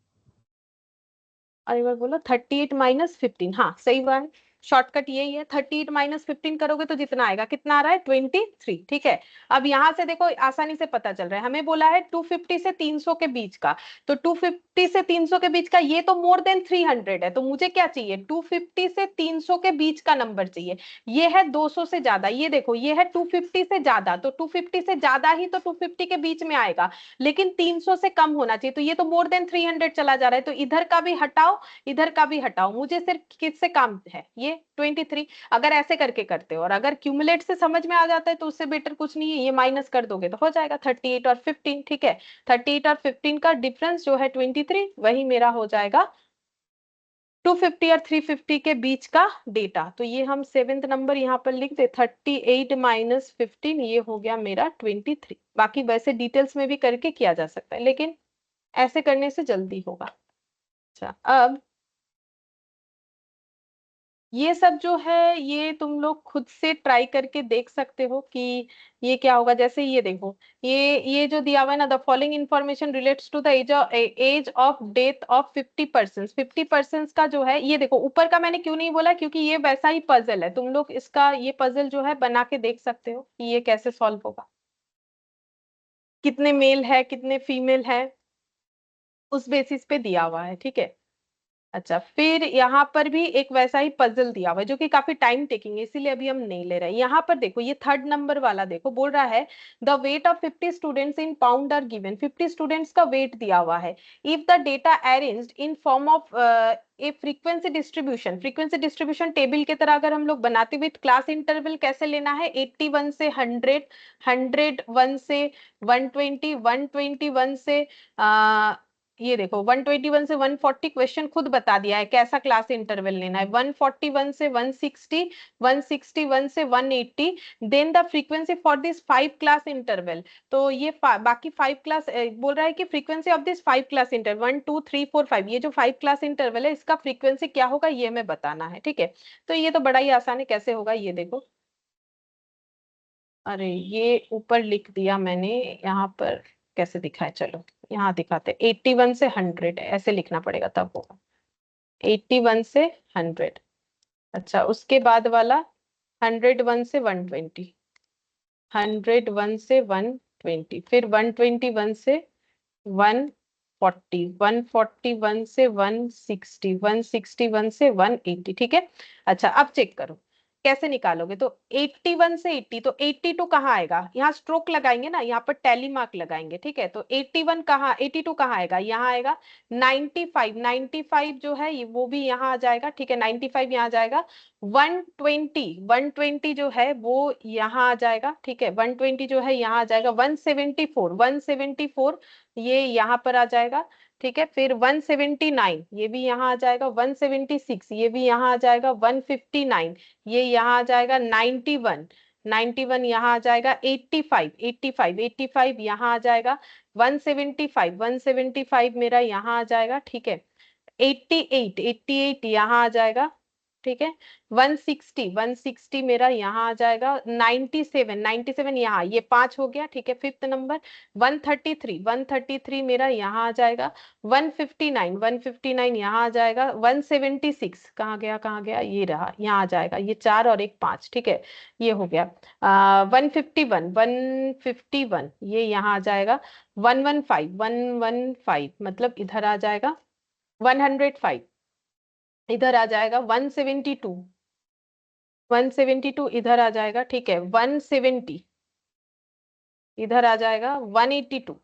और एक बार बोलो, 38 माइनस 15, हाँ सही बात है। शॉर्टकट यही है, 38 माइनस 15 करोगे तो जितना आएगा, कितना आ रहा है 23, ठीक है। अब यहाँ से देखो आसानी से पता चल रहा है, हमें बोला है 250 से 300 के बीच का, तो 250 से 300 के बीच का ये तो मोर देन 300 है, तो मुझे क्या चाहिए, 250 से 300 के बीच का नंबर चाहिए। ये है 200 से ज्यादा, ये देखो ये है 250 से ज्यादा, तो 250 से ज्यादा ही तो 250 के बीच में आएगा, लेकिन 300 से कम होना चाहिए, तो ये तो मोर देन 300 चला जा रहा है, तो इधर का भी हटाओ, इधर का भी हटाओ, मुझे सिर्फ किससे काम है, ये 23। अगर ऐसे करके करते हो और अगर क्यूमुलेट से समझ में आ जाता है तो उससे बेटर कुछ नहीं है, ये माइनस कर दोगे तो हो जाएगा 38 और 15, ठीक है। 38 और 15 का डिफरेंस जो है 23, वही मेरा हो जाएगा 250 और 350 के बीच का डेटा। तो ये हम 7th नंबर यहाँ पर लिख दे, 38 माइनस 15, ये हो गया मेरा 23। बाकी वैसे डिटेल्स में भी करके किया जा सकता है, लेकिन ऐसे करने से जल्दी होगा। अच्छा, अब ये सब जो है ये तुम लोग खुद से ट्राई करके देख सकते हो कि ये क्या होगा। जैसे ये देखो, ये जो दिया हुआ है ना, the following information relates to the age of death of 50%। 50% का जो है, ये देखो ऊपर का मैंने क्यों नहीं बोला, क्योंकि ये वैसा ही पजल है, तुम लोग इसका ये पजल जो है बना के देख सकते हो कि ये कैसे सॉल्व होगा, कितने मेल है कितने फीमेल है, उस बेसिस पे दिया हुआ है, ठीक है। अच्छा, फिर यहाँ पर भी एक वैसा ही पजल दिया हुआ है जो कि काफी टाइम टेकिंग है, इसीलिए अभी हम नहीं ले रहे हैं। यहाँ पर देखो ये 3rd नंबर वाला देखो, बोल रहा है the weight of 50 students in pound are given. 50 students का वेट दिया हुआ है। If the data arranged in form of a frequency distribution, frequency distribution table की तरह अगर हम लोग बनाते विथ क्लास इंटरवल कैसे लेना है, 81 से 100, 101 से 120, 121 से ये देखो 121 से 140, क्वेश्चन खुद बता दिया है कैसा क्लास इंटरवल लेना है, 141 से 160, 161 से 180, then the frequency for this 5 class interval. तो ये बाकी 5 क्लास बोल रहा है कि frequency of this 5 class interval 1 2 3 4 5, ये जो 5 क्लास इंटरवल है इसका फ्रीक्वेंसी क्या होगा ये हमें बताना है, ठीक है। तो ये तो बड़ा ही आसान है, कैसे होगा ये देखो। अरे ये ऊपर लिख दिया मैंने, यहाँ पर कैसे दिखाए, चलो यहाँ दिखाते, 81 से 100 ऐसे लिखना पड़ेगा तब होगा, 81 से 100। अच्छा, उसके बाद वाला 101 से 120, 101 से 120, फिर 121 से 140, 141 से 160, 161 से 180, ठीक है। अच्छा, अब चेक करो कैसे निकालोगे, तो 81 से 80, तो 82 कहाँ आएगा, यहाँ स्ट्रोक लगाएंगे ना, यहाँ पर टैली मार्क लगाएंगे, ठीक है। तो 81 कहाँ, 82 कहाँ आएगा, यहाँ आएगा। 95, 95 जो है वो भी यहाँ आ जाएगा, ठीक है, 95 यहाँ आ जाएगा। 120, 120 जो है वो यहाँ आ जाएगा, ठीक है, 120 जो है यहाँ आ जाएगा। 174, 174 ये यहाँ पर आ जाएगा, ठीक है। फिर 179 ये भी यहाँ आ जाएगा, 176 ये भी यहाँ आ जाएगा, 159 ये यहाँ आ जाएगा, 91, 91 यहाँ आ जाएगा, 85, 85, 85 यहाँ आ जाएगा, 175, 175 मेरा यहाँ आ जाएगा, ठीक है। 88, 88 यहाँ आ जाएगा, ठीक है। 160, 160 मेरा यहाँ आ जाएगा। 97, 97 यहाँ, ये 5 हो गया, ठीक है, 5th नंबर। 133, 133 मेरा यहाँ आ जाएगा। 159, 159 यहाँ आ जाएगा। 176 कहाँ गया, कहाँ गया, ये रहा, यहाँ आ जाएगा, ये 4 और एक 5, ठीक है, ये हो गया। 151, 151 ये यहाँ आ जाएगा। 115, 115 मतलब इधर आ जाएगा। 105 इधर आ जाएगा। 172, 172 इधर आ जाएगा, ठीक है। 170 इधर आ जाएगा। 182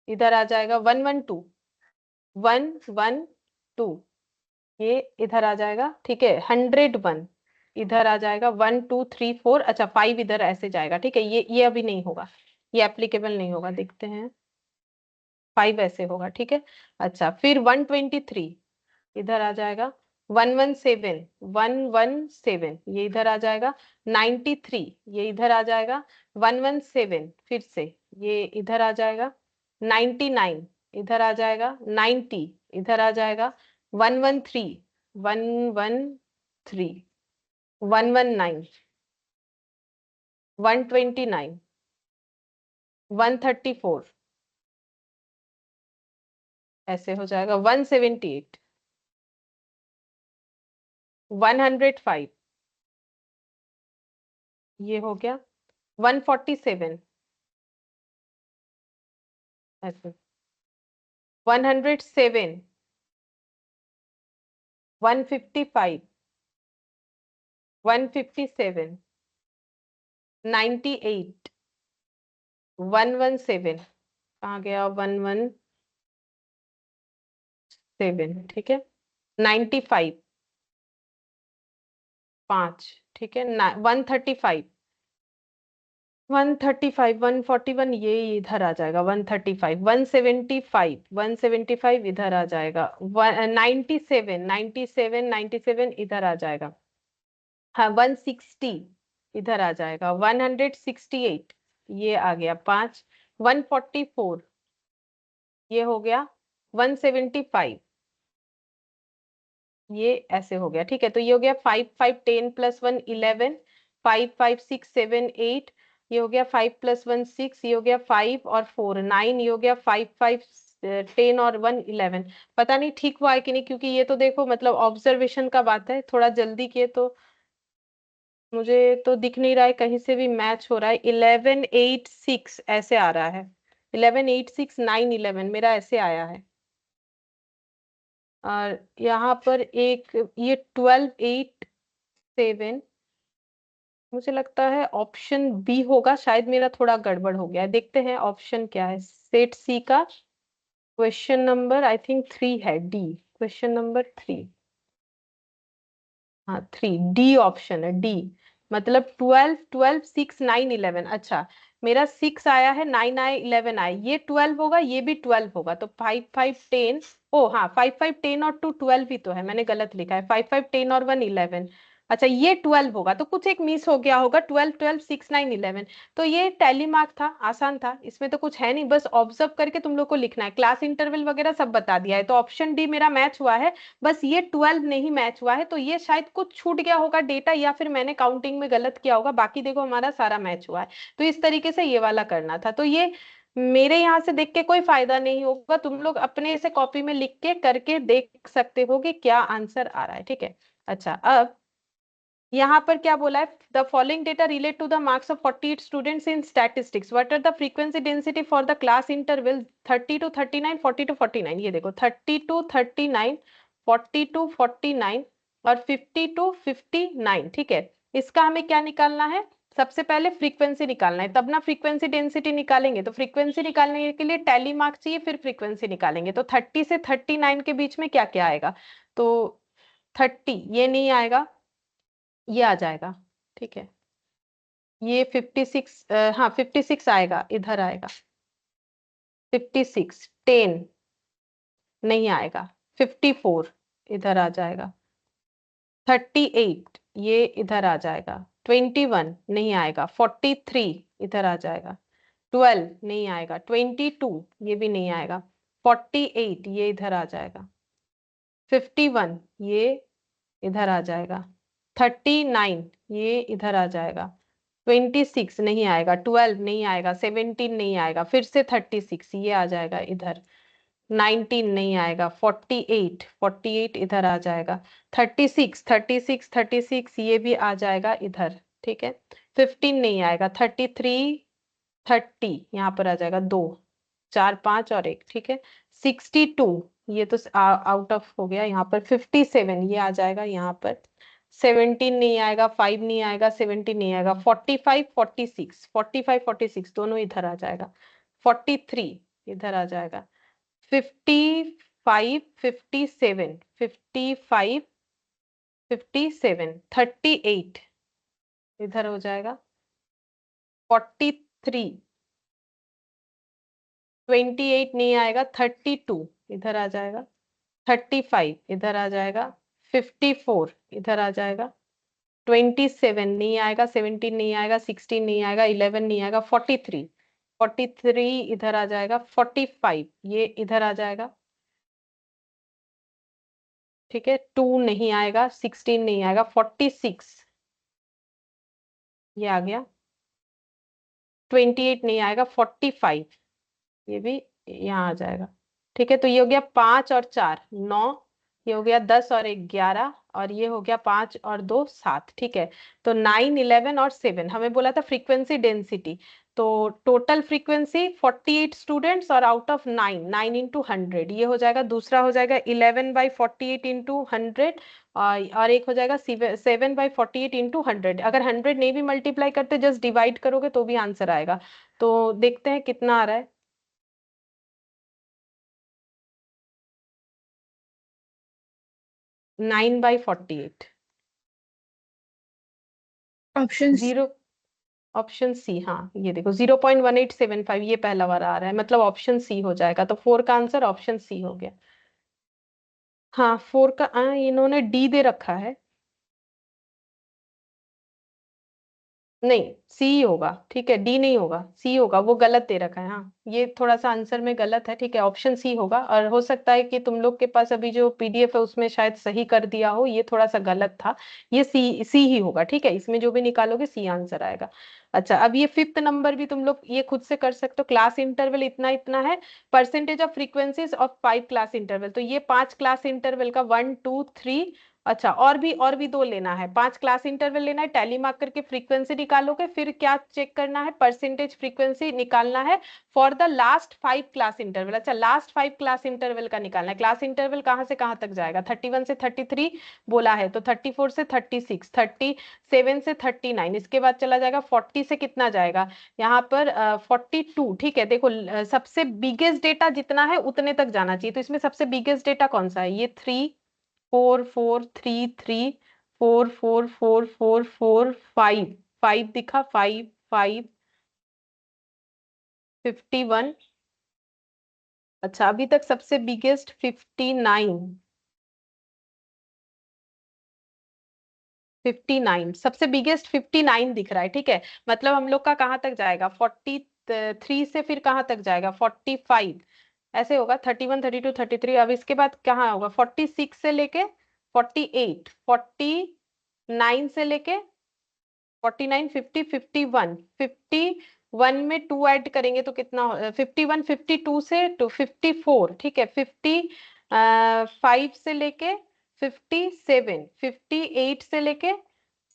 इधर आ जाएगा। 112, 112 ये इधर आ जाएगा, ठीक है। 101 इधर आ जाएगा। 1 2 3 4, अच्छा 5 इधर ऐसे जाएगा, ठीक है। ये अभी नहीं होगा, ये एप्लीकेबल नहीं होगा, देखते हैं। 5 ऐसे होगा, ठीक है। अच्छा, फिर 123 इधर आ जाएगा। 117, 117 ये इधर आ जाएगा। 93 ये इधर आ जाएगा। 117 फिर से ये इधर आ जाएगा। 99 इधर आ जाएगा। 90 इधर आ जाएगा। 113, 113, 119, 129, 134 ऐसे हो जाएगा। 178 105, ये हो गया 147, ऐसे 107, 155, 157, 98, 117, कहाँ गया 117, ठीक है, 95, 5, ठीक है, 135, 135, 141, ये इधर आ जाएगा, 135, 175, 175 इधर आ जाएगा, 97, 97, 97 इधर आ जाएगा, हाँ 160 इधर आ जाएगा, 168 ये आ गया 5, 144 ये हो गया, 175 ये ऐसे हो गया, ठीक है, तो ये हो गया 5 5 10 + 1 11, 5 5 6 7 8, ये हो गया 5 + 1 6, ये हो गया 5 और 4 9, ये हो गया 5 5 10 और 1 11। पता नहीं ठीक हुआ है कि नहीं, क्योंकि ये तो देखो मतलब ऑब्जर्वेशन का बात है, थोड़ा जल्दी किए तो मुझे तो दिख नहीं रहा है कहीं से भी मैच हो रहा है। 11 8 6 ऐसे आ रहा है, 11 8 6 9 11 मेरा ऐसे आया है। और यहाँ पर एक ये 12 8 7, मुझे लगता है ऑप्शन बी होगा, शायद मेरा थोड़ा गड़बड़ हो गया है, देखते हैं ऑप्शन क्या है। सेट सी का क्वेश्चन नंबर आई थिंक 3 है, डी, क्वेश्चन नंबर 3, हाँ 3 डी ऑप्शन है, डी, मतलब 12 12 6 9 11। अच्छा, मेरा 6 आया है, 9 आए, 11 आए, ये 12 होगा, ये भी 12 होगा, तो 5 5 10, ओ हाँ 5 5 10 और 2 12 ही तो है, मैंने गलत लिखा है, 5 5 10 और 1 11। अच्छा ये 12 होगा, तो कुछ एक मिस हो गया होगा, 12 12 6 9 11। तो ये टैली मार्क था, आसान था, इसमें तो कुछ है नहीं, बस ऑब्जर्व करके तुम लोग को लिखना है, क्लास इंटरवल वगैरह सब बता दिया है, तो ऑप्शन डी मेरा मैच हुआ है। बस ये 12 नहीं मैच हुआ है, तो ये शायद कुछ छूट गया होगा डेटा, या फिर मैंने काउंटिंग में गलत किया होगा, बाकी देखो हमारा सारा मैच हुआ है। तो इस तरीके से ये वाला करना था, तो ये मेरे यहाँ से देख के कोई फायदा नहीं होगा, तुम लोग अपने से कॉपी में लिख के करके देख सकते हो कि क्या आंसर आ रहा है, ठीक है। अच्छा, अब यहाँ पर क्या बोला है, the following data relate to the marks of 48 students in statistics, what are the frequency density for the class interval 30 to 39, 40 to 49। ये देखो 30 to 39, 40 to 49 और 50 to 59, ठीक है। इसका हमें क्या निकालना है, सबसे पहले फ्रीक्वेंसी निकालना है, तब ना फ्रीक्वेंसी डेंसिटी निकालेंगे, तो फ्रीक्वेंसी निकालने के लिए टैली मार्क चाहिए, फिर फ्रीक्वेंसी निकालेंगे। तो 30 से 39 के बीच में क्या क्या आएगा, तो 30 ये नहीं आएगा, ये आ जाएगा, ठीक है। ये 56, हाँ 56 आएगा, इधर आएगा 56, 10 नहीं आएगा, 54 इधर आ जाएगा, 38 ये इधर आ जाएगा, 21 नहीं आएगा, 43 इधर आ जाएगा, 12 नहीं आएगा, 22 ये भी नहीं आएगा, 48 ये इधर आ जाएगा, 51 ये इधर आ जाएगा, 39 ये इधर आ जाएगा, 26 नहीं आएगा, 12 नहीं आएगा, 17 नहीं आएगा, फिर से 36 ये आ जाएगा इधर, 19 नहीं आएगा, 48 48 इधर आ जाएगा, 36 36 36 ये भी आ जाएगा इधर, ठीक है। 15 नहीं आएगा, 33 30 यहाँ पर आ जाएगा, 2 4 5 और 1, ठीक है। 62 ये तो आउट ऑफ हो गया, यहाँ पर 57 ये आ जाएगा यहाँ पर, 17 नहीं आएगा, 5 नहीं आएगा, 17 नहीं आएगा, 45 46 45 46 दोनों इधर आ जाएगा, 43 इधर आ जाएगा, 55 57 55 57 38 इधर हो जाएगा, 43 28 नहीं आएगा, 32 इधर आ जाएगा, 35 इधर आ जाएगा, 54 इधर आ जाएगा, 27 नहीं आएगा, 17 नहीं आएगा, 16 नहीं आएगा, 11 नहीं आएगा, 43 43 इधर आ जाएगा, 45 ये इधर आ जाएगा, ठीक है। 2 नहीं आएगा, 16 नहीं आएगा, 46 ये आ गया, 28 नहीं आएगा, 45 ये भी यहाँ आ जाएगा, ठीक है। तो ये हो गया 5 और 4 9, ये हो गया 10 और 1 11, और ये हो गया 5 और 2 7, ठीक है। तो 9 11 और 7 हमें बोला था फ्रीक्वेंसी डेंसिटी, तो टोटल फ्रीक्वेंसी 48 स्टूडेंट्स और आउट ऑफ 9 इंटू 100, ये हो जाएगा। दूसरा हो जाएगा 11/48 इंटू 100, और एक हो जाएगा 7/48 इंटू 100। अगर 100 नहीं भी मल्टीप्लाई करते, जस्ट डिवाइड करोगे तो भी आंसर आएगा। तो देखते हैं कितना आ रहा है। 9/48। ऑप्शन जीरो, ऑप्शन सी, हाँ ये देखो 0.1875, ये पहला बार आ रहा है, मतलब ऑप्शन सी हो जाएगा। तो 4 का आंसर ऑप्शन सी हो गया। हाँ 4 का इन्होंने डी दे रखा है। नहीं, सी होगा, ठीक है, डी नहीं होगा, सी होगा, वो गलत दे रखा है। हाँ ये थोड़ा सा आंसर में गलत है, ठीक है, ऑप्शन सी होगा। और हो सकता है कि तुम लोग के पास अभी जो पीडीएफ है उसमें शायद सही कर दिया हो, ये थोड़ा सा गलत था। ये सी ही होगा, ठीक है, इसमें जो भी निकालोगे सी आंसर आएगा। अच्छा, अब ये 5th नंबर भी तुम लोग ये खुद से कर सकते हो। क्लास इंटरवल इतना इतना है, percentage of frequencies of 5 class interval, तो ये 5 क्लास इंटरवल का 1 2 3, अच्छा और भी 2 लेना है। 5 क्लास इंटरवल लेना है, टैली मार्क करके फ्रीक्वेंसी निकालोगे, फिर क्या चेक करना है, परसेंटेज फ्रीक्वेंसी निकालना है for the last 5 class interval. अच्छा, लास्ट 5 क्लास इंटरवल का निकालना है। क्लास इंटरवल कहाँ से कहाँ तक जाएगा, 31 से 33 बोला है, तो 34 से 36, 37 से 39, इसके बाद चला जाएगा 40 से कितना जाएगा यहाँ पर 42, ठीक है। देखो सबसे बिगेस्ट डेटा जितना है उतने तक जाना चाहिए, तो इसमें सबसे बिगेस्ट डेटा कौन सा है, ये 3 4 4 3 3 4 4 4 4 4 5 5 दिखा, 5 5 51। अच्छा, अभी तक सबसे बिगेस्ट 59, 59 सबसे बिगेस्ट 59 दिख रहा है, ठीक है। मतलब हम लोग का कहाँ तक जाएगा, 43 से फिर कहाँ तक जाएगा, 45, ऐसे होगा, 31 32 33। अब इसके बाद कहाँ होगा, 46 से लेके 48, 49 से लेके 49 50 51, 51 में 2 ऐड करेंगे तो कितना, 51 52 से 54, ठीक है, 55 से लेके 57, 58 से लेके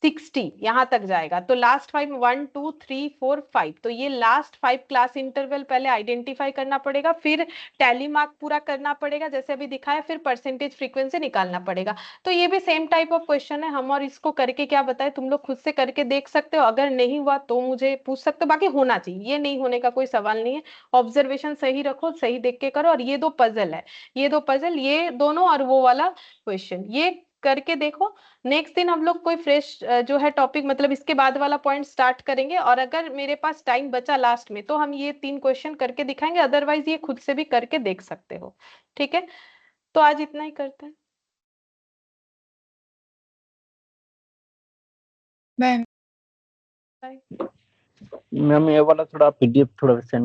60, यहां तक जाएगा। तो लास्ट 5 1 2 3 4 5, तो ये लास्ट 5 क्लास इंटरवल पहले आइडेंटिफाई करना पड़ेगा, फिर टैली मार्क पूरा करना पड़ेगा जैसे अभी दिखाया, फिर परसेंटेज फ्रीक्वेंसी निकालना पड़ेगा। तो ये भी सेम टाइप ऑफ क्वेश्चन है, हम और इसको करके क्या बताए, तुम लोग खुद से करके देख सकते हो। अगर नहीं हुआ तो मुझे पूछ सकते हो, बाकी होना चाहिए, ये नहीं होने का कोई सवाल नहीं है। ऑब्जर्वेशन सही रखो, सही देख के करो। और ये 2 पजल है, ये 2 पजल, ये दोनों और वो वाला क्वेश्चन, ये करके देखो। नेक्स्ट दिन हम लोग कोई फ्रेश जो है टॉपिक, मतलब इसके बाद वाला पॉइंट स्टार्ट करेंगे। और अगर मेरे पास टाइम बचा लास्ट में तो हम ये 3 क्वेश्चन करके दिखाएंगे, अदरवाइज ये खुद से भी करके देख सकते हो, ठीक है। तो आज इतना ही करते हैं। बाय। बाय। मैम ये वाला थोड़ा पीडीएफ थोड़ा सेंड